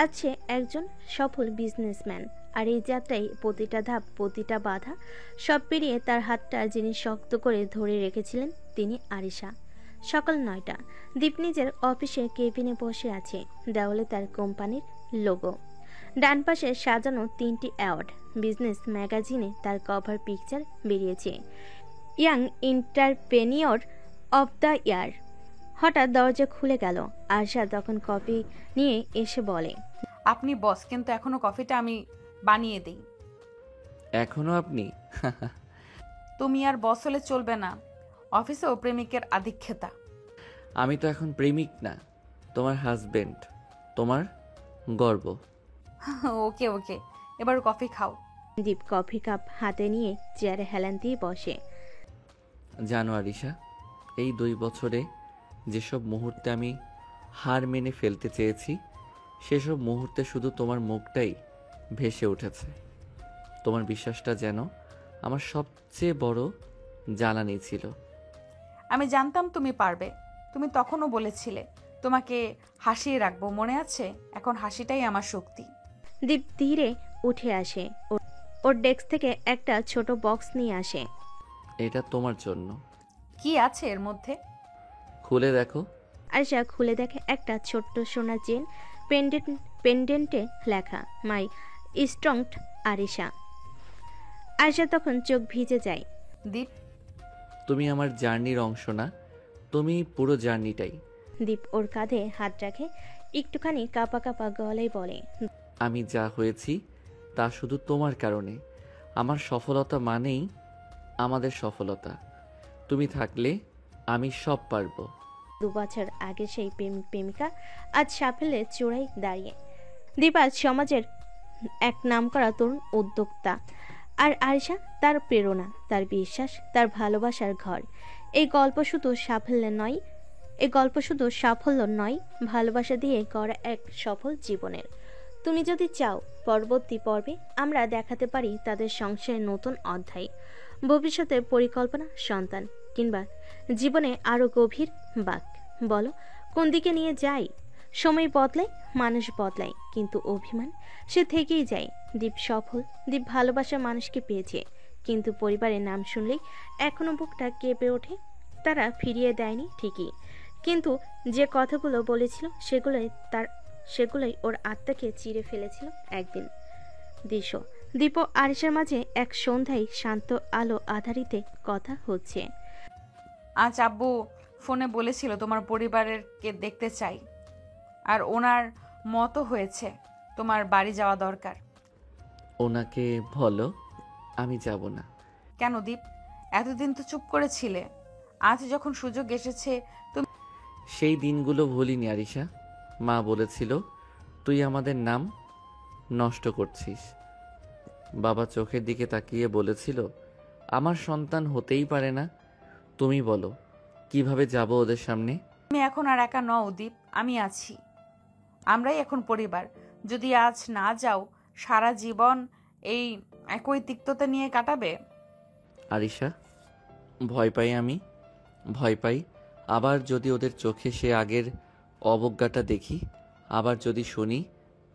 C: আছে একজন সফল বিজনেসম্যান। আর এই যাত্রায় প্রতিটা ধাপ, প্রতিটা বাধা, সব পেরিয়ে তার হাতটা যিনি শক্ত করে ধরে রেখেছিলেন, তিনি আরিশা। সকাল 9টা। দীপ নিজের অফিসে কেবিনে বসে আছে। দেওয়ালে তার কোম্পানির লোগো, ডান পাশে সাজানো 3টি অ্যাওয়ার্ড। বিজনেস ম্যাগাজিনে তার কভার পিকচার বেরিয়েছে, young entrepreneur of the year. হঠাৎ দরজা খুলে গেল। আশা তখন কফি নিয়ে এসে বলে,
B: আপনি বস, কিন্তু এখনো কফিটা আমি বানিয়ে দেই।
A: এখনো আপনি?
B: তুমি আর বস হলে চলবে না, অফিসেও প্রেমিকের আধিক্যতা।
A: আমি তো এখন প্রেমিক না, তোমার হাজবেন্ড, তোমার গর্ব।
B: ওকে ওকে, এবার কফি খাও।
C: দীপ কফি কাপ হাতে নিয়ে চেয়ারে হেলান দিয়ে বসে।
A: জানো আরিশা, এই 2 বছরে যেসব মুহূর্তে আমি হার মেনে ফেলতে চেয়েছি, সেসব মুহূর্তে শুধু তোমার মুখটাই ভেসে উঠেছে। তোমার বিশ্বাসটা যেন আমার সবচেয়ে বড় জ্বালানি ছিল।
B: আমি জানতাম তুমি পারবে, তুমি তখনও বলেছিলে তোমাকে হাসিয়ে রাখবো, মনে আছে? এখন হাসিটাই আমার শক্তি।
C: দীপ ধীরে উঠে আসে, ওর ডেস্ক থেকে একটা ছোট বক্স নিয়ে আসে।
A: এটা তোমার জন্য।
B: কি আছে এর মধ্যে?
A: খুলে দেখো।
C: আয়শা খুলে দেখে একটা ছোট্ট সোনার চেন, পেন্ডেন্টে লেখা মাই স্ট্রংড আরিশা। আয়শা তখন চোখ ভিজে যায়।
B: দীপ,
A: তুমি আমার জার্নির অংশ না, তুমি পুরো জার্নিটাই।
C: দীপ ওর কাঁধে হাত রাখে, একটুখানি কাঁপা কাঁপা গলায় বলে,
A: আমি যা হয়েছি তা শুধু তোমার কারণে। আমার সফলতা মানেই আমাদের সফলতা। তুমি থাকলে আমি সব পারবো।
C: 2 বছর আগে সেই প্রেমিক প্রেমিকা আজ সাফল্যের চূড়ায় দাঁড়িয়ে। দীপ আজ সমাজের এক নামকরা তরুণ উদ্যোক্তা, আর আরিশা তার প্রেরণা, তার বিশ্বাস, তার ভালোবাসার ঘর। এই গল্প শুধু সাফল্য নয়, ভালোবাসা দিয়ে গড়া এক সফল জীবনের। তুমি যদি চাও পরবর্তী পর্বে আমরা দেখাতে পারি তাদের সংসারের নতুন অধ্যায়, ভবিষ্যতের পরিকল্পনা, সন্তান, কিংবা জীবনে আরো গভীর বাক, বলো কোন দিকে নিয়ে যাই? সময় বদলায়, মানুষ বদলায়, কিন্তু অভিমান সে থেকেই যায়। দীপ সফল, দীপ ভালোবাসার মানুষকে পেয়েছে, কিন্তু পরিবারের নাম শুনলেই এখনো বুকটা কেঁপে ওঠে। তারা ফিরিয়ে দেয়নি ঠিকই, কিন্তু যে কথাগুলো বলেছিল সেগুলোই ওর আত্মাকে চিরে ফেলেছিল একদিন। দীপ ও আরিশার মাঝে এক সন্ধ্যায় শান্ত আলো আধারিতে কথা হচ্ছে।
B: আজ আব্বু ফোনে বলেছিল তোমার পরিবারেরকে দেখতে চাই, আর ওনার মতো হয়েছে তোমার বাড়ি যাওয়া দরকার।
A: ওনাকে বলো আমি যাব না।
B: কেন দীপ, এতদিন তো চুপ করেছিলে, আজ যখন সুযোগ এসেছে তুমি।
A: সেই দিনগুলো ভুলিনি আরিশা। মা বলেছিল তুই আমাদের নাম নষ্ট করছিস। বাবা চোখের দিকে তাকিয়ে বলেছিল আমার সন্তান হতেই পারে না। তুমি বলো কিভাবে যাব ওদের সামনে?
B: তুমি এখন আর একা নও দীপ, আমি আছি। আমরাই এখন পরিবার। যদি আজ না যাও, সারা জীবন এই একই তিক্ততা নিয়ে কাটাবে।
A: আরিশা, ভয় পাই আবার যদি ওদের চোখে সে আগের অবজ্ঞাটা দেখি, আবার যদি শুনি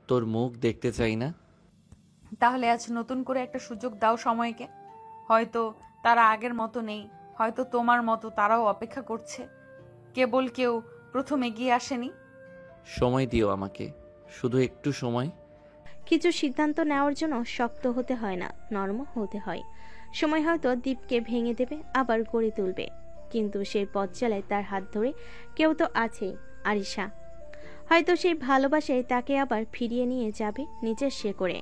A: তোর মুখ দেখতে চাই না।
B: তাহলে আজ নতুন করে একটা সুযোগ দাও সময়কে। হয়তো তারা আগের মতো নেই, হয়তো তোমার মতো তারাও অপেক্ষা করছে। কেবল কেউ প্রথম এগিয়ে আসেনি।
A: সময় দিও আমাকে, শুধু একটু সময়।
C: কিছু সিদ্ধান্ত নেওয়ার জন্য শক্ত হতে হয় না, নরম হতে হয়। সময় হয়তো দীপকে ভেঙে দেবে, আবার গড়ে তুলবে, কিন্তু সেই পথ চালায় তার হাত ধরে কেউ তো আছেই, আরিশা। হয়তো সেই ভালোবাসায় তাকে আবার ফিরিয়ে নিয়ে যাবে নিজের শেকড়ে।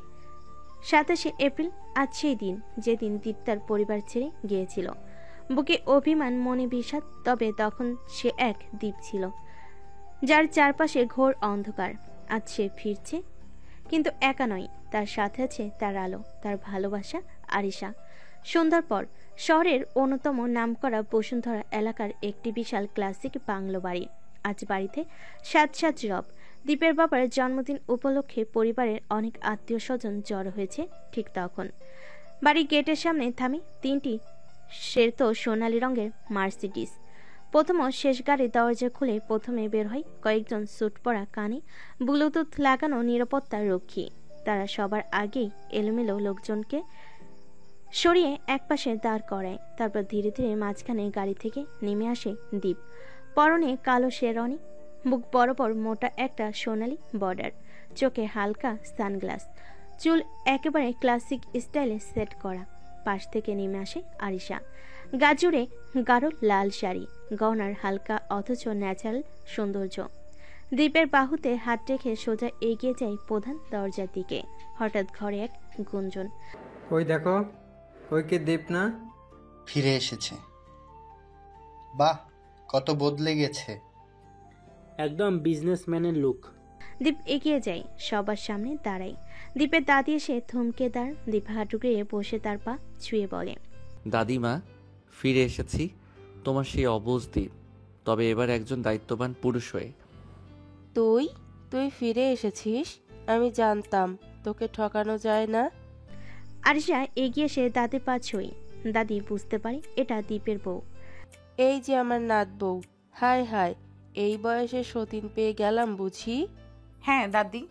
C: 27শে এপ্রিল আজ সেই দিন যেদিন দীপ তার পরিবার ছেড়ে গিয়েছিল। বুকে অভিমান, মনে বিষাদ, তবে তখন সে এক দ্বীপ ছিল যার চারপাশে ঘোর অন্ধকার। আজ সে ফিরছে, কিন্তু একা নয়, তার সাথে আছে তার আলো, তার ভালোবাসা, আরিশা। সন্ধ্যার পর শহরের অন্যতম নামকরা বসুন্ধরা এলাকার একটি বিশাল ক্লাসিক বাংলো বাড়ি। আজ বাড়িতে সাজ রব। দীপের বাবার জন্মদিন উপলক্ষে পরিবারের অনেক আত্মীয় স্বজন জড়ো হয়েছে। ঠিক তখন বাড়ির গেটের সামনে থামে 3টি শ্বেত সোনালী রঙের মার্সিডিজ। প্রথম ও শেষ গাড়ির দরজা খুলে প্রথমে বের হয় কয়েকজন স্যুট পরা, কানে ব্লুটুথ লাগানো নিরাপত্তা রক্ষী। তারা সবার আগেই এলোমেলো লোকজনকে সরিয়ে একপাশে দাঁড় করায়। তারপর ধীরে ধীরে মাঝখানে গাড়ি থেকে নেমে আসে দীপ। পরনে কালো শেরওয়ানি, বুক বরাবর মোটা একটা সোনালি বর্ডার, চোখে হালকা সানগ্লাস, চুল একেবারে ক্লাসিক স্টাইলে সেট করা। পাশ থেকে নেমে আসে আরিশা। গা জুড়ে গাঢ় লাল শাড়ি, গহনার হালকা অথচ ন্যাচারাল সৌন্দর্য। দীপের বাহুতে হাত রেখে সোজা এগিয়ে যায় প্রধান দরজার দিকে। হঠাৎ ঘরে এক গুঞ্জন।
J: ওই দেখো, ওই কি দীপ না?
H: ফিরে এসেছে। বাহ, কত বদলে গেছে।
K: একদম বিজনেসম্যানের লুক।
C: দীপ এগিয়ে যায়, সবার সামনে দাঁড়ায়। দীপের দাদি এসে থমকে দাঁড়। দীপ হাঁটু গেড়ে বসে তার পা ছুঁয়ে বলে,
A: দাদিমা, ফিরে এসেছি, তোমার সেই অবুঝ দ্বীপ, তবে এবার একজন দায়িত্ববান পুরুষ হয়ে।
L: তুই ফিরে এসেছিস? আমি জানতাম তোকে ঠকানো যায় না।
C: আরিশা এগিয়ে এসে দাদির পা ছুঁই। দাদি বুঝতে পারে এটা দীপের বউ।
L: এই যে আমার নাত বউ। হায় হায়, এই বয়সে সতীন পেয়ে গেলাম বুঝি।
B: হ্যাঁ দাদি,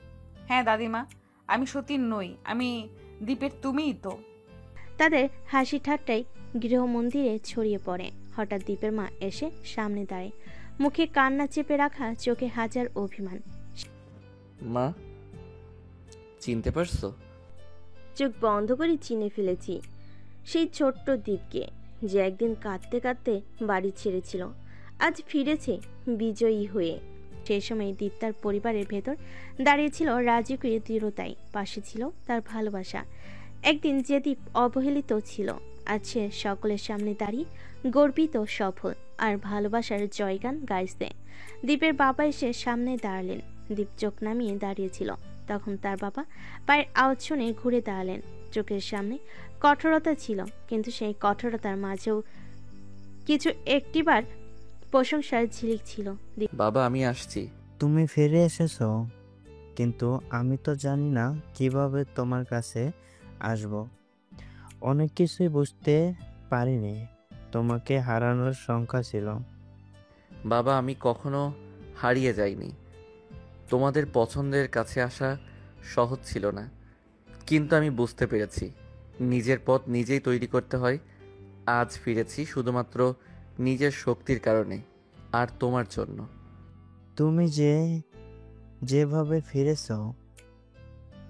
B: হ্যাঁ দাদিমা, আমি সতীন নই, আমি দীপের তুমিই তো।
C: তাদের হাসি ঠাট্টায় গৃহমন্দিরে ছড়িয়ে পড়ে। হঠাৎ দীপের মা এসে সামনে দাঁড়ায়, মুখে কান্না চেপে রাখা, চোখে হাজার অভিমান।
A: মা, চিনতে পারছো?
M: চোখ বন্ধ করে চিনে ফেলেছি।
C: সেই ছোট্ট দ্বীপকে, যে একদিন কাঁদতে কাঁদতে বাড়ি ছেড়েছিল, আজ ফিরেছে বিজয়ী হয়ে। সেই সময় দীপ তার পরিবারের ভেতর দাঁড়িয়েছিল রাজকীয় দৃঢ়তায়, পাশে ছিল তার ভালোবাসা। একদিন যে দীপ অবহেলিত ছিল, আজ সে সকলের সামনে দাঁড়িয়ে গর্বিত, সফল আর ভালোবাসার জয়গান গাইছে। দীপের বাবা এসে সামনে দাঁড়ালেন। দীপ চোখ নামিয়ে দাঁড়িয়েছিল। তখন তার বাবা পায়ের আওয়াজ শুনে ঘুরে দাঁড়ালেন। চোখের সামনে কঠোরতা ছিল, কিন্তু সেই কঠোরতার মাঝেও কিছু একটিবার প্রশংসার ঝিলিক ছিল।
A: বাবা আমি আসছি।
G: তুমি ফিরে এসেছো, কিন্তু আমি তো জানি না কিভাবে তোমার কাছে আসব। অনেক কিছুই বুঝতে পারিনি। তোমাকে হারানোর শঙ্কা ছিল।
A: বাবা আমি কখনো হারিয়ে যাইনি। তোমাদের পছন্দের কাছে আসা সহজ ছিল না, কিন্তু আমি বুঝতে পেরেছি নিজের পথ নিজেই তৈরি করতে হয়। আজ ফিরেছি শুধুমাত্র নিজের শক্তির কারণে, আর তোমার জন্য।
G: তুমি যেভাবে ফিরেছো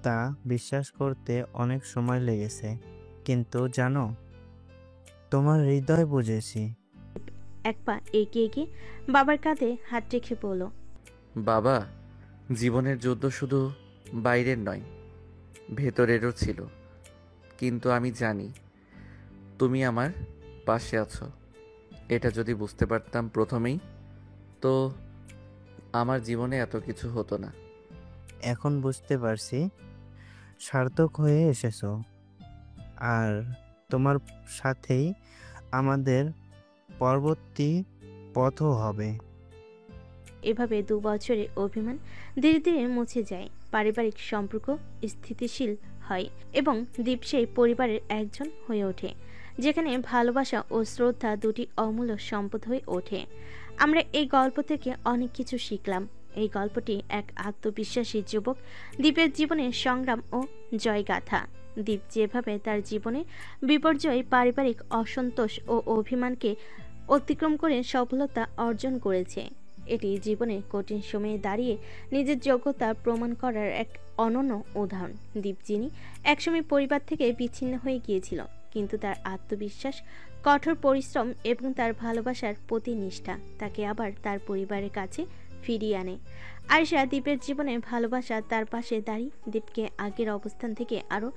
G: তা বিশ্বাস করতে অনেক সময় লেগেছে, কিন্তু জানো, তোমার হৃদয় বুঝেছি।
C: এক পা এগিয়ে গিয়ে বাবার কাঁধে হাত রেখে বলল,
A: বাবা জীবনের যুদ্ধ শুধু বাইরের নয়, ভেতরেরও ছিল। কিন্তু আমি জানি তুমি আমার পাশে আছো। এটা যদি বুঝতে পারতাম প্রথমেই, তো আমার জীবনে এত কিছু হতো না।
G: এখন বুঝতে পারছি, সার্থক হয়ে এসেছো, আর তোমার সাথেই আমাদের পরবর্তী পথও হবে।
C: এভাবে 2 বছরের অভিমান ধীরে ধীরে মুছে যায়। পারিবারিক সম্পর্ক স্থিতিশীল হয় এবং দীপ সেই পরিবারের একজন হয়ে ওঠে, যেখানে ভালোবাসা ও শ্রদ্ধা দুটি অমূল্য সম্পদ হয়ে ওঠে। আমরা এই গল্প থেকে অনেক কিছু শিখলাম। এই গল্পটি এক আত্মবিশ্বাসী যুবক দীপের জীবনের সংগ্রাম ও জয়গাথা। দীপ যেভাবে তার জীবনে বিপর্যয়, পারিবারিক অসন্তোষ ও অভিমানকে অতিক্রম করে সফলতা অর্জন করেছে, এটি জীবনের কঠিন সময়ে দাঁড়িয়ে নিজের যোগ্যতা প্রমাণ করার এক অনন্য উদাহরণ। দীপ, যিনি একসময় পরিবার থেকে বিচ্ছিন্ন হয়ে গিয়েছিল, কিন্তু তার আত্মবিশ্বাস, কঠোর পরিশ্রম এবং তার ভালোবাসার প্রতি নিষ্ঠা তাকে আবার তার পরিবারের কাছে ফিরিয়ে আনে। আয়েশা দীপের জীবনে ভালোবাসা তার পাশে দাঁড়িয়ে দীপকে আগের অবস্থান থেকে আরও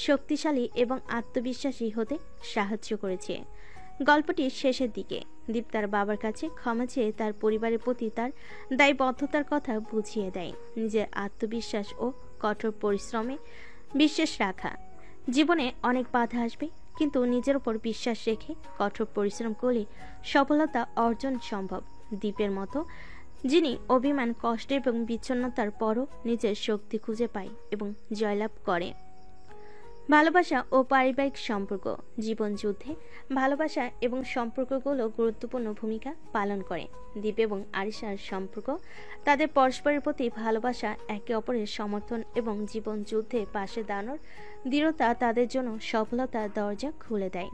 C: শক্তিশালী এবং আত্মবিশ্বাসী হতে সাহায্য করেছে। গল্পটির শেষের দিকে দীপ তার বাবার কাছে ক্ষমা চেয়ে তার পরিবারের প্রতি তার দায়বদ্ধতার কথা বুঝিয়ে দেয়। নিজের আত্মবিশ্বাস ও কঠোর পরিশ্রমে বিশ্বাস রাখা। জীবনে অনেক বাধা আসবে, কিন্তু নিজের উপর বিশ্বাস রেখে কঠোর পরিশ্রম করলে সফলতা অর্জন সম্ভব। দীপের মতো, যিনি অভিমান, কষ্ট এবং বিচ্ছিন্নতার পরও নিজের শক্তি খুঁজে পায় এবং জয়লাভ করে। ভালোবাসা ও পারিবারিক সম্পর্ক জীবন যুদ্ধে ভালোবাসা এবং সম্পর্কগুলো গুরুত্বপূর্ণ ভূমিকা পালন করে। দীপ এবং আরিশার সম্পর্ক তাদের পরস্পরের প্রতি ভালোবাসা, একে অপরের সমর্থন এবং জীবন যুদ্ধে পাশে দাঁড়ানোর দৃঢ়তা তাদের জন্য সফলতার দরজা খুলে দেয়।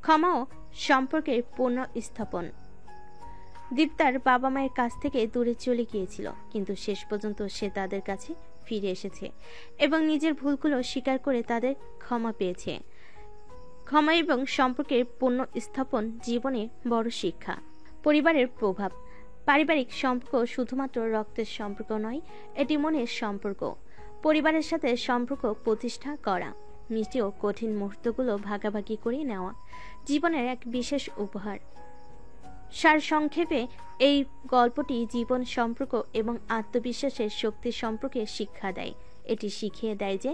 C: ক্ষমা ও সম্পর্কের পুনঃস্থাপন। দীপ তার বাবা মায়ের কাছ থেকে দূরে চলে গিয়েছিল, কিন্তু শেষ পর্যন্ত সে তাদের কাছে ফিরে এসেছে এবং নিজের ভুলগুলো স্বীকার করে তাদের ক্ষমা পেয়েছে। ক্ষমা এবং সম্পর্কের পুনঃস্থাপন জীবনে বড় শিক্ষা। পরিবারের প্রভাব। পারিবারিক সম্পর্ক শুধুমাত্র রক্তের সম্পর্ক নয়, এটি মনের সম্পর্ক। পরিবারের সাথে সম্পর্ক প্রতিষ্ঠা করা, মিষ্টি ও কঠিন মুহূর্তগুলো ভাগাভাগি করে নেওয়া জীবনের এক বিশেষ উপহার। সারসংক্ষেপে এই গল্পটি জীবন, সম্পর্ক এবং আত্মবিশ্বাসের শক্তি সম্পর্কে শিক্ষা দেয়। এটি শিখিয়ে দেয় যে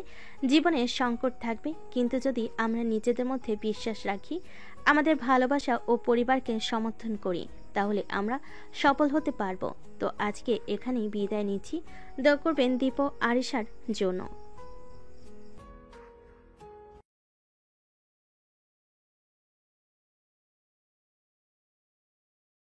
C: জীবনে সংকট থাকবে, কিন্তু যদি আমরা নিজেদের মধ্যে বিশ্বাস রাখি, আমাদের ভালোবাসা ও পরিবারকে সমর্থন করি, তাহলে আমরা সফল হতে পারবো। তো আজকে এখানেই বিদায় নিচ্ছি। দোয়া করবেন দীপ ও আরিশার জন্য।